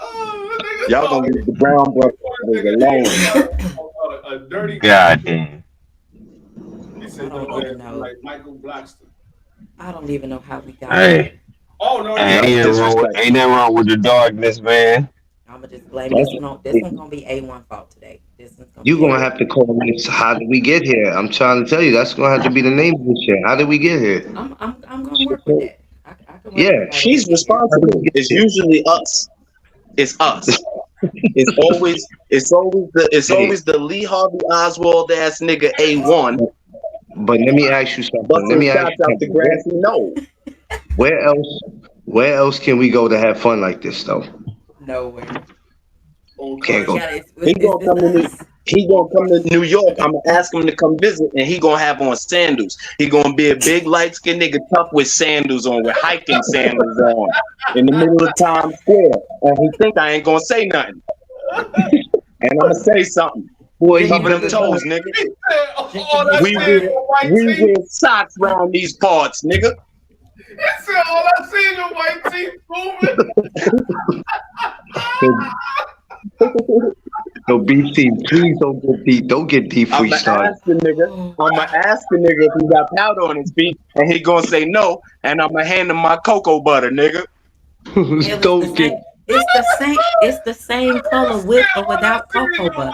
Oh, Y'all gonna leave the Brown brothers alone. A dirty God damn. He said, I don't even know. like Michael Blackston. I don't even know how we got Hey, here. Oh no, ain't nothing wrong with the darkness, man. I'm gonna just blame this one. This one's gonna be A1 fault today. This one's gonna You're be gonna A1. have to call me. How did we get here? I'm trying to tell you. That's gonna have to be the name of this shit. How did we get here? I'm gonna work with that. I can work Yeah, with how She's we get here. responsible. It's usually us. It's us. It's always the Lee Harvey Oswald ass nigga A1 But let me ask you something. Let busting me ask shots you out the something. grassy knoll. Where else can we go to have fun like this though? Nowhere. Can't go. He gonna come to New York. I'm gonna ask him to come visit, and he gonna have on sandals. He gonna be a big light skinned nigga tough with sandals on, with hiking sandals on, in the middle of Times Square. And he think I ain't gonna say nothing, and I'm gonna say something. Boy, Cover them toes, nigga. We wear socks around these parts, nigga. He said, all I see is your white teeth moving. So BC, please don't get D free started. I'ma ask the nigga if he got powder on his feet, and he gonna say no, and I'ma hand him my cocoa butter, nigga. Don't get. It's the same color with or without cocoa butter.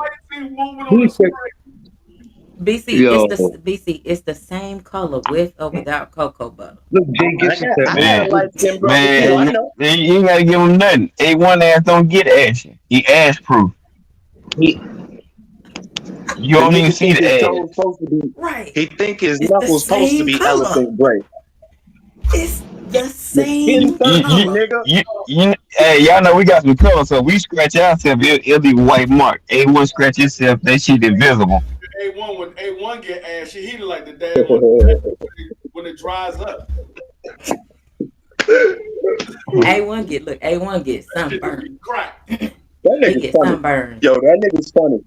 BC, Yo, it's the same color with or without cocoa butter. look, Jay I Gibson got said, I "Oh, got a Man, light skinned brother too. I man, know. you ain't gotta give him nothing. A1 ass don't get ashy. He ash proof. He You the don't even nigga see think the his ash. toes supposed to be. Right. He think his It's the knuckles supposed to same be color. elephant gray. It's the Your skin same thirsty, You, color. nigga. hey, y'all know we got some color, so we scratch ourselves, it'll be white mark. A1 scratch itself, that shit invisible. A1 when A1 get ashy, he look like the dad on when it dries up. A1 get That shit just sunburned. be cracked. That He nigga's get funny. sunburned. Yo, that nigga's funny.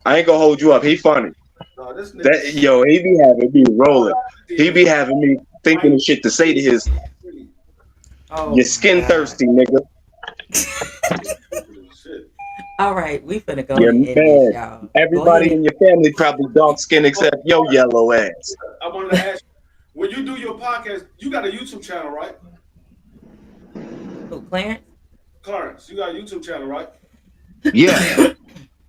I ain't gonna hold you up. He funny. No, this nigga That yo, he be having me all rolling. I see He is be having me thinking white of shit to say to his pretty. Oh your my skin god. thirsty, nigga. Stupid as shit. All right, we finna go You're and end this, mad. y'all. Go ahead Everybody and in your family probably dark skinned except your yellow ass. I wanted to ask you, when you do your podcast, you got a YouTube channel, right? who, Clarence? Clarence, you got a YouTube channel, right? yeah,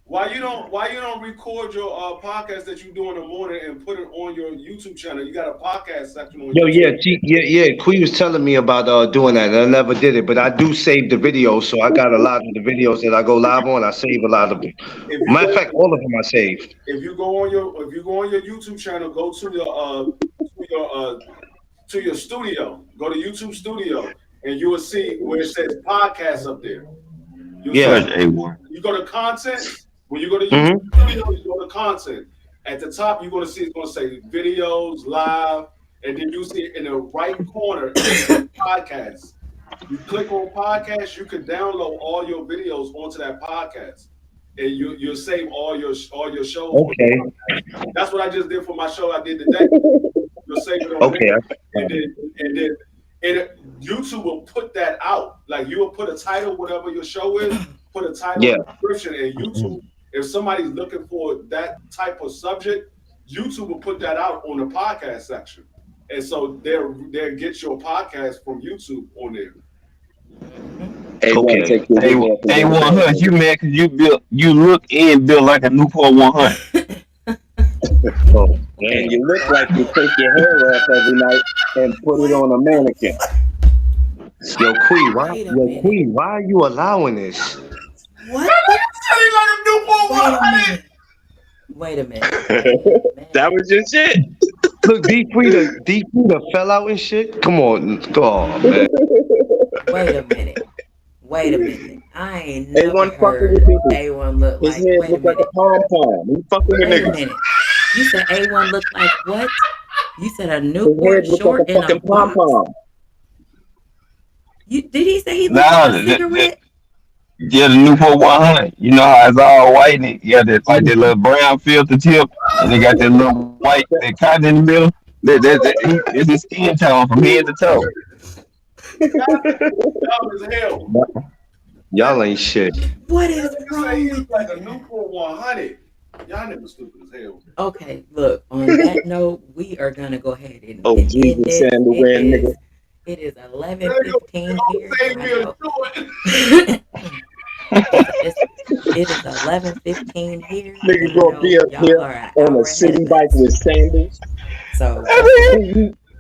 Why you don't record your podcast that you do in the morning and put it on your YouTube channel? You got a podcast section on yo, YouTube. yeah, yeah. Queen was telling me about doing that, and I never did it, but I do save the videos, so I got a lot of the videos that I go live on. I save a lot of them. If you Matter of go fact, all of them I saved. if you go on your YouTube channel, go to your studio. Go to YouTube Studio, and you will see where it says podcast up there. You'll see Yeah. Search A1. you go to content. When you go to YouTube Mm-hmm. Studio, you go to content. At the top, you're gonna see it's gonna say videos, live, and then you see in the right corner it says podcast. You click on podcast, you can download all your videos onto that podcast, and you'll save all your shows on the Okay. podcast. That's what I just did for my show I did today. You'll save it on Okay. there, and then YouTube will put that out. Like you will put a title, whatever your show is, put a title Yeah. and description, and YouTube. If somebody's looking for that type of subject, YouTube will put that out on the podcast section, and so they'll get your podcast from YouTube on there. A1 Okay. take your wig off and go to A1 bed, Hush, you nigga. mad because you look and built like a Newport 100. Oh, And damn. you look like you take your hair off every night and put it What? on a mannequin. Yo, Queen, Wait a minute. Why are you allowing this? What the? Sounding like a Newport Wait a 100. minute. Wait a minute. Wait a That minute. was your shit. Look, D Frida fell out and shit. Come on, oh man. Wait a minute. Wait a minute. I ain't A1 never fucking with heard people. A1 look His like. head Wait a look like minute. a pom pom. He fucking with Wait a niggas. minute. You said A1 look like what? You said a His Newport head look like short a in a fucking pom box? pom. Did he say he looked like Now, a cigarette? yeah, the Newport 100. You know how it's all white and it got that like that little brown filter tip, and it got that little white that cotton in the middle. It's his skin tone from head to toe. Dumb as hell. Y'all ain't shit. What is Nigga say wrong he with look like a you? Newport 100. Y'all niggas stupid as hell. Okay, look, on that note, we are gonna go ahead and Oh, end Jesus, this. sandal wearing nigga. It is They 11:15 gonna here. save So me I a know short. it is 11:15 here, Nigga and I gonna be know up y'all here are an on a hour ahead city of bike us. with sandals. So I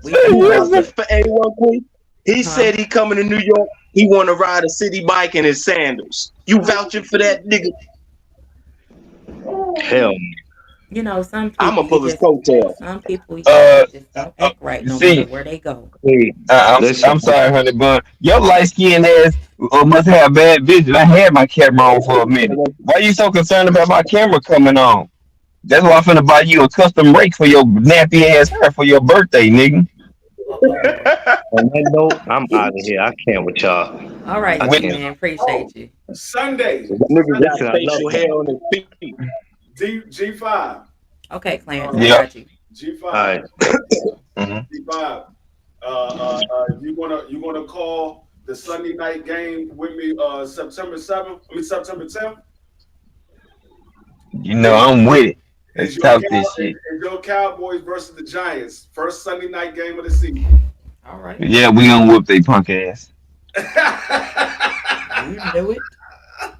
we You finna vouching for A1 Queen? He huh? said he coming to New York. He want to ride a city bike in his sandals. You vouching for that nigga? Hell. You know, I'ma pull his coattail. some people, uh, they just don't act right no matter see, where they go. Hey, listen. I'm sorry, honey, but your light skinned ass must have bad vision. I had my camera on for a minute. Why you so concerned about my camera coming on? That's why I'm finna buy you a custom rake for your nappy ass hair for your birthday, nigga. Uh-oh. On that note, I'm out of here. I can't with y'all. All right, I With G can't. man, Oh, appreciate you. Sunday. Nigga got Listen, I love facial hair y'all. on his feet. G5. Okay, Clarence, I yeah. got you. G5. All right. hmm G5. You gonna call the Sunday night game with me September 7th? I mean September 10th? You know I'm with it. Let's Is your talk this shit. is your Cowboys versus the Giants. First Sunday night game of the season. All right. Yeah, we gonna whoop they punk ass. You knew it.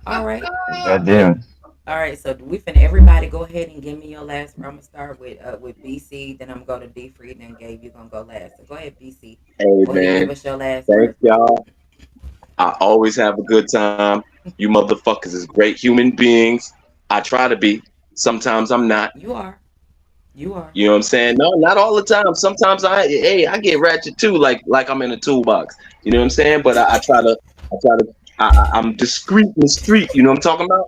All right. Goddamn. All right, so we finna everybody go ahead and give me your last. I'm gonna start with BC, then I'm gonna go to D Free, then Gabe, you're gonna go last. So go ahead, BC. Hey Go ahead and give man, us your last thank words, bro. y'all. I always have a good time. You motherfuckers is great human beings. I try to be. Sometimes I'm not. You are. You are. You know what I'm saying? No, not all the time. Sometimes I get ratchet too, like I'm in a toolbox. You know what I'm saying? But I try to, I'm discreet in the street. You know what I'm talking about?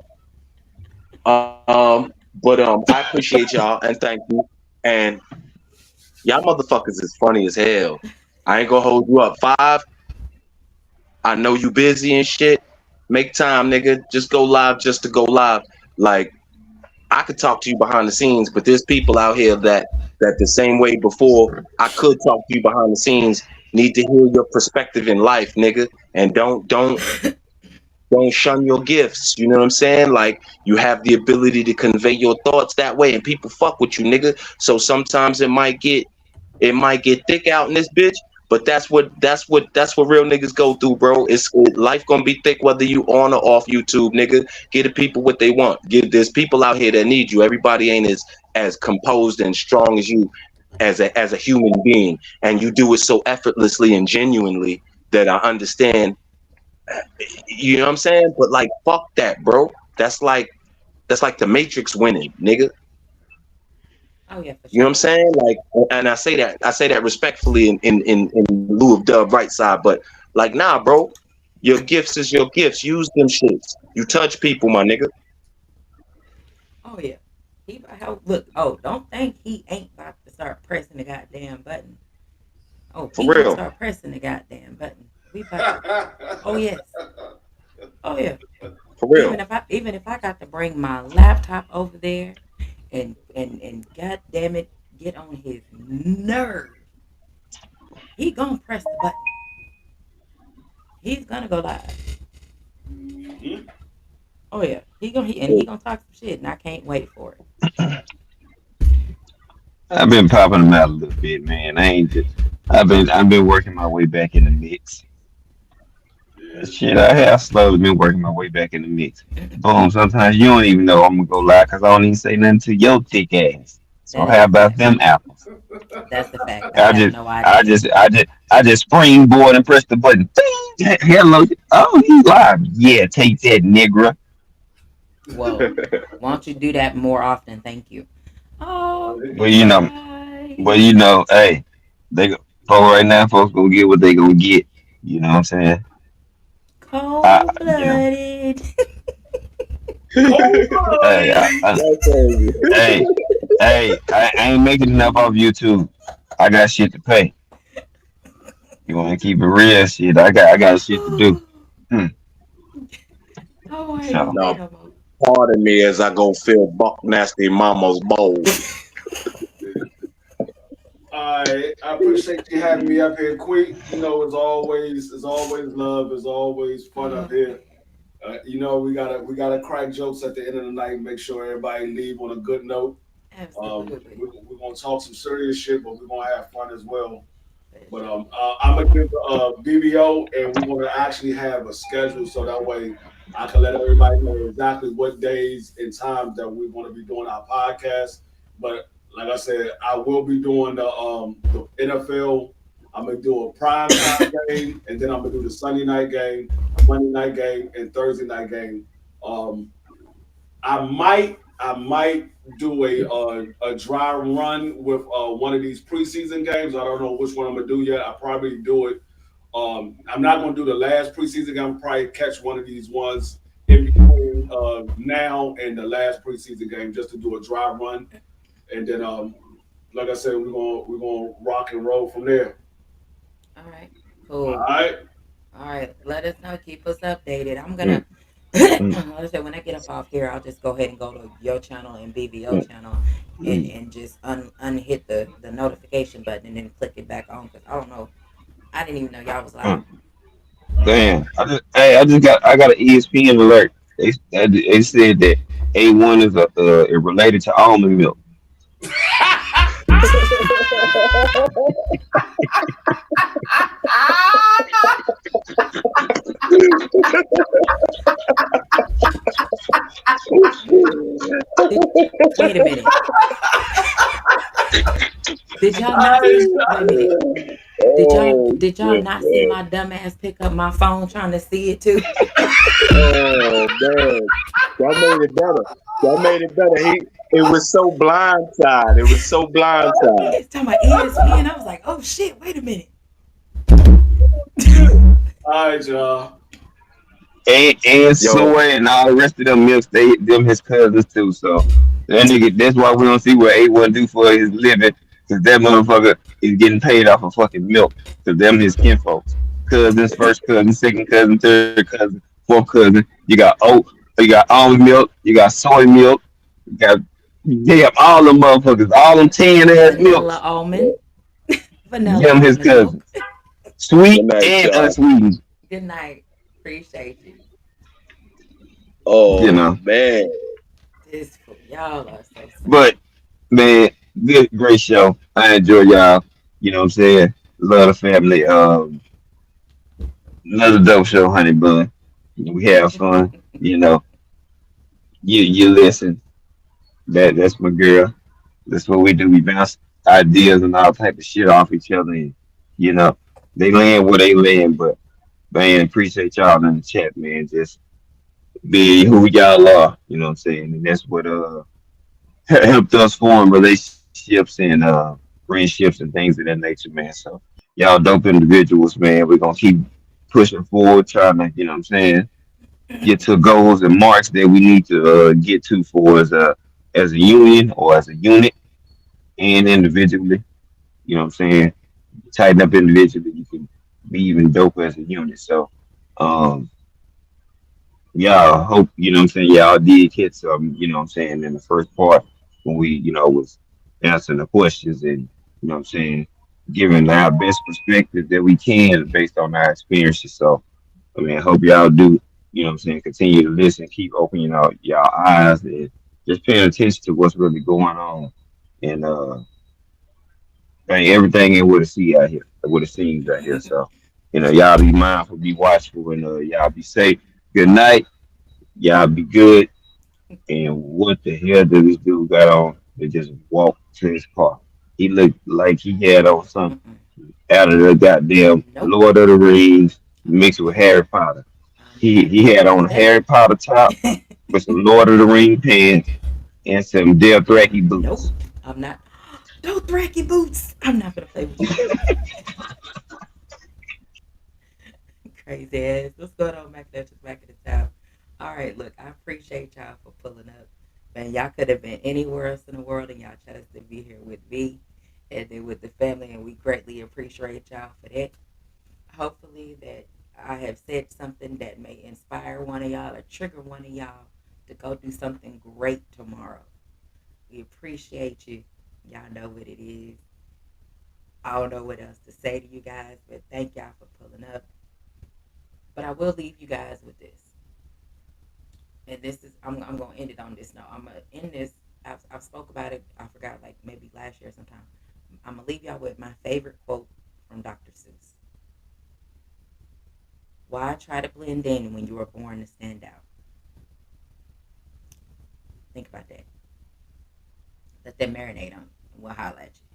But I appreciate y'all and thank you. And y'all motherfuckers is funny as hell. I ain't gonna hold you up. Five, I know you busy and shit. Make time, nigga. Just go live just to go live. Like I could talk to you behind the scenes, but there's people out here that the same way before I could talk to you behind the scenes need to hear your perspective in life, nigga. And don't shun your gifts. You know what I'm saying? Like you have the ability to convey your thoughts that way, and people fuck with you, nigga. So sometimes it might get thick out in this bitch, but that's what real niggas go through, bro. Life gonna be thick whether you on or off YouTube, nigga. Give the people what they want. There's people out here that need you. Everybody ain't as composed and strong as you as a human being, and you do it so effortlessly and genuinely that I understand. You know what I'm saying? But like, fuck that, bro. That's like the Matrix winning, nigga. Oh yeah, for You know what I'm sure. saying? Like, and I say that respectfully in lieu of Dub right side, but like, nah, bro, your gifts is your gifts. Use them shits. You touch people, my nigga. Oh yeah. He how look. Oh, don't think he ain't about to start pressing the goddamn button. Oh, For he gonna real. start pressing the goddamn button. We about to. Oh yes. Oh yeah. For real. Even if I got to bring my laptop over there and god damn it, get on his nerve, he gonna press the button. He's gonna go live. Mhm. Oh yeah. He gonna talk some shit and I can't wait for it. I've been popping them out a little bit, man. I ain't just. I've been working my way back in the mix. Yeah. Shit, I have slowly been working my way back in the mix. Boom. Sometimes you don't even know I'm gonna go live because I don't even say nothing to your thick ass. So That is how a about fact. them apples? That's the fact. I I have just, no I idea. just, I just, I just springboard and press the button. Bing! Hello. Oh, he's live. Yeah, take that, nigga. Whoa. Why don't you do that more often? Thank you. All But you know, but right. you know, hey, they go for right now. Folks gonna get what they gonna get. You know what I'm saying? Cold You know, blooded. Cold hey, blooded. That's crazy. hey, I ain't making enough off YouTube. I got shit to pay. You want to keep it real, shit. I got shit to do. Hmm. Oh, I ain't gonna So, say Now, no more. pardon me as I go fill Buck Nasty Mama's bowl. I appreciate you having me up here, Quick. It's always love. It's always fun up here. We gotta crack jokes at the end of the night and make sure everybody leave on a good note. Absolutely. We're gonna talk some serious shit, but we're gonna have fun as well. For But sure. I'm gonna give BBO, and we're gonna actually have a schedule so that way I can let everybody know exactly what days and times that we're gonna be doing our podcast. But like I said, I will be doing the NFL. I'm gonna do a prime time game, and then I'm gonna do the Sunday night game, Monday night game, and Thursday night game. Um, I might do a dry run with one of these preseason games. I don't know which one I'm gonna do yet. I probably do it. I'm not gonna do the last preseason game. I'm probably catch one of these ones in between now and the last preseason game just to do a dry run, and then like I said, we're gonna rock and roll from there. All right. All Cool. right. All right. Let us know. Keep us updated. I'm mm, gonna. mm, Like I said, when I get up off here, I'll just go ahead and go to your channel and BBO mm, channel, and mm, just unhit the notification button and then click it back on because I don't know. I didn't even know y'all was live. mm. Damn. I got an ESPN alert. They said that A1 is related to almond milk. Ah, did, wait a minute. Did y'all not see? Wait a minute. Oh Did y'all shit, not see man. my dumbass pick up my phone trying to see it too? Oh man, that made it better. That made it better. It was so blindside. It was so blindside. It's talking about ESPN. I was like, oh shit, wait a minute. All right, y'all. And Yo, soy and all the rest of them milks, them his cousins too. So that nigga, that's why we don't see what A1 do for his living, cause that motherfucker is getting paid off of fucking milk. Cause them his kinfolks, cousins, first cousin, second cousin, third cousin, fourth cousin. You got almond milk, you got soy milk, you got damn all them motherfuckers, all them tan ass Vanilla milks. almond. Vanilla Them his almond milk. cousins, sweet good night, and y'all. unsweetened. Good night. Appreciate you. You Oh know, man, This fool. Y'all are so but funny. man, good, great show. I enjoy y'all. You know what I'm saying? Love the family. Another dope show, honey bun. We have fun. You know, you listen. That's my girl. That's what we do. We bounce ideas and all type of shit off each other. And you know, they land where they land. But man, appreciate y'all in the chat, man. Just be who y'all are. You know what I'm saying? And that's what helped us form relationships and friendships and things of that nature, man. So y'all dope individuals, man. We're gonna keep pushing forward, trying to, you know what I'm saying, get to goals and marks that we need to get to for as a union or as a unit and individually. You know what I'm saying? Tighten up individually, you can be even doper as a unit. So um y'all hope, you know what I'm saying, y'all did hit some, you know what I'm saying, in the first part when we, was answering the questions and, you know what I'm saying, giving our best perspective that we can based on our experiences. So, I mean, I hope y'all do, you know what I'm saying, continue to listen, keep opening out y'all eyes and just paying attention to what's really going on. And man, everything ain't what it see out here, what it seems out here. So, y'all be mindful, be watchful, and y'all be safe. Good night. Y'all be good. And what the hell did this dude got on to just walk to his car? He looked like he had on something Mm-mm. out of the goddamn Nope. Lord of the Rings I'm mixed not. with Harry Potter. I'm He not he going had on for a Harry that. Potter top with some Lord of the Ring pants and some Dothraki Nope. boots. I'm not. Don't thracky boots. I'm not gonna play with you. Crazy ass. What's going on back there? Just back at the top. All right, look, I appreciate y'all for pulling up. Man, y'all could have been anywhere else in the world and y'all chose to be here with me and then with the family, and we greatly appreciate y'all for that. Hopefully that I have said something that may inspire one of y'all or trigger one of y'all to go do something great tomorrow. We appreciate you. Y'all know what it is. I don't know what else to say to you guys, but thank y'all for pulling up. But I will leave you guys with this. And this is, I'm going to end it on this note. I'm going to end this. I've spoke about it. I forgot, like maybe last year sometime. I'm going to leave y'all with my favorite quote from Dr. Seuss. Why try to blend in when you were born to stand out? Think about that. Let that marinate on. And we'll holler at you.